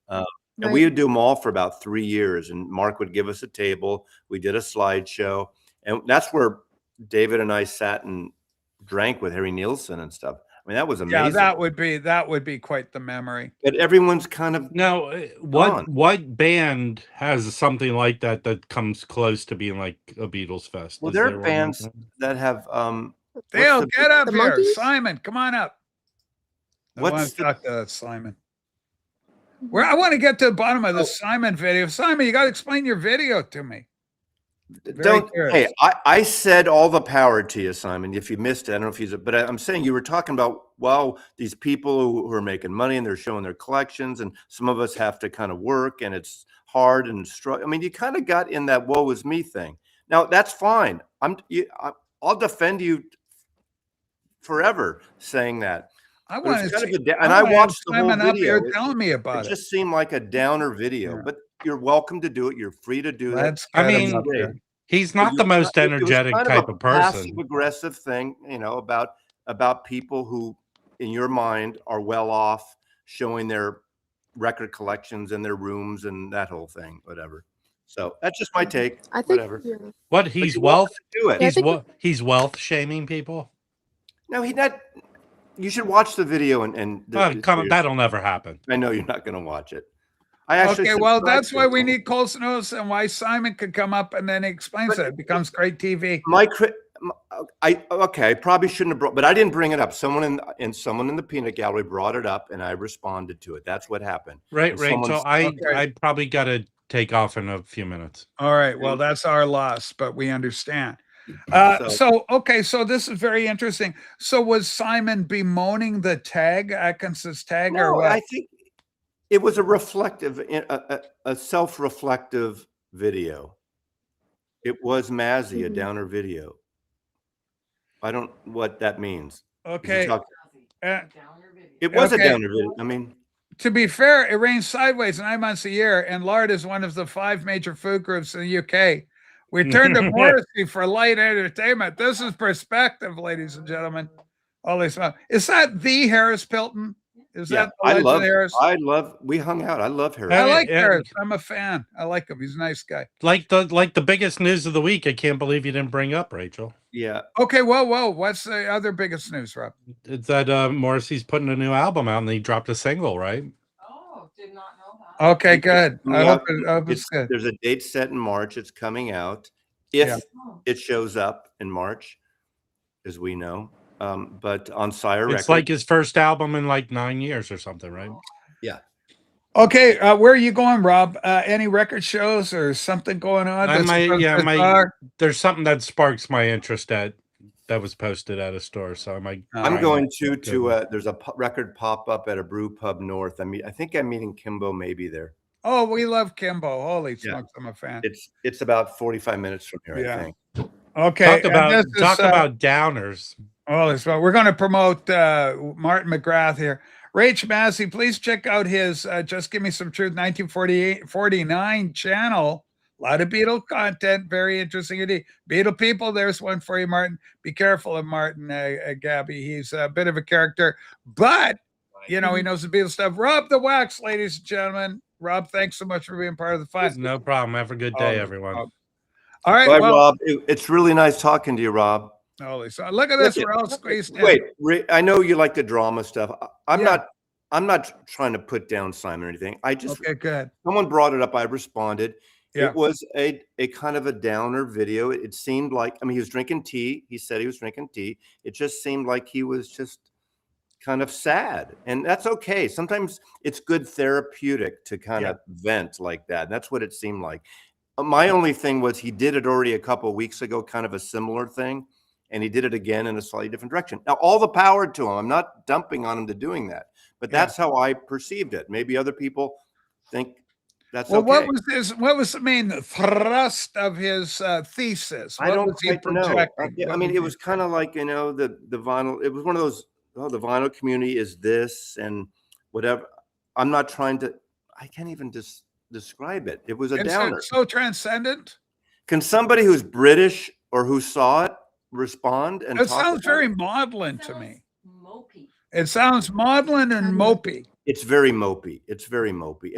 And we would do them all for about 3 years. And Mark would give us a table. We did a slideshow. And that's where David and I sat and drank with Harry Nilsson and stuff. I mean, that was amazing. Yeah, that would be quite the memory. But everyone's kind of what band has something like that comes close to being like a Beatles fest? Well, there are bands that have Dale, get up here. Monkeys? Simon, come on up. I want to talk to Simon. I want to get to the bottom of the Simon video. Simon, you got to explain your video to me. Hey, I said all the power to you, Simon. If you missed it, I don't know if he's, but I'm saying you were talking about, well, these people who are making money and they're showing their collections, and some of us have to kind of work, and it's hard and struggle. I mean, you kind of got in that woe is me thing. Now that's fine. I'll defend you forever saying that. I want to see, and I watched the whole Simon up video. here telling me about it. It just seemed like a downer video, but you're welcome to do it. You're free to do that. I mean, he's not the most energetic type of person. Passive aggressive thing, about people who, in your mind, are well off, showing their record collections in their rooms and that whole thing, whatever. So that's just my take. I think, whatever. Yeah. What he's wealth? Do it. He's wealth shaming people. No, he's not. You should watch the video and that'll never happen. I know you're not going to watch it. Well, that's why we need Cole's Notes and why Simon could come up and then he explains it. It becomes great TV. I probably shouldn't have brought, but I didn't bring it up. Someone in the peanut gallery brought it up, and I responded to it. That's what happened. Right. So I probably got to take off in a few minutes. All right. Well, that's our loss, but we understand. So this is very interesting. So was Simon bemoaning the tag, Atkinson's tag, or what? I think it was a self-reflective video. It was Mazzy, a downer video. I don't know what that means. Okay. It was a downer video. I mean, to be fair, it rains sideways 9 months a year, and Lard is one of the 5 major food groups in the UK. We turn to Morrissey for light entertainment. This is perspective, ladies and gentlemen. Holy smoke. Is that the Harris Pilton? Is that the legend Harris? We hung out. I love Harris. I like Harris. I'm a fan. I like him. He's a nice guy. Like the biggest news of the week. I can't believe you didn't bring up, Rachel. Yeah. Okay, whoa. What's the other biggest news, Rob? It's that Morrissey's putting a new album out and he dropped a single, right? Oh, did not know that. Okay, good. I hope it's good. There's a date set in March. It's coming out. If it shows up in March, as we know. But on Sire Records. It's like his first album in like 9 years or something, right? Yeah. Okay, where are you going, Rob? Any record shows or something going on? There's something that sparks my interest that was posted at a store, so I'm going to there's a record pop up at a brew pub north. I think I'm meeting Kimbo maybe there. Oh, we love Kimbo. Holy smokes, I'm a fan. It's about 45 minutes from here, I think. Okay, Talk and about this is, downers. oh, so we're going to promote Martin McGrath here. Rach Massey, please check out his Just Give Me Some Truth 1949 channel. A lot of Beatle content, very interesting indeed. Beatle people, there's one for you, Martin. Be careful of Martin, Gabby. He's a bit of a character, but he knows the Beatles stuff. Rob the Wax, ladies and gentlemen. Rob, thanks so much for being part of the fun. No problem. Have a good day, everyone. All right, Bye, well, Rob. It's really nice talking to you, Rob. holy, so look at this. We're all squeezed in. Wait, I know you like the drama stuff. I'm Yeah. not trying to put down Simon or anything. I just Okay, good. someone brought it up. I responded. Yeah. It was a kind of a downer video. It seemed like, I mean, he was drinking tea. He said he was drinking tea. It just seemed like he was just kind of sad, and that's okay. Sometimes it's good therapeutic to kind of vent like that. And that's what it seemed like. My only thing was he did it already a couple of weeks ago, kind of a similar thing, and he did it again in a slightly different direction. Now, all the power to him. I'm not dumping on him to doing that, but that's how I perceived it. Maybe other people think that's okay. What was the main thrust of his thesis? I don't quite know. I mean, it was kind of like, the vinyl. It was one of those, the vinyl community is this and whatever. I'm not trying to, I can't even just describe it. It was a downer. So transcendent. Can somebody who's British or who saw it respond? And it sounds very maudlin to me. Mopey. It sounds maudlin and mopey. It's very mopey.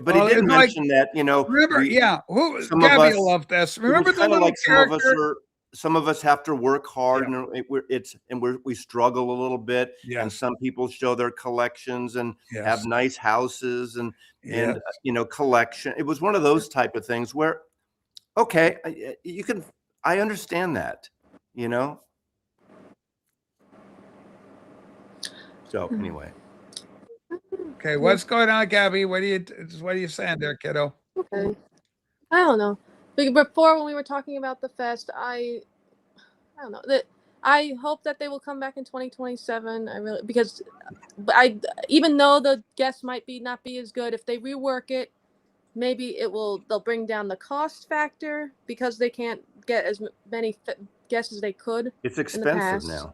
But he didn't mention that, Remember, Gabby will love this. Remember the little character? Some of us have to work hard, and we struggle a little bit. Yes. And some people show their collections and have nice houses and collection. It was one of those type of things where, okay, I understand that, So anyway. Okay, what's going on, Gabby? What are you saying there, kiddo? Okay, I don't know. Before, when we were talking about the fest, I don't know that I hope that they will come back in 2027. Because even though the guests might not be as good, if they rework it, maybe they'll bring down the cost factor because they can't get as many guests as they could. It's expensive now.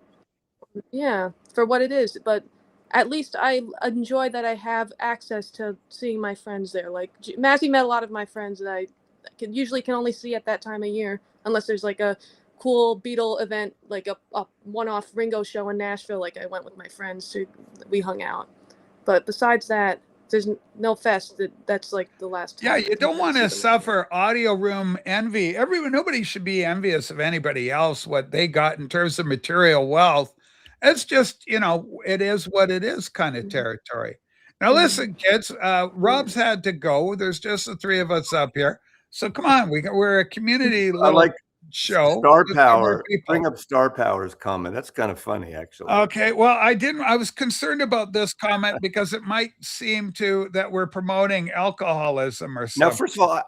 Yeah, for what it is, but at least I enjoy that I have access to seeing my friends there. Like Mazzy met a lot of my friends that I usually can only see at that time of year, unless there's like a cool Beatle event, like a one-off Ringo show in Nashville. Like I went with my friends we hung out. But besides that, there's no fest. That's like the last time. Yeah, you don't want to suffer audio room envy. Nobody should be envious of anybody else, what they got in terms of material wealth. It's just, it is what it is kind of territory. Now, listen, kids, Rob's had to go. There's just the three of us up here. So come on, we're a community little show. Star Power. Bring up Star Power's comment. That's kind of funny, actually. Okay, well, I was concerned about this comment because it might seem that we're promoting alcoholism or something. Now, first of all,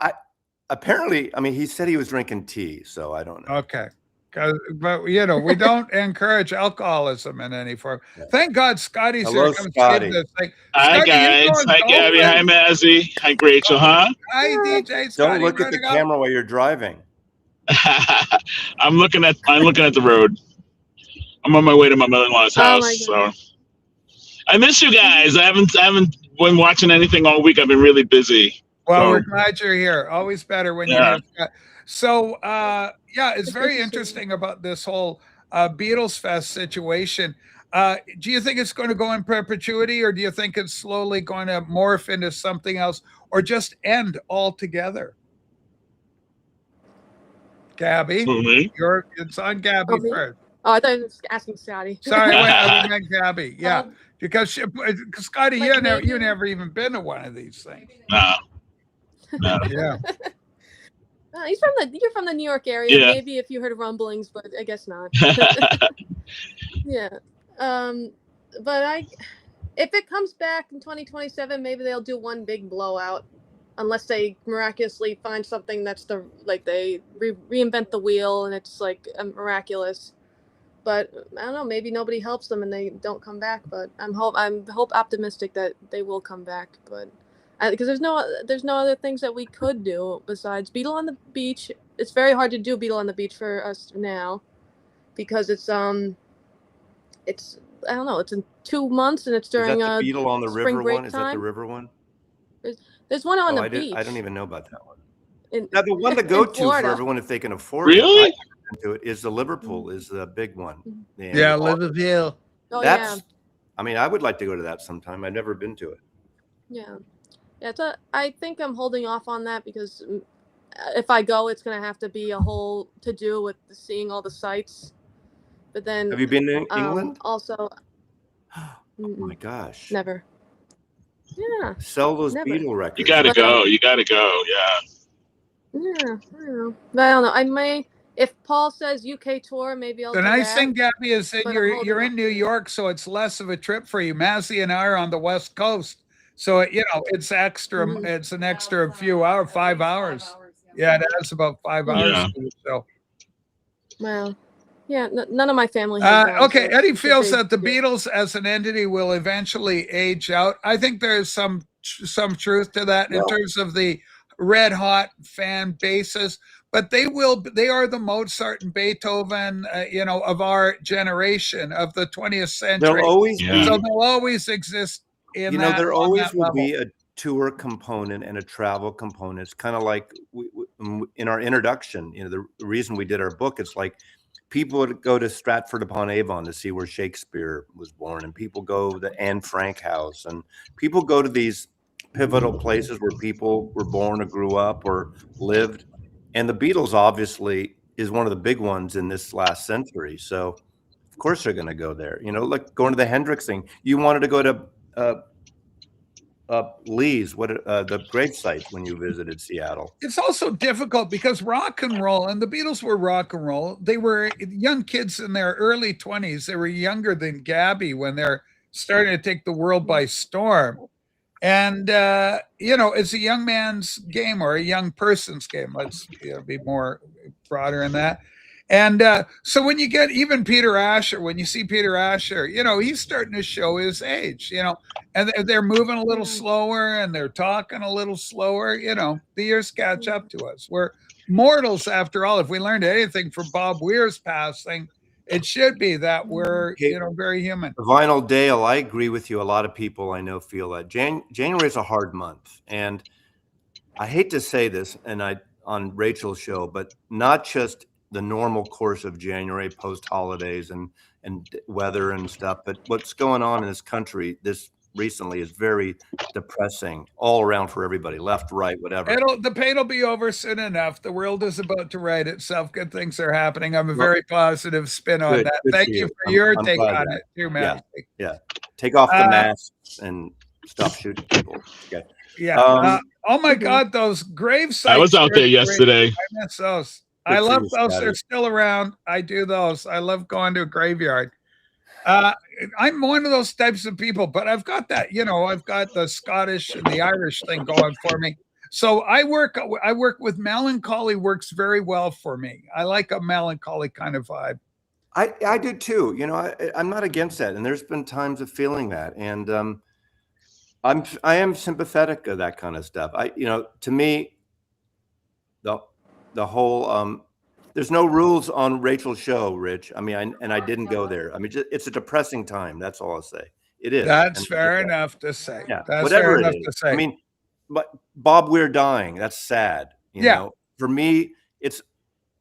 apparently, he said he was drinking tea, so I don't know. Okay. But we don't encourage alcoholism in any form. Thank God Scotty's here. Hello, Scotty. Hi guys. Hi Gabby. Hi Mazzy. Hi Rachel. Huh? Hi DJ Scotty. Don't look at the camera while you're driving. I'm looking at the road. I'm on my way to my mother-in-law's house. So I miss you guys. I haven't been watching anything all week. I've been really busy. Well, we're glad you're here. Always better when you're here. So, it's very interesting about this whole Beatles Fest situation. Do you think it's going to go in perpetuity, or do you think it's slowly going to morph into something else, or just end altogether? Gabby, it's on Gabby first. Oh, I thought you were asking Scotty. Sorry, I meant Gabby. Yeah, because Scotty, you never even been to one of these things. No. Yeah. You're from the New York area. Yeah. Maybe if you heard of rumblings, but I guess not. Yeah. But if it comes back in 2027, maybe they'll do one big blowout, unless they miraculously find something that's they reinvent the wheel and it's like miraculous. But I don't know. Maybe nobody helps them and they don't come back. But I'm optimistic that they will come back. But because there's no other things that we could do besides Beatle on the Beach it's very hard to do Beatle on the Beach for us now, because it's I don't know, it's in 2 months, and it's during Is that the Beatle on the spring river break one? Is time. that the river one? There's one on the I beach. I don't even know about that one. In, Now, the one to go to Florida. for everyone if they can afford Really? it, I've never been to it, is the Liverpool, is the big one. The Yeah, annual. Liverpool. Oh, That's, yeah. I mean, I would like to go to that sometime. I've never been to it. Yeah. I think I'm holding off on that because if I go, it's going to have to be a whole to do with seeing all the sights. But then, Have you been to England? Also, Oh my gosh. never. Yeah. Sell those never. Beatle records. You gotta go. You gotta go. Yeah. Yeah, I don't know. But I don't know. I may, if Paul says UK tour, maybe I'll The do nice that. thing, Gabby, is that but I'm you're holding in off. New York, so it's less of a trip for you. Mazzy and I are on the West Coast, so it's extra. Mhm. It's an Yeah, extra it's, few hours, at 5 least hours. 5 hours, Yeah, that's about 5 hours. Yeah. For you, so. Well, yeah, none of my family has gone. Okay, so Eddie it's a feels big that the deal. Beatles as an entity will eventually age out. I think there's some truth to that in terms of the red hot fan bases, but they are the Mozart and Beethoven, of our generation, of the 20th century. There'll always So be, they'll always exist in that. there on always that will level. be a tour component and a travel component. It's kind of like in our introduction, the reason we did our book, it's like people would go to Stratford upon Avon to see where Shakespeare was born, and people go to the Anne Frank house, and people go to these pivotal places where people were born or grew up or lived. And the Beatles obviously is one of the big ones in this last century. So of course they're going to go there. Like going to the Hendrix thing. You wanted to go to Lee's, the grave sites when you visited Seattle. It's also difficult because rock and roll, and the Beatles were rock and roll. They were young kids in their early 20s. They were younger than Gabby when they're starting to take the world by storm. And, it's a young man's game or a young person's game. Let's be more broader in that. And so when you get even Peter Asher, when you see Peter Asher, he's starting to show his age, and they're moving a little slower and they're talking a little slower. The years catch up to us. We're mortals after all. If we learned anything from Bob Weir's passing, it should be that we're, very human. Vinyl Dale, I agree with you. A lot of people I know feel that January is a hard month. And I hate to say this, and on Rachel's show, but not just the normal course of January post holidays and weather and stuff, but what's going on in this country this recently is very depressing all around for everybody, left, right, whatever. The pain will be over soon enough. The world is about to right itself. Good things are happening. I'm a very positive spin on that. Good Thank for you you. for your I'm take glad on that. it too, man. Yeah. Take off the masks and stop shooting people. Okay. Yeah. Oh my God, those grave sites. I was out there yesterday. I miss those. I love those. They're still around. I do those. I love going to a graveyard. I'm one of those types of people, but I've got that, I've got the Scottish and the Irish thing going for me. So I work with melancholy, works very well for me. I like a melancholy kind of vibe. I do too. I'm not against that. And there's been times of feeling that. And I am sympathetic to that kind of stuff. To me, the whole there's no rules on Rachel's show, Rich. I mean, I didn't go there. I mean, it's a depressing time. That's all I'll say. It is. That's fair enough to say. Yeah, that's whatever fair enough it is. to say. I mean, but Bob Weir dying, that's sad. You know, for me,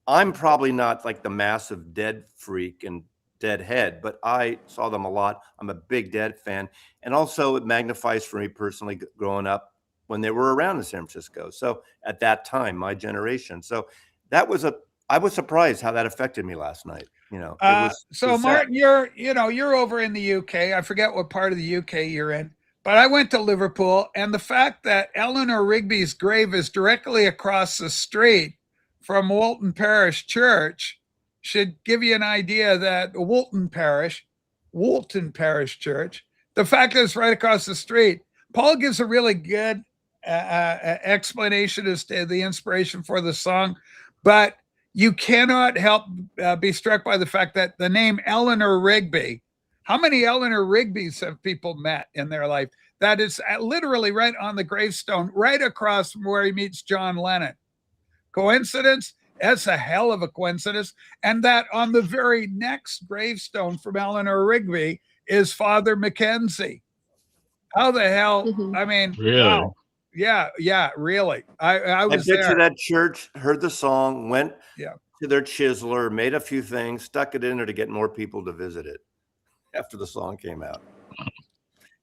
I'm probably not like the massive Dead freak and Deadhead, but I saw them a lot. I'm a big Dead fan. And also it magnifies for me personally growing up when they were around in San Francisco. So at that time, my generation. So I was surprised how that affected me last night. Martin, you're over in the UK. I forget what part of the UK you're in, but I went to Liverpool, and the fact that Eleanor Rigby's grave is directly across the street from Woolton Parish Church should give you an idea that Woolton Parish Church, the fact that it's right across the street. Paul gives a really good explanation as to the inspiration for the song, but you cannot help be struck by the fact that the name Eleanor Rigby, how many Eleanor Rigbys have people met in their life? That is literally right on the gravestone, right across from where he meets John Lennon. Coincidence? That's a hell of a coincidence. And that on the very next gravestone from Eleanor Rigby is Father Mackenzie. How the hell? I mean, really? wow. Yeah, really. I was bet there. you that church heard the song, went to their chiseler, made a few things, stuck it in there to get more people to visit it after the song came out,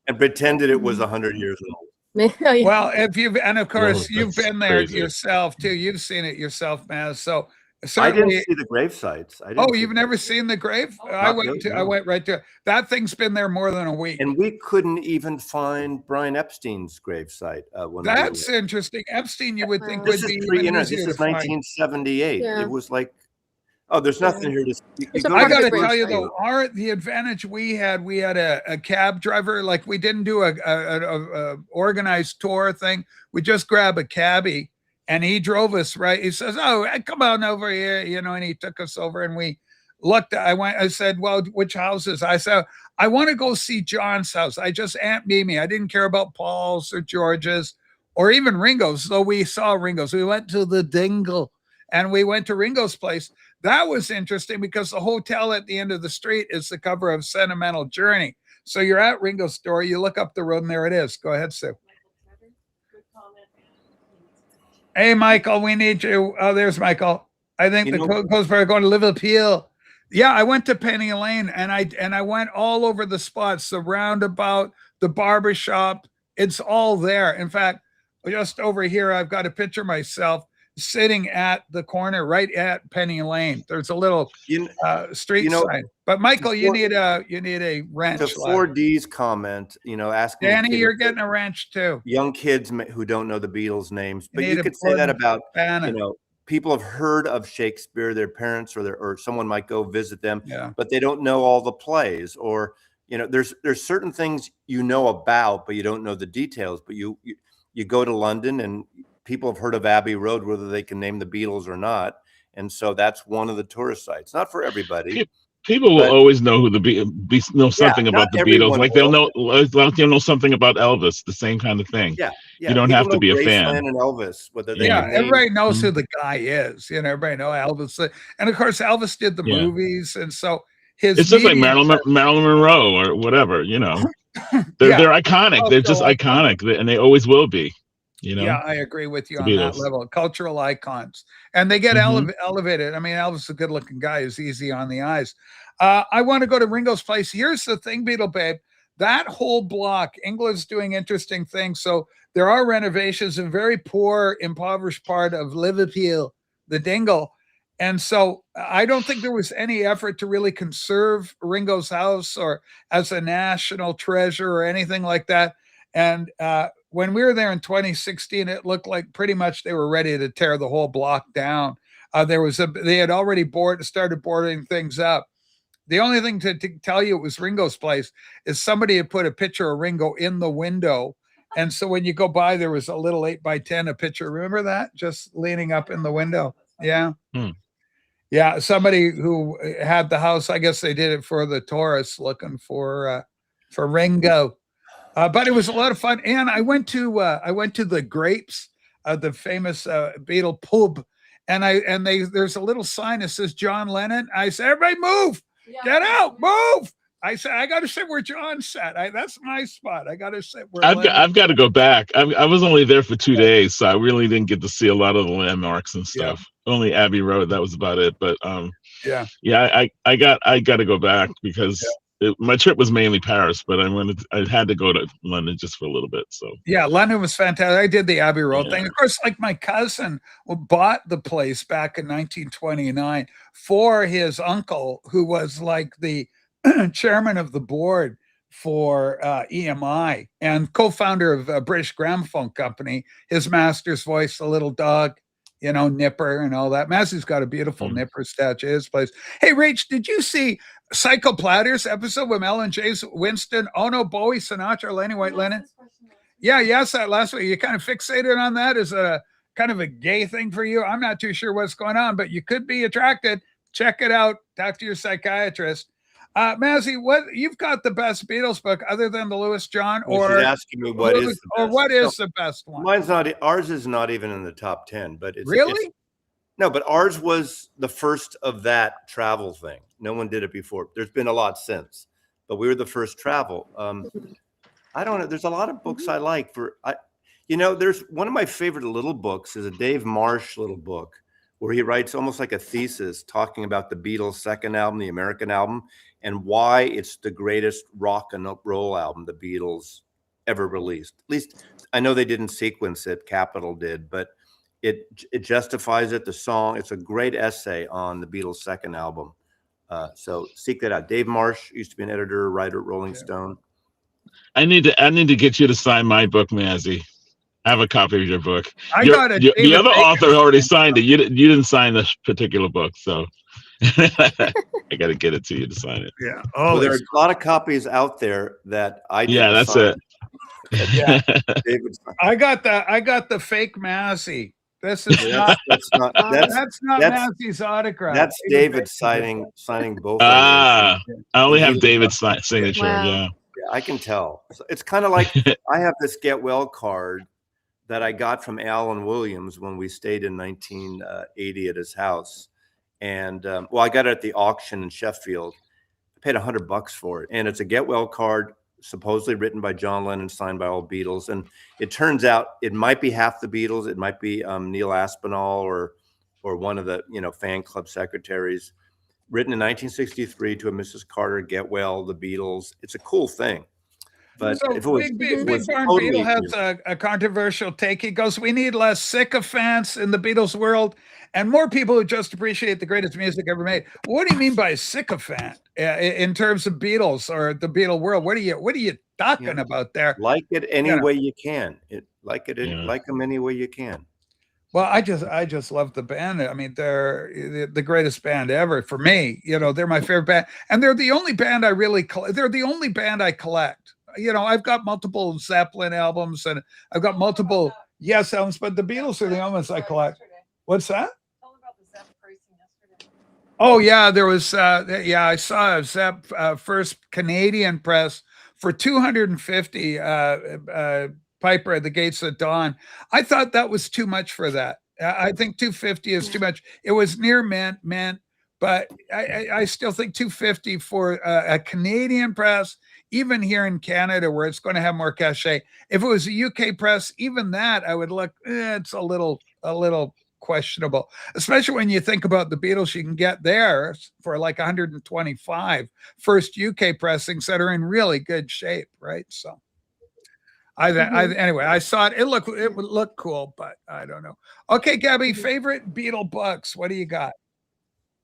and pretended it was 100 years old. Well, and of course you've been there yourself too. You've seen it yourself, Maz. So certainly, I didn't see the grave sites. You've never seen the grave? I went right to that. Thing's been there more than a week, and we couldn't even find Brian Epstein's grave site. That's interesting. Epstein, you would think this would is be this is 1978. It was like, oh, there's nothing here to see. I got to tell you though, the advantage we had a cab driver. Like we didn't do a organized tour thing. We just grab a cabbie and he drove us right. He says, "Oh, come on over here," and he took us over and we looked. I said, "Well, which houses?" I said, "I want to go see John's house." I just Aunt Mimi. I didn't care about Paul's or George's or even Ringo's. So we saw Ringo's. We went to the Dingle and we went to Ringo's place. That was interesting because the hotel at the end of the street is the cover of Sentimental Journey. So you're at Ringo's store, you look up the road, and there it is. Go ahead, Sue. Hey, Michael, we need you. Oh, there's Michael. I think the clothes are going to Liverpool. Yeah, I went to Penny Lane, and I went all over the spots, the roundabout, the barber shop. It's all there. In fact, just over here, I've got a picture of myself sitting at the corner right at Penny Lane. There's a little street sign. But Michael, you need a wrench. To 4D's comment, asking Danny, you're getting a wrench too. Young kids who don't know the Beatles names, but you could say that about people have heard of Shakespeare, their parents or someone might go visit them, but they don't know all the plays, or there's certain things about, but you don't know the details. But you go to London and people have heard of Abbey Road, whether they can name the Beatles or not. And so that's one of the tourist sites. Not for everybody. People will always know who know something about the Beatles. Like they'll know something about Elvis, the same kind of thing. Yeah. You don't have to be a fan. And Elvis, everybody knows who the guy is. Everybody knows Elvis. And of course, Elvis did the movies. And so it's just like Marilyn Monroe or whatever, They're iconic. They're just iconic, and they always will be. Yeah, I agree with you on that level. Cultural icons, and they get elevated. I mean, Elvis is a good-looking guy. He's easy on the eyes. I want to go to Ringo's place. Here's the thing, Beatle Babe. That whole block, England's doing interesting things. So there are renovations in very poor, impoverished part of Liverpool, the Dingle. And so I don't think there was any effort to really conserve Ringo's house or as a national treasure or anything like that. And when we were there in 2016, it looked like pretty much they were ready to tear the whole block down. They had already started boarding things up. The only thing to tell you it was Ringo's place is somebody had put a picture of Ringo in the window. And so when you go by, there was a little 8x10, a picture. Remember that? Just leaning up in the window. Yeah. Yeah. Somebody who had the house, I guess they did it for the tourists looking for Ringo. But it was a lot of fun. And I went to the Grapes, the famous Beatle pub. And there's a little sign that says John Lennon. I said, everybody move. Get out, move. I said, I got to sit where John sat. That's my spot. I got to sit where I've got to go back. I was only there for 2 days, so I really didn't get to see a lot of the landmarks and stuff. Only Abbey Road, that was about it. But I got to go back because my trip was mainly Paris, but I had to go to London just for a little bit. So London was fantastic. I did the Abbey Road thing. Of course, like my cousin bought the place back in 1929 for his uncle, who was like the chairman of the board for EMI and co-founder of British Gramophone Company. His master's voice, the little dog, Nipper and all that. Massey's got a beautiful Nipper statue at his place. Hey, Rach, did you see Psycho Platters episode with Mel and James Winston, Ono, Bowie, Sinatra, Lenny White, Lennon? Yes, that last week. You kind of fixated on that as a kind of a gay thing for you. I'm not too sure what's going on, but you could be attracted. Check it out. Talk to your psychiatrist. Mazzy, you've got the best Beatles book other than the Louis John, or asking me what is the best one? Ours is not even in the top 10, but it's really. No, but ours was the first of that travel thing. No one did it before. There's been a lot since, but we were the first travel. I don't know. There's a lot of books I like there's one of my favorite little books is a Dave Marsh little book where he writes almost like a thesis talking about the Beatles' second album, the American album, and why it's the greatest rock and roll album the Beatles ever released. At least I know they didn't sequence it, Capitol did, but it justifies it. The song, it's a great essay on the Beatles' second album. So seek that out. Dave Marsh used to be an editor, writer at Rolling Stone. I need to get you to sign my book, Mazzy. I have a copy of your book. The other author already signed it. You didn't sign this particular book, so I got to get it to you to sign it. Yeah. Well, there are a lot of copies out there that I didn't Yeah, that's sign. it. Yeah. David signed. I got the fake Massey. This is that's not Massey's autograph. That's David signing both. I only have David's signature. Wow. Yeah, I can tell. So it's kind of like I have this get well card that I got from Alan Williams when we stayed in 1980 at his house, and I got it at the auction in Sheffield. I paid $100 for it, and it's a get well card, supposedly written by John Lennon, signed by all Beatles. And it turns out it might be half the Beatles. It might be Neil Aspinall or one of the fan club secretaries. Written in 1963 to a Mrs. Carter, get well, the Beatles. It's a cool thing. But so if it was, Big Barn totally Beatle has a controversial take. He goes, we need less sycophants in the Beatles world and more people who just appreciate the greatest music ever made. What do you mean by sycophant in terms of Beatles or the Beatle world? What are you talking about there? Like it any way you can. Like them any way you can. Well, I just love the band. I mean, they're the greatest band ever for me. They're my favorite band, and they're the only band I they're the only band I collect. I've got multiple Zeppelin albums and I've got multiple Yes albums, but the Beatles are the only ones I collect. What's that? Tell them about the Zepp pricing yesterday. Oh yeah, there was I saw a Zepp first Canadian press for 250 Piper at the Gates of Dawn. I thought that was too much for that. I think 250 is too much. It was near mint, but I still think 250 for a Canadian press, even here in Canada where it's going to have more cachet. If it was a UK press, even that I would look, it's a little questionable, especially when you think about the Beatles. You can get there for like 125 first UK pressings that are in really good shape, right? So anyway, I saw it. It would look cool, but I don't know. Okay, Gabby, favorite Beatle books. What do you got?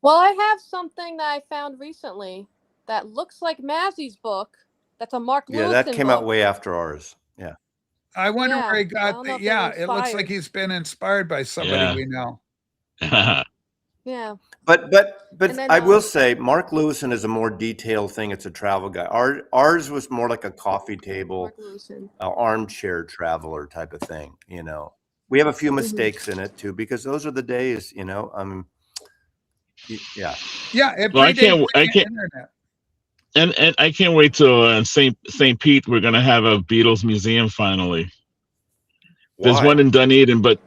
Well, I have something that I found recently that looks like Mazzy's book. That's a Mark Lewison that came book. out way after ours. Yeah. I wonder where he got the. Yeah, it looks like he's been inspired by somebody we know. Yeah. But then, I will say Mark Lewison is a more detailed thing. It's a travel guide. Ours was more like a coffee table, armchair traveler type of thing. We have a few mistakes in it too, because those are the days. Yeah. Well, I can't. Internet. And I can't wait till St. Pete. We're gonna have a Beatles museum finally. Why? There's one in Dunedin, but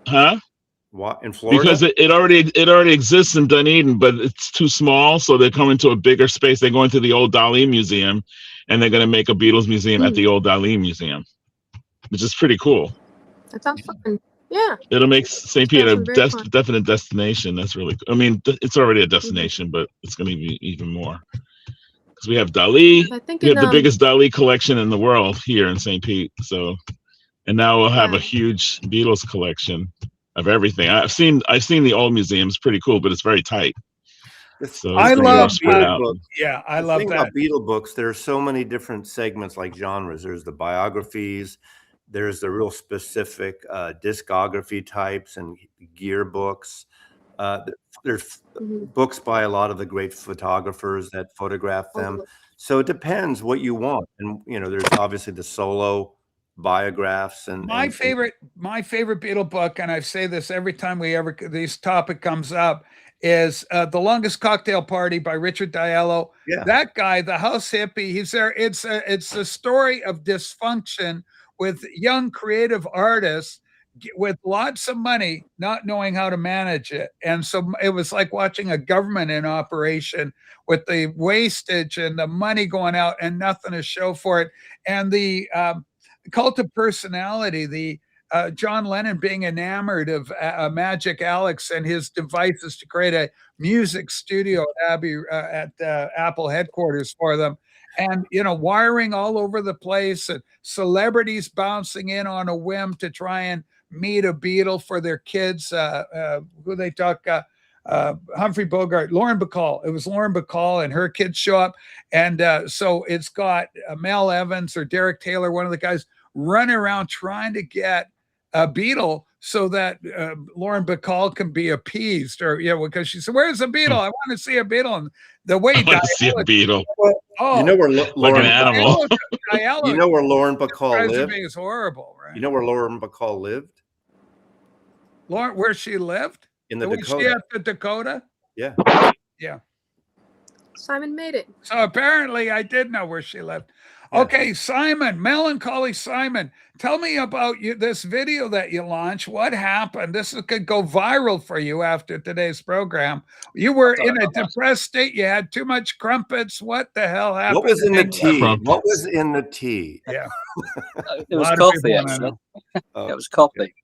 What, in Florida? Because it already exists in Dunedin, but it's too small, so they're coming to a bigger space. They're going to the old Dali Museum, and they're gonna make a Beatles museum at the old Dali Museum, which is pretty cool. That sounds fun. Yeah. It'll make St. Pete a definite destination. That's really cool. I mean, it's already a destination, but it's going to be even more. Because we have Dali. We have the biggest Dali collection in the world here in St. Pete. So, and now we'll have a huge Beatles collection of everything. I've seen the old museum. It's pretty cool, but it's very tight. So I love Beatle. Yeah, I love that. About Beatle books, there are so many different segments, like genres. There's the biographies. There's the real specific discography types and gear books. There's books by a lot of the great photographers that photograph them. So it depends what you want. And there's obviously the solo biographs and my favorite Beatle book, and I say this every time this topic comes up, is The Longest Cocktail Party by Richard Diallo. Yeah. That guy, the house hippie, he's there. It's a story of dysfunction with young creative artists with lots of money, not knowing how to manage it. And so it was like watching a government in operation with the wastage and the money going out and nothing to show for it. And the cult of personality, the John Lennon being enamored of Magic Alex and his devices to create a music studio at Apple headquarters for them. And, wiring all over the place and celebrities bouncing in on a whim to try and meet a Beatle for their kids. Who they talk, Humphrey Bogart, Lauren Bacall. It was Lauren Bacall and her kids show up. And so it's got Mel Evans or Derek Taylor, one of the guys, running around trying to get a Beatle so that Lauren Bacall can be appeased, or because she said, "Where's the Beatle? I want to see a Beatle." And the way I want to see a Beatle. You know where like an animal. You know where Lauren Bacall lived? Is horrible, right? You know where Lauren Bacall lived? Where she lived? In the Dakota. She at the Dakota? Yeah. Yeah. Simon made it. So apparently I did know where she lived. Yeah. Okay, Simon, Melancholy Simon, tell me about this video that you launched. What happened? This could go viral for you after today's program. You were in a depressed state. You had too much crumpets. What the hell happened? What was in the tea? What was in the tea? Yeah. It was coffee, actually. It was coffee.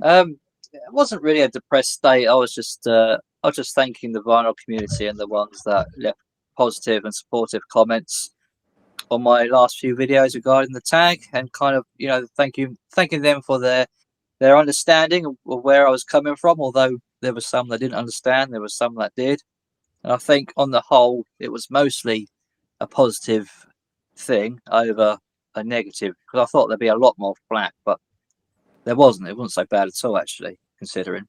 It wasn't really a depressed state. I was just thanking the vinyl community and the ones that left positive and supportive comments on my last few videos regarding the tag, and kind of thanking them for their understanding of where I was coming from. Although there were some that didn't understand, there was some that did, and I think on the whole it was mostly a positive thing over a negative, because I thought there'd be a lot more flack, but there wasn't. It wasn't so bad at all, actually, considering.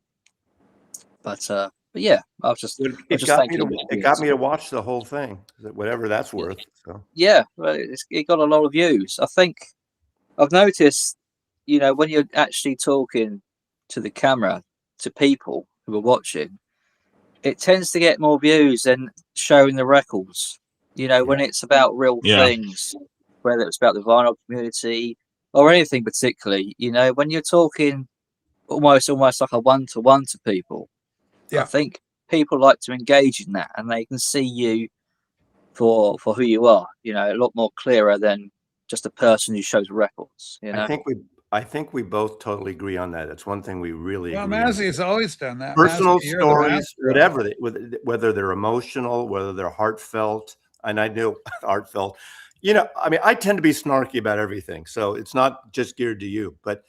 But yeah, I was just. It got me to watch the whole thing, whatever that's worth. So. Yeah, well, it got a lot of views. I think I've noticed, when you're actually talking to the camera to people who are watching, it tends to get more views than showing the records. When it's about real things, whether it's about the vinyl community or anything particularly. When you're talking almost like a one-to-one to people. Yeah. I think people like to engage in that, and they can see you for who you are, a lot more clearer than just a person who shows records. I think we both totally agree on that. That's one thing we really agree on. Mazzy's always done that. Personal stories, whether they're emotional, whether they're heartfelt, and I know heartfelt. I tend to be snarky about everything, so it's not just geared to you, but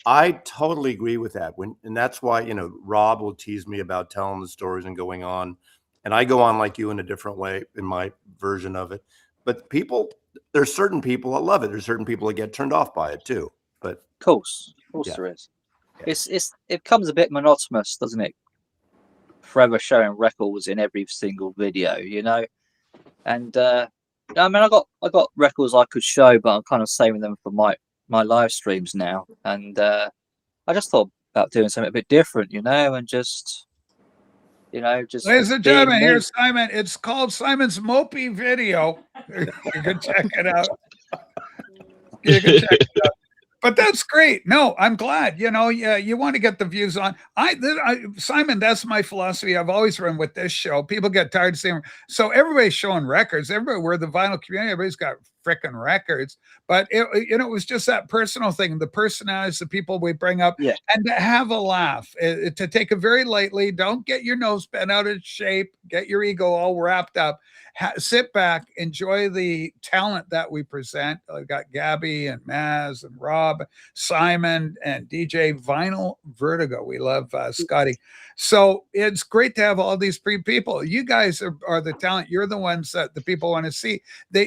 I totally agree with that. And that's why, Rob will tease me about telling the stories and going on, and I go on like you in a different way in my version of it. But there's certain people that love it. There's certain people that get turned off by it too. But of course there is. Yeah. It becomes a bit monotonous, doesn't it? Forever showing records in every single video, And I got records I could show, but I'm kind of saving them for my live streams now, and I just thought about doing something a bit different, and just ladies and gentlemen, here's Simon. It's called Simon's Mopey Video. You can check it out. But that's great. No, I'm glad. You want to get the views on. Simon, that's my philosophy. I've always run with this show. People get tired of seeing. So everybody's showing records. We're the vinyl community. Everybody's got frickin' records. But it was just that personal thing. The personalities, the people we bring up, and to have a laugh, to take it very lightly. Don't get your nose bent out of shape. Get your ego all wrapped up. Sit back, enjoy the talent that we present. I've got Gabby and Maz and Rob, Simon, and DJ Vinyl Vertigo. We love Scotty. So it's great to have all these people. You guys are the talent. You're the ones that the people want to see.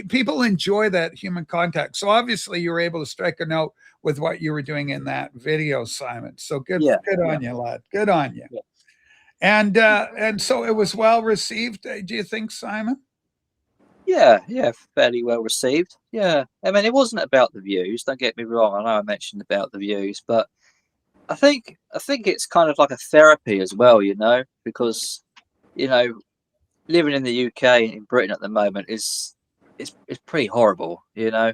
People enjoy that human contact. So obviously you were able to strike a note with what you were doing in that video, Simon. So good on you, lad. Good on you. Yeah. And so it was well received, do you think, Simon? Yeah, fairly well received. Yeah, it wasn't about the views. Don't get me wrong. I know I mentioned about the views, but I think it's kind of like a therapy as well, because living in the UK and in Britain at the moment is it's pretty horrible, you know,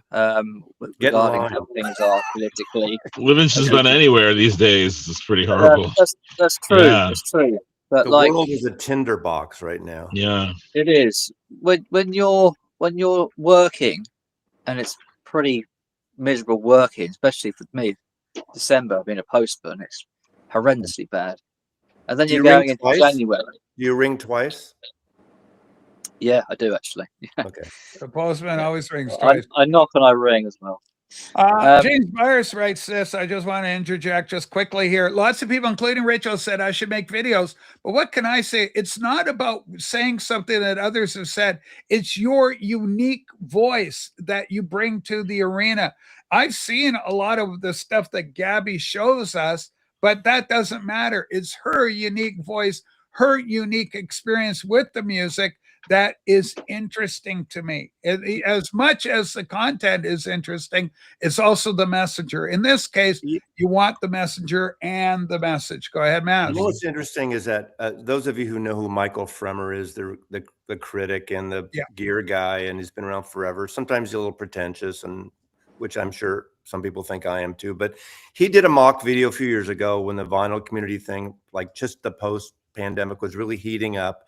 regarding how things are politically. Living just about anywhere these days is pretty horrible. That's true. Yeah. That's true. But the like, world is a tinderbox right now. Yeah, it is. When you're working, and it's pretty miserable working, especially for me. December being a postman, it's horrendously bad. And then you're going into January. Do you ring twice? Yeah, I do actually. Yeah. Okay. The postman always rings twice. I knock and I ring as well. James Myers writes this. I just want to interject just quickly here. Lots of people, including Rachel, said I should make videos. But what can I say? It's not about saying something that others have said. It's your unique voice that you bring to the arena. I've seen a lot of the stuff that Gabby shows us, but that doesn't matter. It's her unique voice, her unique experience with the music that is interesting to me. As much as the content is interesting, it's also the messenger. In this case, you want the messenger and the message. Go ahead, Matt. What's interesting is that those of you who know who Michael Fremer is, the critic and the gear guy, and he's been around forever. Sometimes he's a little pretentious, and which I'm sure some people think I am too. But he did a mock video a few years ago when the vinyl community thing, like just the post-pandemic, was really heating up.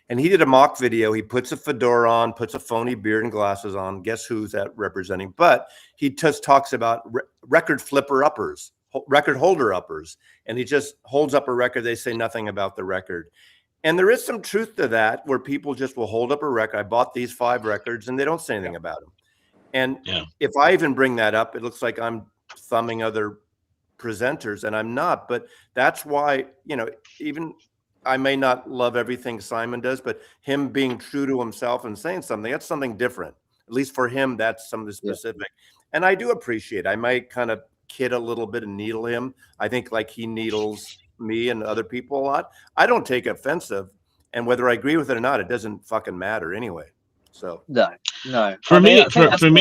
And he did a mock video. He puts a fedora on, puts a phony beard and glasses on. Guess who's that representing? But he just talks about record flipper uppers, record holder uppers. And he just holds up a record. They say nothing about the record. And there is some truth to that, where people just will hold up a record. I bought these 5 records and they don't say anything about them. And if I even bring that up, it looks like I'm thumbing other presenters, and I'm not. But that's why, you know, even I may not love everything Simon does, but him being true to himself and saying something, that's something different. At least for him, that's something specific. And I do appreciate it. I might kind of kid a little bit and needle him. I think like he needles me and other people a lot. I don't take offensive. And whether I agree with it or not, it doesn't fucking matter anyway. So no. For me, go ahead, Simon.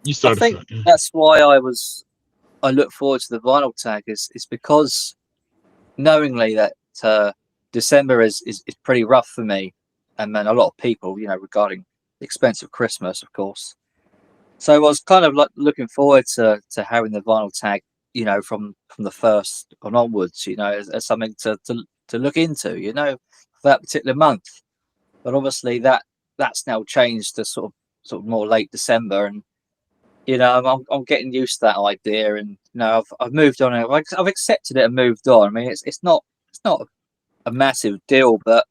You started. I think that's why I look forward to the vinyl tag is because knowingly that December is pretty rough for me, and then a lot of people, you know, regarding the expense of Christmas, of course. So I was kind of like looking forward to having the vinyl tag, you know, from the first on onwards, you know, as something to look into, you know, for that particular month. But obviously that's now changed to sort of more late December, and you know, I'm getting used to that idea, and you know, I've moved on. I've accepted it and moved on. I mean, it's not a massive deal, but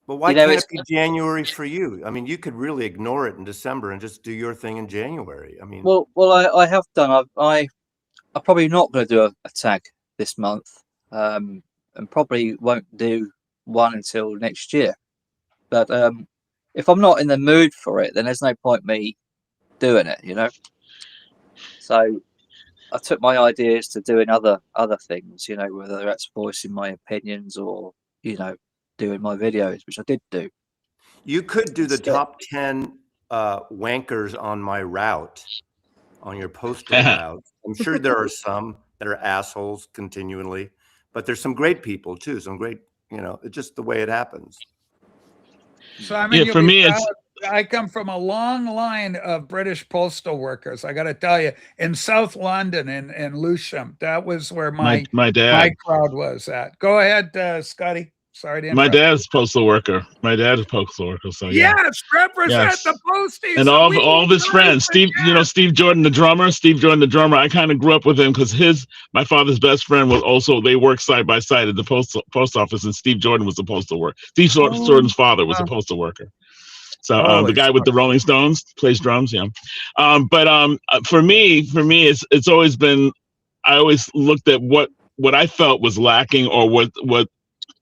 why can't it be January for you? I mean, you could really ignore it in December and just do your thing in January. I mean, well, I have done. I'm probably not going to do a tag this month, and probably won't do one until next year. But if I'm not in the mood for it, then there's no point me doing it, you know. So I took my ideas to doing other things, you know, whether that's voicing my opinions or, you know, doing my videos, which I did do. You could do the top 10 wankers on my route, on your postal route. I'm sure there are some that are assholes continually, but there's some great people too. Some great, you know, it's just the way it happens. So I mean, for me, I come from a long line of British postal workers. I got to tell you, in South London and Lewisham, that was where my crowd was at. Go ahead, Scotty. Sorry to interrupt. My dad's postal worker. So yes, represent the posties. And all of his friends. Steve Jordan, the drummer. I kind of grew up with him because my father's best friend was also, they worked side by side at the post office, and Steve Jordan was a postal worker. Steve Jordan's father was a postal worker. So the guy with the Rolling Stones plays drums. Yeah. But for me, it's always been, I always looked at what I felt was lacking, or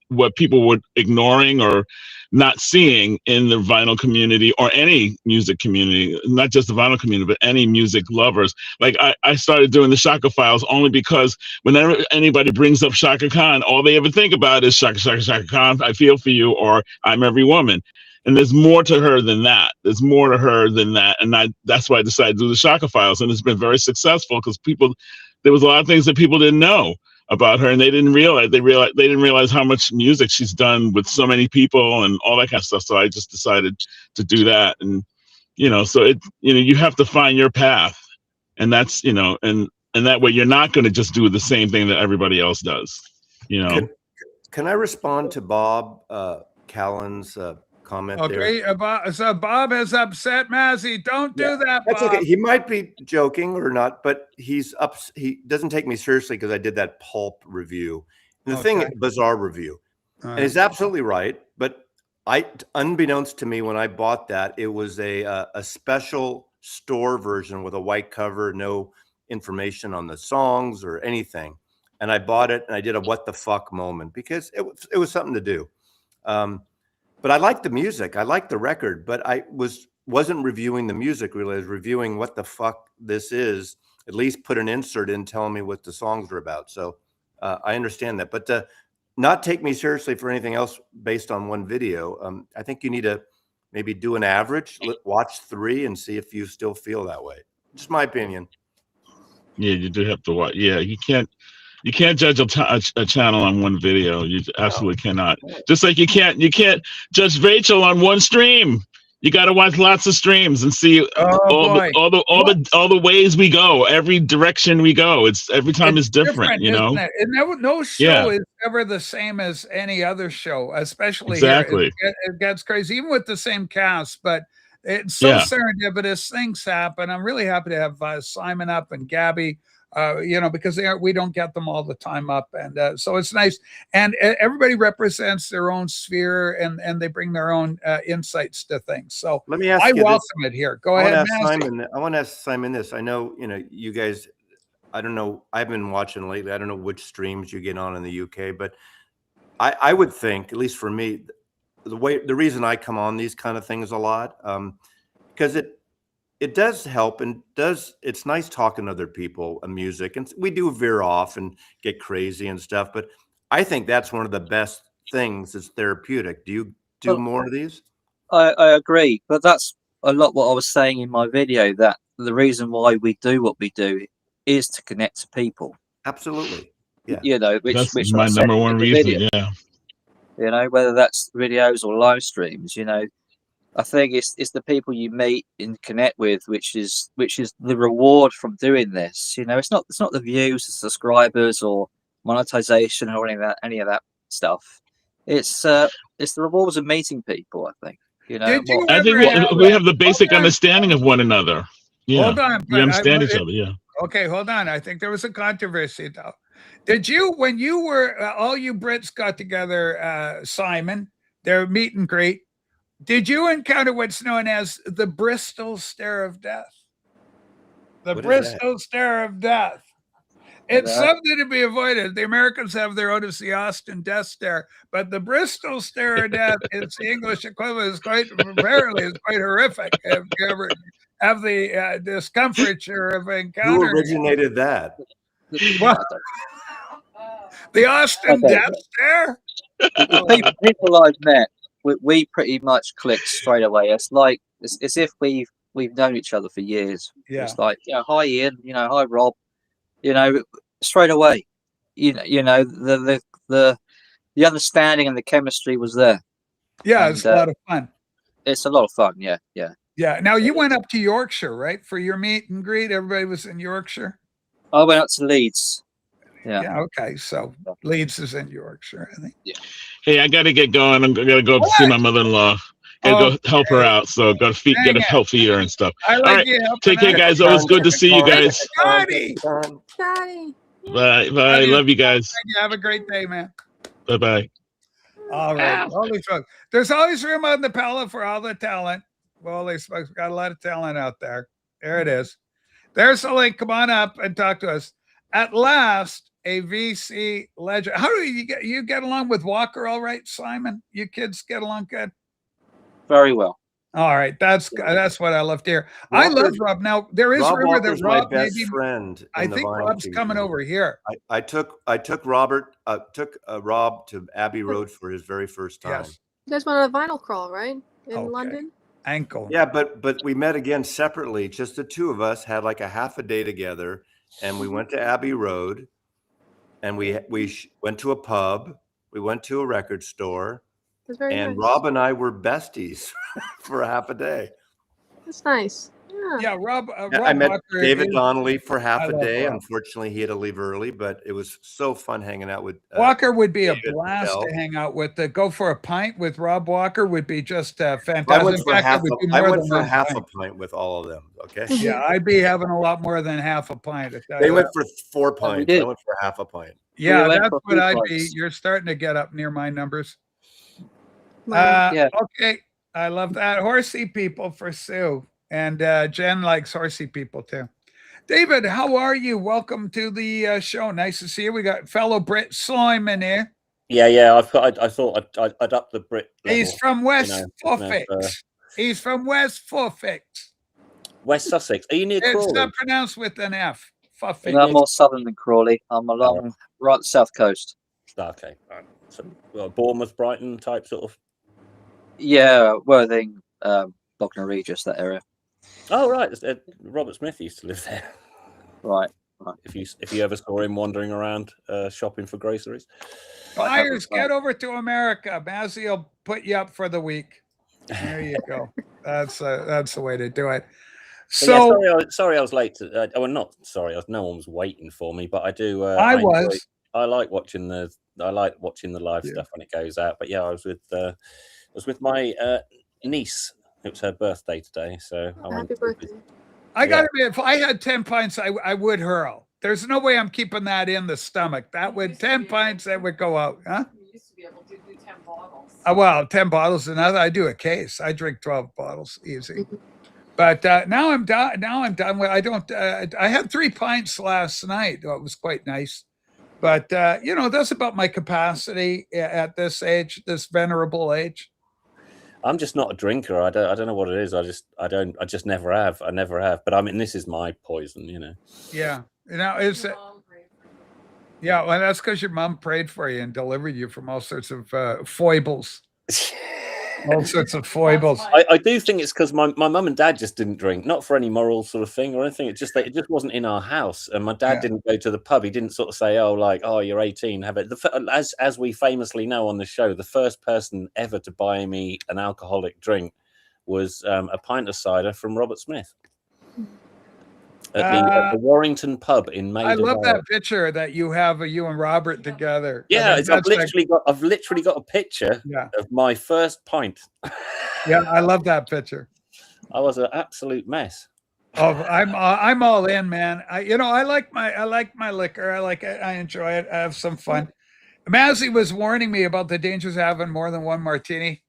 what people were ignoring or not seeing in the vinyl community or any music community, not just the vinyl community, but any music lovers. Like I started doing the Shaka Files only because whenever anybody brings up Shaka Khan, all they ever think about is Shaka Khan, I Feel For You, or I'm Every Woman. And there's more to her than that. And that's why I decided to do the Shaka Files. And it's been very successful because there was a lot of things that people didn't know. about her, and they didn't realize how much music she's done with so many people and all that kind of stuff. So I just decided to do that, and so you have to find your path, and that's and that way you're not going to just do the same thing that everybody else does. Can I respond to Bob Callan's comment there? Okay, so Bob has upset Mazzy. Don't do that, That's Bob. okay. He might be joking or not, but he doesn't take me seriously because I did that pulp review. And the thing, bizarre review. And he's absolutely right. But unbeknownst to me, when I bought that, it was a special store version with a white cover, no information on the songs or anything. And I bought it, and I did a what the fuck moment because it was something to do. But I liked the music. I liked the record, but I wasn't reviewing the music really. I was reviewing what the fuck this is. At least put an insert in telling me what the songs are about. So I understand that. But to not take me seriously for anything else based on one video, I think you need to maybe do an average, watch 3 and see if you still feel that way. Just my opinion. Yeah, you do have to watch. Yeah, you can't judge a channel on one video. You absolutely cannot. Just like you can't judge Rachel on one stream. You got to watch lots of streams and see all the ways we go, every direction we go. It's every time it's different, Isn't it? And no show is ever the same as any other show, especially here. It gets crazy, even with the same cast, but it's so serendipitous. Things happen. I'm really happy to have Simon up and Gabby. Because we don't get them all the time up, and so it's nice. And everybody represents their own sphere, and they bring their own insights to things. So let me ask I you welcome it here. Go ahead, Simon. I want to ask Simon this. I know you guys. I don't know. I've been watching lately. I don't know which streams you get on in the UK, but I would think, at least for me, the reason I come on these kind of things a lot, because it does help and it's nice talking to other people and music, and we do veer off and get crazy and stuff, but I think that's one of the best things. It's therapeutic. Do you do more of these? I agree, but that's a lot what I was saying in my video, that the reason why we do what we do is to connect to people. Absolutely. Yeah. That's my number one reason. Yeah. Whether that's videos or live streams, I think it's the people you meet and connect with, which is the reward from doing this. It's not the views, the subscribers, or monetization, or any of that stuff. It's the rewards of meeting people. I think. I think we have the basic understanding of one another. Yeah, hold on, we understand each other. Yeah. Okay, hold on. I think there was a controversy though. Did you, when you were all you Brits got together, Simon, their meet and greet? Did you encounter what's known as the Bristol stare of death? The Bristol stare of death. It's something to be avoided. The Americans have their own as the Austin death stare, but the Bristol stare of death, its the English equivalent, is quite horrific. Have you ever have the discomfiture of encountering? Who originated that? Well, the Austin death stare. The people I've met, we pretty much click straight away. It's like it's if we've known each other for years. Yeah. It's like, hi Ian, hi Rob, straight away. The understanding and the chemistry was there. Yeah, it's a lot of fun. It's a lot of fun. Yeah. Yeah. Now you went up to Yorkshire, right, for your meet and greet? Everybody was in Yorkshire. I went up to Leeds. Yeah. Okay. So Leeds is in Yorkshire, I think. Yeah. Hey, I got to get going. I'm going to go see my mother-in-law. Go help her out. So got to get a help feed her and stuff. All right. Take care, guys. Always good to see you guys. Scotty. Bye. Love you guys. Have a great day, man. Bye. All right. Holy smokes. There's always room on the pallet for all the talent. Holy smokes. We've got a lot of talent out there. There it is. There's the link. Come on up and talk to us. At last, a VC legend. How do you get along with Walker all right, Simon? You kids get along good? Very well. All right. That's what I love to hear. I love Rob. Now, there is rumor that Rob my best friend. I think Rob's coming over here. I took Rob to Abbey Road for his very first time. Yes. You guys went on a vinyl crawl, right? In London? Ankle. Yeah, but we met again separately. Just the two of us had like a half a day together, and we went to Abbey Road. and we went to a pub. We went to a record store, and nice. Rob and I were besties for half a day. That's nice. Yeah, Rob. I met Walker David Donnelly for half a day. Rob. Unfortunately, he had to leave early, but it was so fun hanging out with Walker. Would be David a blast himself. to hang out with. Go for a pint with Rob Walker would be just fantastic. I went for half a pint with all of them. Okay. Yeah, I'd be having a lot more than half a pint. They went for 4 pints. I went for half a pint. Yeah, that's what I'd be. You're starting to get up near my numbers. Okay, I love that. Horsey people for Sue. And Jen likes horsey people too. David, how are you? Welcome to the show. Nice to see you. We got fellow Brit Slime in here. Yeah. I thought I'd up the Brit level. He's from West Sussex. He's from West Sussex. West Sussex. Are you near Crawley? It's not pronounced with an F. Sussex. No, I'm more southern than Crawley. I'm along right south coast. Okay. Right. So Bournemouth, Brighton type sort of. Yeah, Worthing, Bognor Regis, that area. Oh right, Robert Smith used to live there. Right. If you ever saw him wandering around shopping for groceries. Buyers, get over to America. Mazzy will put you up for the week. There you go. That's the way to do it. So yeah, sorry, I was late. Not sorry. No one was waiting for me, but I do. I like watching the live stuff when it goes out. But yeah, I was with my niece. It was her birthday today, so Happy birthday. I gotta be. If I had 10 pints, I would hurl. There's no way I'm keeping that in the stomach. That would 10 pints that would go out, huh? You used to be able to do 10 bottles. Well, 10 bottles another. I do a case. I drink 12 bottles easy. But now I'm done. Now I'm done with. I don't. I had 3 pints last night. It was quite nice. But that's about my capacity at this age, this venerable age. I'm just not a drinker. I don't know what it is. I just never have. I never have. But I mean, this is my poison, Yeah. Well, that's because your mom prayed for you and delivered you from all sorts of foibles. All sorts of foibles. I do think it's because my mum and dad just didn't drink, not for any moral sort of thing or anything. It just wasn't in our house, and my dad didn't go to the pub. He didn't sort of say, "Oh, you're 18, have it." As we famously know on the show, the first person ever to buy me an alcoholic drink was a pint of cider from Robert Smith at the Warrington pub in Maida. I love that picture that you have of you and Robert together. Yeah, I've literally got a picture of my first pint. Yeah, I love that picture. I was an absolute mess. Oh, I'm all in, man. I like my liquor. I enjoy it. I have some fun. Mazzy was warning me about the dangers of having more than one martini.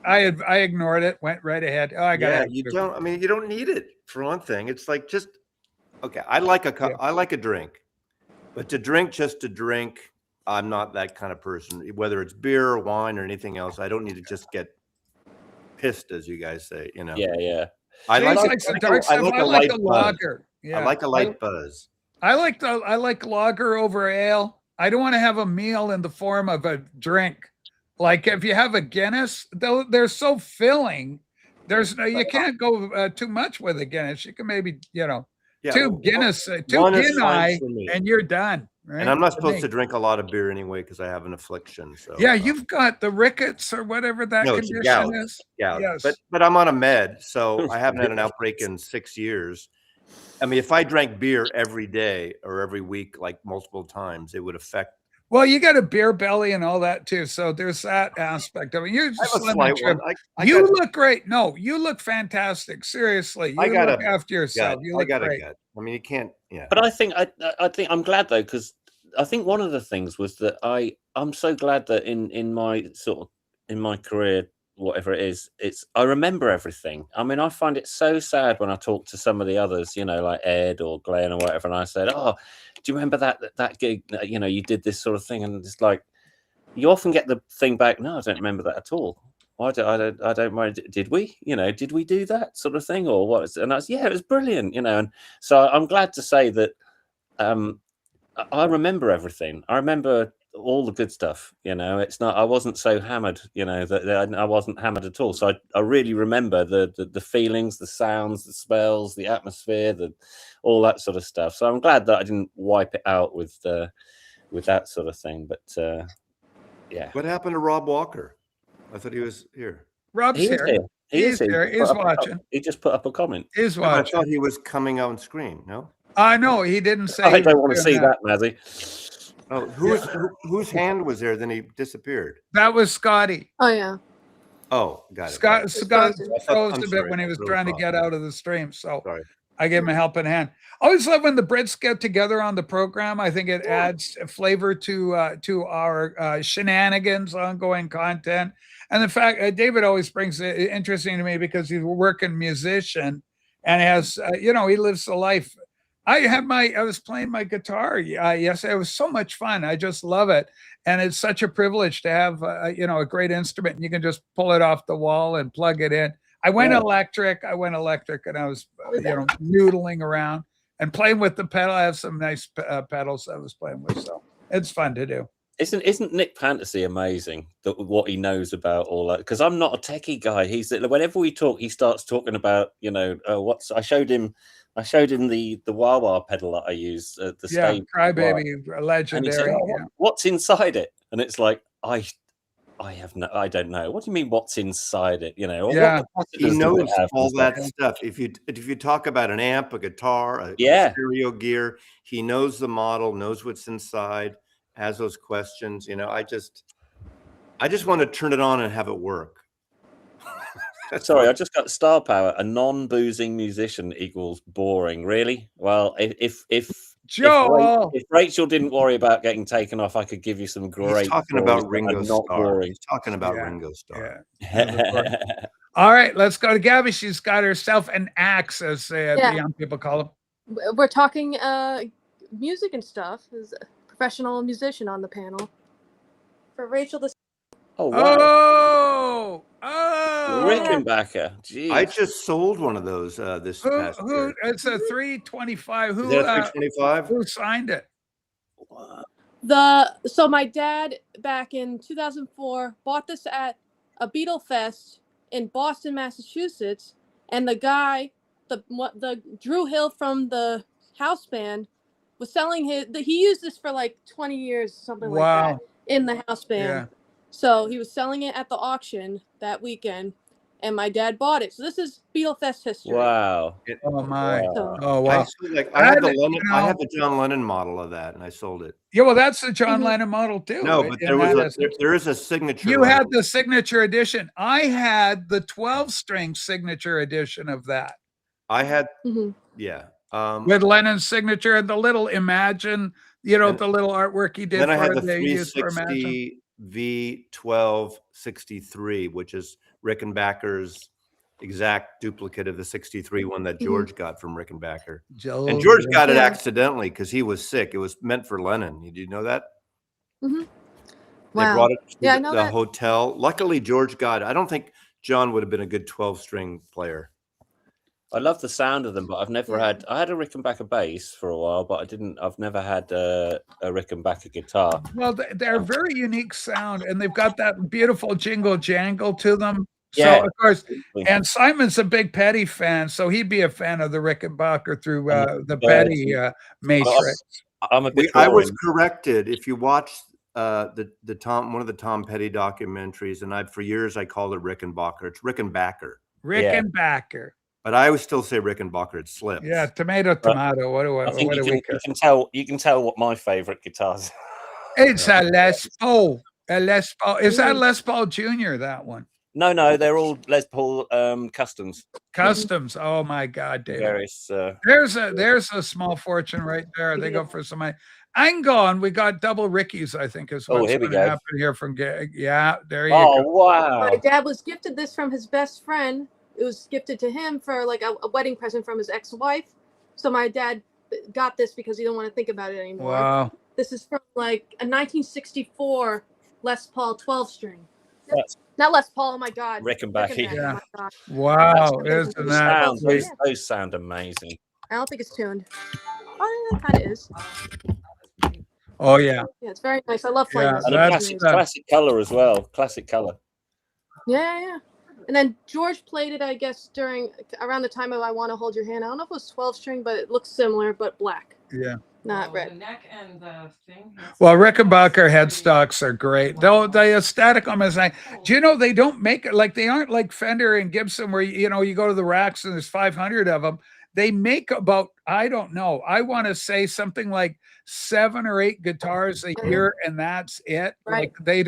I ignored it. Went right ahead. Oh, I got it. You don't. I mean, you don't need it for one thing. It's like just okay. I like a drink, but to drink just to drink, I'm not that kind of person. Whether it's beer or wine or anything else, I don't need to just get pissed, as you guys say. Yeah. I like a lager. Yeah. I like a light buzz. I like lager over ale. I don't want to have a meal in the form of a drink. Like if you have a Guinness, though, they're so filling. You can't go too much with a Guinness. You can maybe 2 Guinness, 2 Guinness, and you're done. Right? And I'm not supposed to drink a lot of beer anyway because I have an affliction. So you've got the rickets or whatever that condition is. Yeah, yes. But I'm on a med, so I haven't had an outbreak in 6 years. I mean, if I drank beer every day or every week, like multiple times, it would affect. Well, you got a beer belly and all that too, so there's that aspect of it. You're just you look great. No, you look fantastic. Seriously, you look after yourself. You look great. I mean, you can't. Yeah. But I think I'm glad though, because I think one of the things was that I'm so glad that in my career, whatever it is, I remember everything. I mean, I find it so sad when I talk to some of the others, like Ed or Glenn or whatever, and I said, "Oh, do you remember that gig? You did this sort of thing," and it's like you often get the thing back. No, I don't remember that at all. I don't mind. Did we? Did we do that sort of thing or what? And I was, it was brilliant. And so I'm glad to say that I remember everything. I remember all the good stuff. It's not. I wasn't so hammered. That I wasn't hammered at all. So I really remember the feelings, the sounds, the smells, the atmosphere, all that sort of stuff. So I'm glad that I didn't wipe it out with with that sort of thing. But yeah. What happened to Rob Walker? I thought he was here. Rob's here. He's here. He's watching. He just put up a comment. He's watching. I thought he was coming on screen. No. No, he didn't say. I don't want to see that, Mazzy. Oh, whose hand was there? Then he disappeared. That was Scotty. Oh yeah. Oh, got it. Scott froze a bit when he was trying to get out of the stream. So I gave him a helping hand. I always love when the Brits get together on the program. I think it adds flavor to our shenanigans, ongoing content. And the fact David always brings it interesting to me because he's a working musician and has, he lives a life. I was playing my guitar yesterday. It was so much fun. I just love it. And it's such a privilege to have, a great instrument. And you can just pull it off the wall and plug it in. I went electric and I was, noodling around and playing with the pedal. I have some nice pedals I was playing with. So it's fun to do. Isn't Nick Fantasy amazing that what he knows about all that? Because I'm not a techie guy. Whenever we talk, he starts talking about, I showed him the wah wah pedal that I use at the stage. Crybaby, legendary. And he said, what's inside it? And it's like, I don't know. What do you mean? What's inside it? He knows all that stuff. If you talk about an amp, a guitar, a stereo gear, he knows the model, knows what's inside, has those questions. I just want to turn it on and have it work. Sorry, I just got star power. A non-boozing musician equals boring. Really? Well, if Rachel didn't worry about getting taken off, I could give you some great. He's talking about Ringo Starr. He's talking about Ringo Starr. Yeah. All right, let's go to Gabby. She's got herself an axe, as the young people call them. We're talking music and stuff. There's a professional musician on the panel. For Rachel to. Oh, wow. Rickenbacker. Jeez. I just sold one of those this past year. It's a 325. Is that 325? Who signed it? So my dad back in 2004 bought this at a Beatlefest in Boston, Massachusetts, and the guy, the Drew Hill from the house band, was selling he used this for like 20 years, something like that, in the house band. Yeah. So he was selling it at the auction that weekend, and my dad bought it. So this is Beatlefest history. Wow! Oh my! So, oh wow! I have the John Lennon model of that, and I sold it. Yeah, well, that's the John Lennon model too. No, but there is a signature. You had the signature edition. I had the 12-string signature edition of that. I had, with Lennon's signature and the little Imagine, the little artwork he did. Then I had the 360 V1263, which is Rickenbacker's exact duplicate of the 63 one that George got from Rickenbacker. And George got it accidentally because he was sick. It was meant for Lennon. Did you know that? Mm-hmm. They brought it to the hotel. Luckily, George got it. I don't think John would have been a good 12-string player. I love the sound of them, but I've never had. I had a Rickenbacker bass for a while, but I've never had a Rickenbacker guitar. Well, they're a very unique sound, and they've got that beautiful jingle jangle to them. Yeah. So of course, and Simon's a big Petty fan, so he'd be a fan of the Rickenbacker through the Petty matrix. I was corrected. If you watch one of the Tom Petty documentaries, and for years I called it Rickenbacker. It's Rickenbacker. Rickenbacker. Yeah. But I always still say Rickenbacker. It slips. Yeah, tomato. I think you can tell what my favorite guitars. It's a Les Paul. Is that Les Paul Jr. That one? No, they're all Les Paul customs. Customs. Oh my God, David. Various, there's a small fortune right there. They go for some. I'm going. We got double Rickies, I think, is what's going to happen here from. Yeah, there you go. Oh wow! My dad was gifted this from his best friend. It was gifted to him for like a wedding present from his ex-wife. So my dad got this because he didn't want to think about it anymore. Wow. This is from like a 1964 Les Paul 12-string. Not Les Paul, oh my God. Rickenbacker. Yeah. Oh my God. Wow. Isn't that? Those sound amazing. I don't think it's tuned. Oh, it kind of is. Oh, yeah. Yeah, it's very nice. I love playing this. And classic color as well. Classic color. Yeah. And then George played it, I guess, around the time of I Want to Hold Your Hand. I don't know if it was 12-string, but it looks similar, but black. Yeah. Not red. The neck and the thing. Well, Rickenbacker headstocks are great. Though the aesthetic on them is nice. Do you know they don't make it like they aren't like Fender and Gibson where you go to the racks and there's 500 of them. They make about, I don't know, I want to say something like 7 or 8 guitars a year, and that's it. Right. Like they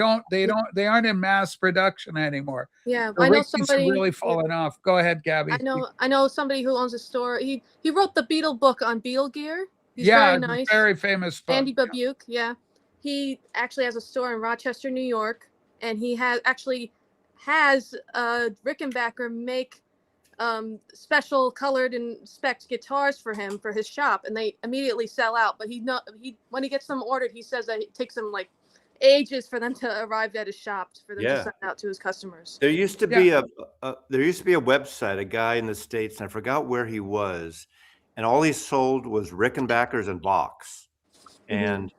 aren't in mass production anymore. Yeah, The I know Rickies have somebody really fallen off. Go ahead, Gabby. I know somebody who owns a store. He wrote the Beatle book on Beatle gear. He's yeah, very nice. Very famous book. Andy Babuke, yeah. He actually has a store in Rochester, New York, and he has Rickenbacker make special colored and spec'd guitars for him for his shop, and they immediately sell out. But when he gets them ordered, he says that it takes him like ages for them to arrive at his shop for them to send out to his customers. There used to be a website, a guy in the States, and I forgot where he was, and all he sold was Rickenbackers and Bachs. And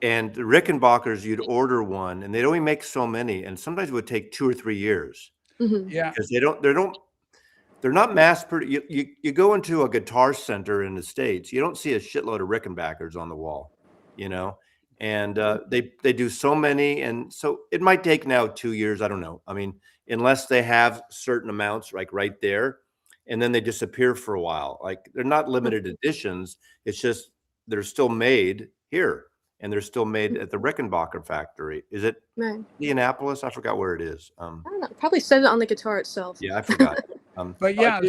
the Rickenbackers, you'd order one, and they'd only make so many, and sometimes it would take 2 or 3 years. Yeah, because they're not mass produced. You go into a guitar center in the States, you don't see a shitload of Rickenbackers on the wall, and they do so many, and so it might take now 2 years. I don't know. I mean, unless they have certain amounts like right there, and then they disappear for a while. Like they're not limited editions. It's just they're still made here, and they're still made at the Rickenbacker factory. Is it Indianapolis? I forgot where it is. I don't know. Probably said it on the guitar itself. Yeah, I forgot. But yeah,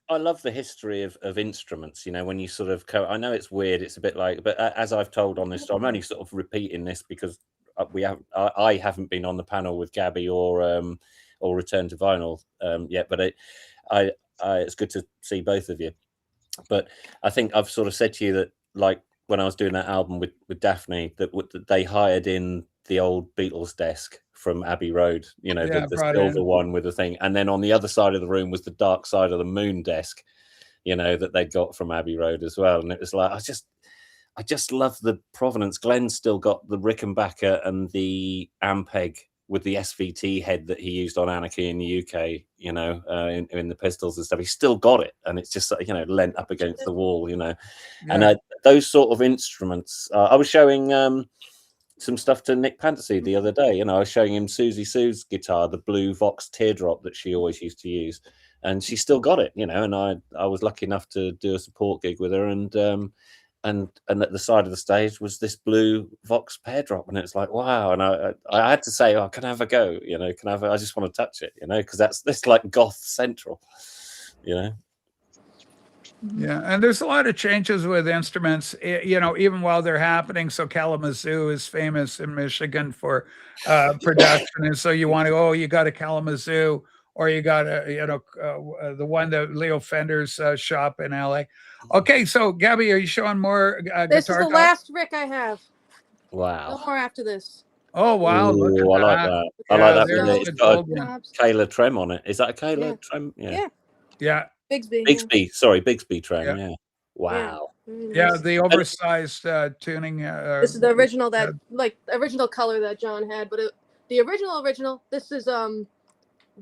I love the history of instruments. When you sort of I know it's weird. It's a bit like, but as I've told on this, I'm only sort of repeating this because I haven't been on the panel with Gabby or Return to Vinyl yet. But it's good to see both of you. But I think I've sort of said to you that, like, when I was doing that album with Daphne, that they hired in the old Beatles desk from Abbey Road, the silver one with the thing. And then on the other side of the room was the Dark Side of the Moon desk, that they got from Abbey Road as well. And it was like, I just love the provenance. Glenn's still got the Rickenbacker and the Ampeg with the SVT head that he used on Anarchy in the UK, in the Pistols and stuff. He's still got it. And it's just, lent up against the wall, And those sort of instruments, I was showing some stuff to Nick Panterseed the other day. I was showing him Susie Sue's guitar, the blue Vox Teardrop that she always used to use. And she still got it, and I was lucky enough to do a support gig with her. And at the side of the stage was this blue Vox Peardrop, and it's like, wow. And I had to say, oh, can I have a go? I just want to touch it, because that's like goth central, Yeah, and there's a lot of changes with instruments, even while they're happening. So Kalamazoo is famous in Michigan for production, and so you want to, you got a Kalamazoo, or you got the one that Leo Fender's shop in LA. Okay, so Gabby, are you showing more guitar? This is the last Rick I have. Wow. No more after this. Oh wow! Ooh, I like that. I like that. It's got a Kayla Trem on it. Is that a Kayla Trem? Yeah. Bigsby. Sorry, Bigsby Trem. Yeah. Wow. Yeah, the oversized tuning. This is the original original color that John had, but the original. This is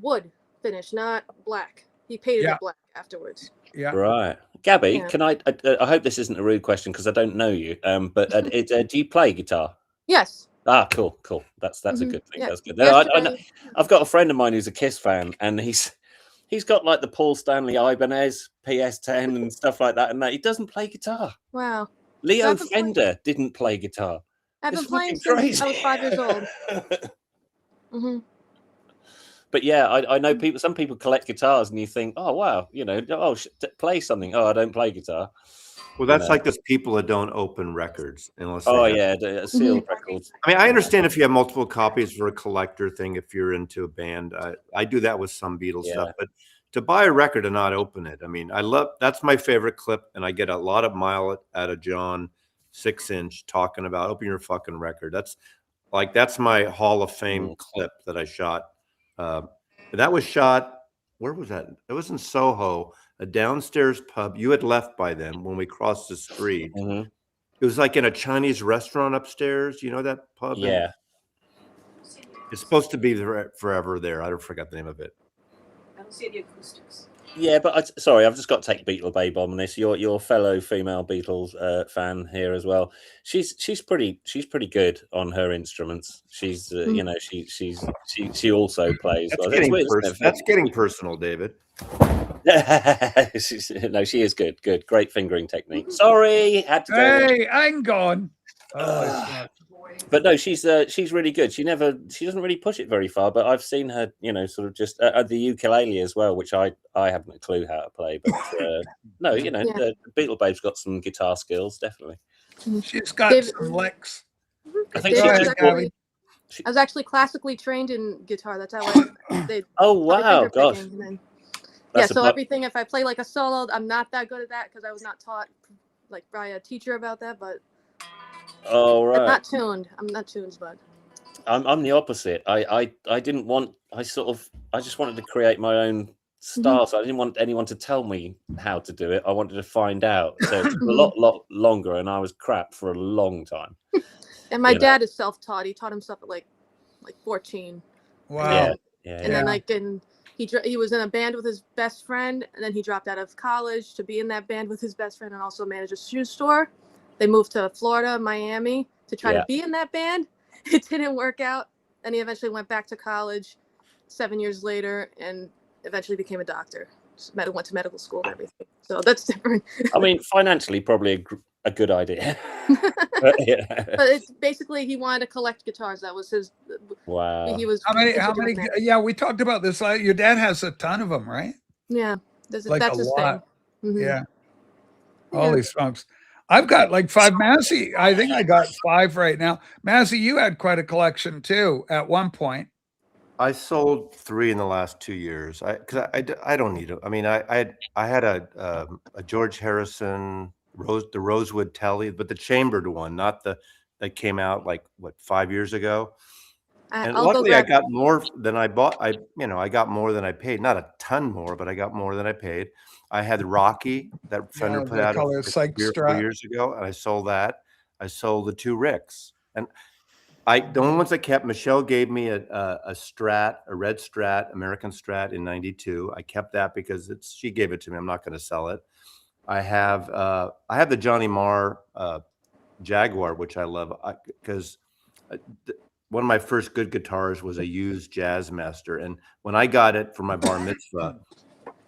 wood finish, not black. He painted it black afterwards. Yeah. Right. Gabby, can I hope this isn't a rude question because I don't know you. But do you play guitar? Yes. Ah, cool. That's a good thing. Yeah. That's good. I know, I've got a friend of mine who's a Kiss fan, and he's got like the Paul Stanley Ibanez PS10 and stuff like that, and he doesn't play guitar. Wow. Leo Fender didn't play guitar. I've been playing since I was 5 years old. But yeah, I know people. Some people collect guitars, and you think, oh wow, play something. Oh, I don't play guitar. Well, that's like those people that don't open records unless. Sealed records. I mean, I understand if you have multiple copies for a collector thing. If you're into a band, I do that with some Beatles stuff. But to buy a record and not open it, I mean, that's my favorite clip, and I get a lot of mile out of John 6-inch talking about open your fucking record. That's my Hall of Fame clip that I shot. That was shot. Where was that? It was in Soho, a downstairs pub. You had left by then when we crossed the street. It was like in a Chinese restaurant upstairs. You know that pub? Yeah. It's supposed to be forever there. I don't forget the name of it. don't see the acoustics. Yeah, but sorry, I've just got to take Beatle Babe on this. Your fellow female Beatles fan here as well. She's pretty good on her instruments. She's you know she also plays. That's well. getting Weird, that's getting personal, David. No, she is good. Great fingering technique. Sorry, had to go. Hey, I'm gone. But no, she's really good. She doesn't really push it very far. But I've seen her, sort of just at the ukulele as well, which I haven't a clue how to play. But no, the Beatle Babe's got some guitar skills, definitely. She's got some licks. I think I was actually classically trained in guitar. That's how they. Oh wow, gosh. So everything. If I play like a solo, I'm not that good at that because I was not taught like by a teacher about that. But oh right, I'm not tuned. I'm not tuned, bud. I'm the opposite. I didn't want. I just wanted to create my own style. So I didn't want anyone to tell me how to do it. I wanted to find out. So it took a lot longer, and I was crap for a long time. And my dad is self-taught. He taught himself at like 14. Wow. And then he was in a band with his best friend, and then he dropped out of college to be in that band with his best friend and also manage a shoe store. They moved to Florida, Miami to try to be in that band. It didn't work out. And he eventually went back to college 7 years later and eventually became a doctor. Went to medical school and everything. So that's different. I mean, financially, probably a good idea. But it's basically he wanted to collect guitars. That was his. Wow. He was. How many? Yeah, we talked about this. Your dad has a ton of them, right? Yeah, that's his thing. Mm-hmm. Yeah. Holy smokes! I've got like 5. Massey, I think I got 5 right now. Massey, you had quite a collection too at one point. I sold 3 in the last 2 years. I don't need it. I mean, I had a George Harrison the Rosewood Telly, but the chambered one, not that came out like 5 years ago. And luckily, I got more than I bought. I got more than I paid. Not a ton more, but I got more than I paid. I had Rocky that Fender put out 3 or 4 years ago, and I sold that. I sold the 2 Ricks, and the only ones I kept. Michelle gave me a Strat, a red Strat, American Strat in '92. I kept that because she gave it to me. I'm not going to sell it. I have the Johnny Marr Jaguar, which I love because one of my first good guitars was a used Jazzmaster, and when I got it for my bar mitzvah,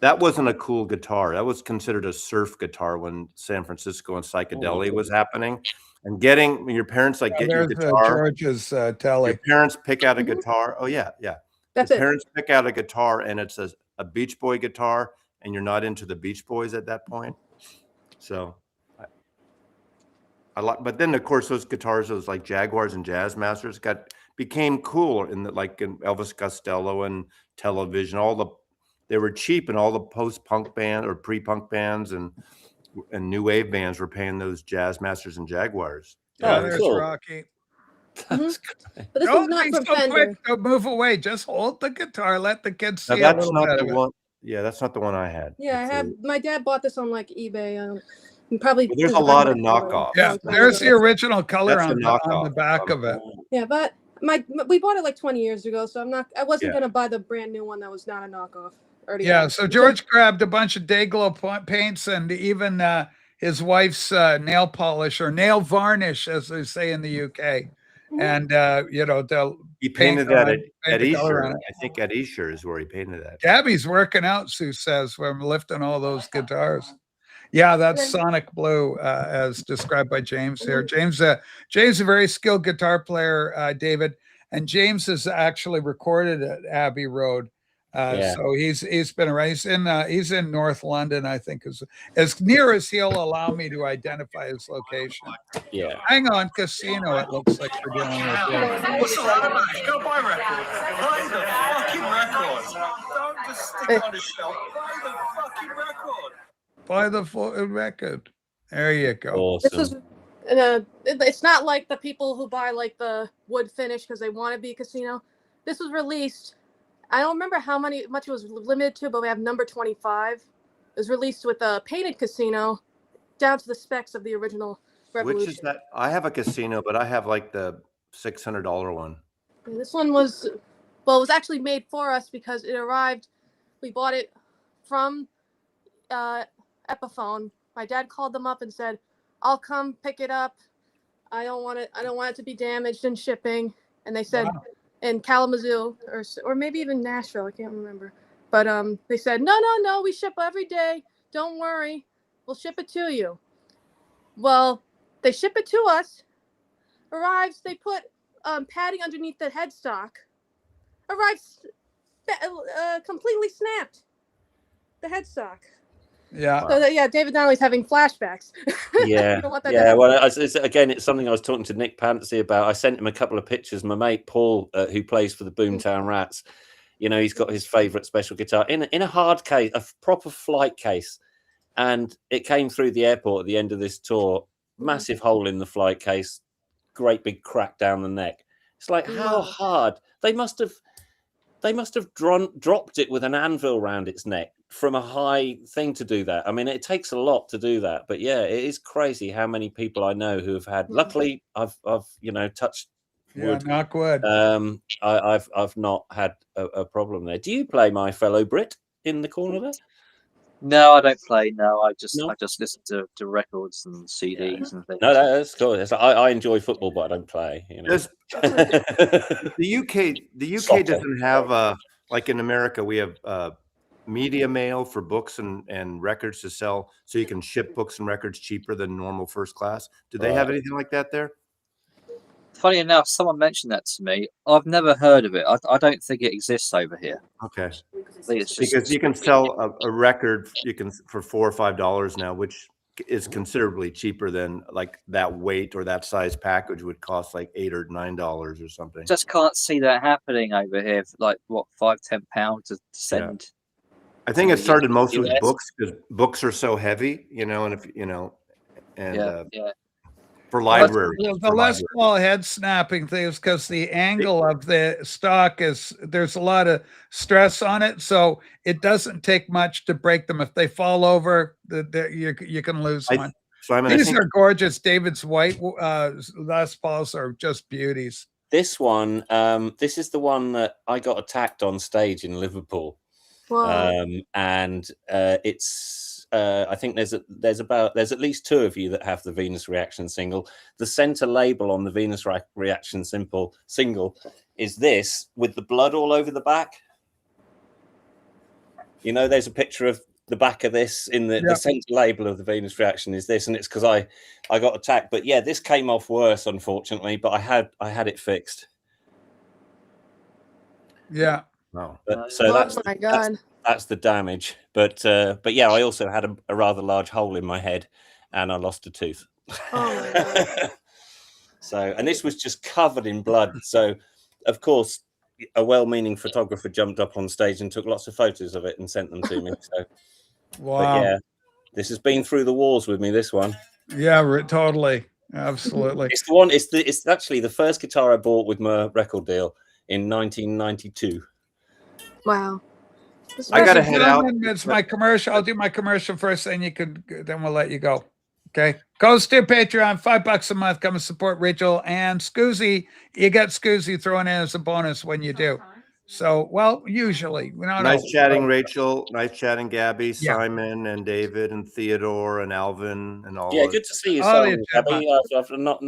that wasn't a cool guitar. That was considered a surf guitar when San Francisco and psychedelia was happening. And when your parents get your guitar, George's Telly. Your parents pick out a guitar. Oh yeah. That's your parents pick out a guitar, and it's a Beach Boy guitar, and you're not into the Beach Boys at that point. So I like, but then of course those guitars, those like Jaguars and Jazzmasters, became cool in Elvis Costello and Television. They were cheap, and all the post-punk band or pre-punk bands and new wave bands were paying those Jazzmasters and Jaguars. Oh, there's cool. Rocky. But this is not from Fender. Quick, don't move away. Just hold the guitar. Let the kids see a little bit of it. Yeah, that's not the one I had. Yeah, my dad bought this on eBay. Probably. There's a lot of knockoffs. Yeah, there's the original color on the back of it. Yeah, but we bought it like 20 years ago, so I wasn't gonna buy the brand new one that was not a knockoff. So George grabbed a bunch of Dayglow paints and even his wife's nail polish or nail varnish, as they say in the UK. And he painted that at Esher. I think at Esher is where he painted that. Gabby's working out, Sue says, from lifting all those guitars. Yeah, that's Sonic Blue, as described by James here. James is a very skilled guitar player, David, and James is actually recorded at Abbey Road. So he's been around. He's in North London, I think, as near as he'll allow me to identify his location. Yeah. Hang on, Casino. It looks like we're dealing with. What's the matter, mate? Go buy records. Play the fucking records. Don't just stick on the shelf. Play the fucking record. Buy the full record. There you go. Awesome. This is. It's not like the people who buy like the wood finish because they want to be casino. This was released. I don't remember much it was limited to, but we have number 25. It was released with a painted casino down to the specs of the original Revolution. Which is that? I have a casino, but I have like the $600 one. And this one was, it was actually made for us because it arrived. We bought it from Epiphone. My dad called them up and said, "I'll come pick it up. I don't want it to be damaged in shipping." And they said in Kalamazoo or maybe even Nashville, I can't remember. But they said, no, we ship every day. Don't worry, we'll ship it to you. Well, they ship it to us. Arrives, they put padding underneath the headstock. Arrives completely snapped. The headstock. Yeah. So David Donnelly's having flashbacks. Yeah. Yeah. Well, it's something I was talking to Nick Pantsy about. I sent him a couple of pictures. My mate Paul, who plays for the Boomtown Rats, he's got his favorite special guitar in a hard case, a proper flight case, and it came through the airport at the end of this tour. Massive hole in the flight case, great big crack down the neck. It's like, how hard they must have dropped it with an anvil around its neck from a high thing to do that. I mean, it takes a lot to do that, but yeah, it is crazy how many people I know who have had. Luckily, I've touched wood. Yeah, knock wood. I've not had a problem there. Do you play My Fellow Brit in the corner there? No, I don't play. No, I just listen to records and CDs and things. No, that's cool. I enjoy football, but I don't play. The UK doesn't have like in America we have media mail for books and records to sell, so you can ship books and records cheaper than normal first class. Do they have anything like that there? Funny enough, someone mentioned that to me. I've never heard of it. I don't think it exists over here. Okay. Because you can sell a record for $4 or $5 now, which is considerably cheaper than like that weight or that size package would cost like $8 or $9 or something. Just can't see that happening over here. Like what, £5-10 to send. Yeah. I think it started mostly with books because books are so heavy, and if for libraries. The less small head snapping things because the angle of the stock there's a lot of stress on it, so it doesn't take much to break them. If they fall over, you can lose one. These are gorgeous. David's white Les Pauls are just beauties. This one, this is the one that I got attacked on stage in Liverpool. Wow. And it's I think there's at least two of you that have the Venus Reaction single. The center label on the Venus Reaction single is this with the blood all over the back. There's a picture of the back of this in the center label of the Venus Reaction is this, and it's because I got attacked. But yeah, this came off worse, unfortunately, but I had it fixed. Yeah. Wow. So my God. That's the damage. But yeah, I also had a rather large hole in my head, and I lost a tooth. Oh my God. So, and this was just covered in blood. So, of course, a well-meaning photographer jumped up on stage and took lots of photos of it and sent them to me. So, wow. But yeah, this has been through the wars with me. This one. Yeah, totally, absolutely. It's the one. It's actually the first guitar I bought with my record deal in 1992. Wow. I gotta head out. It's my commercial. I'll do my commercial first, then we'll let you go. Okay. Goes to Patreon, $5 a month. Come and support Rachel and Scoozy. You get Scoozy thrown in as a bonus when you do. So, well, usually. Nice chatting, Rachel. Nice chatting, Gabby, Simon, and David, and Theodore, and Alvin, and all. Yeah, good to see you, Simon, Gabby. I've not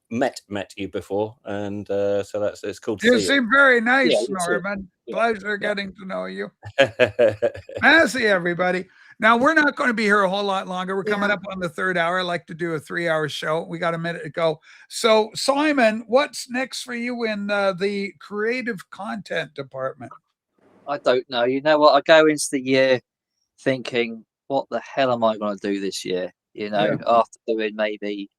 met you before, and so it's cool to see you. You seem very nice, Norman. Pleasure getting to know you. Nice to see everybody. Now, we're not going to be here a whole lot longer. We're coming up on the third hour. I like to do a 3-hour show. We got a minute to go. So, Simon, what's next for you in the creative content department? I don't know. You know what? I go into the year thinking, what the hell am I going to do this year? After doing maybe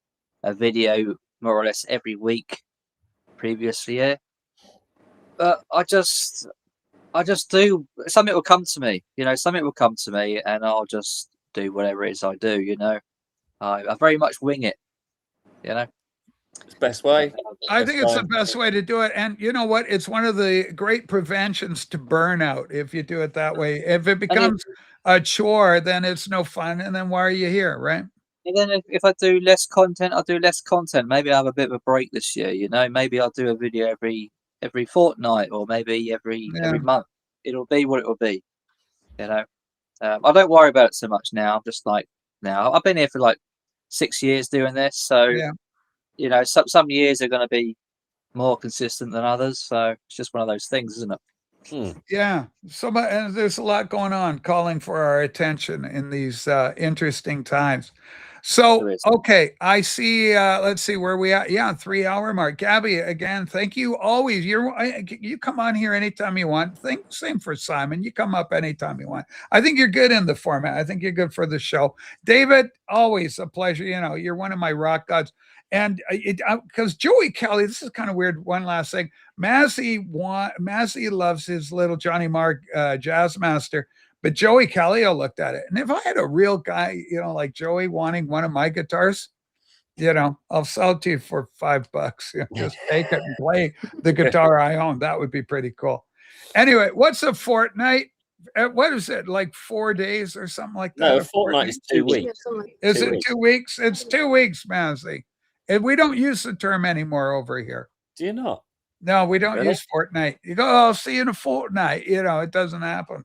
a video more or less every week previous year. But I just do. Something will come to me, something will come to me, and I'll just do whatever it is I do, I very much wing it, It's the best way. I think it's the best way to do it. And you know what? It's one of the great preventions to burnout if you do it that way. If it becomes a chore, then it's no fun. And then why are you here, right? And then if I do less content, I'll do less content. Maybe I'll have a bit of a break this year, Maybe I'll do a video every fortnight, or maybe every month. It'll be what it will be. You know, I don't worry about it so much now. I'm just like now. I've been here for like 6 years doing this, so Yeah. you know, some years are going to be more consistent than others. So it's just one of those things, isn't it? Yeah. And there's a lot going on calling for our attention in these interesting times. So, okay, I see. Let's see where we at. Yeah, 3 hour mark. Gabby, again, thank you always. You come on here anytime you want. Same for Simon. You come up anytime you want. I think you're good in the format. I think you're good for the show. David, always a pleasure. You know, you're one of my rock gods. And because Joey Kelly, this is kind of weird. One last thing. Massey loves his little Johnny Marr jazz master, but Joey Kelly looked at it. And if I had a real guy, you know, like Joey wanting one of my guitars, you know, I'll sell it to you for $5. You know, just take it and play the guitar I own. That would be pretty cool. Anyway, what's a fortnight? What is it, like 4 days or something like that? No, a fortnight is 2 weeks. Is it 2 weeks? It's 2 weeks, Massey. And we don't use the term anymore over here. Do you not? No, we don't use fortnight. You go, I'll see you in a fortnight. You know, it doesn't happen.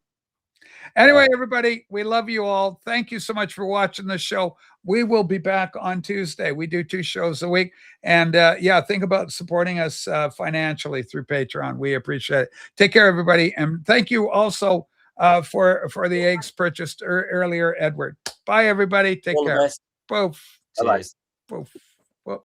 Anyway, everybody, we love you all. Thank you so much for watching the show. We will be back on Tuesday. We do 2 shows a week. And yeah, think about supporting us financially through Patreon. We appreciate it. Take care, everybody. And thank you also for the eggs purchased earlier, Edward. Bye, everybody. Take care. Poof. Bye. Poof.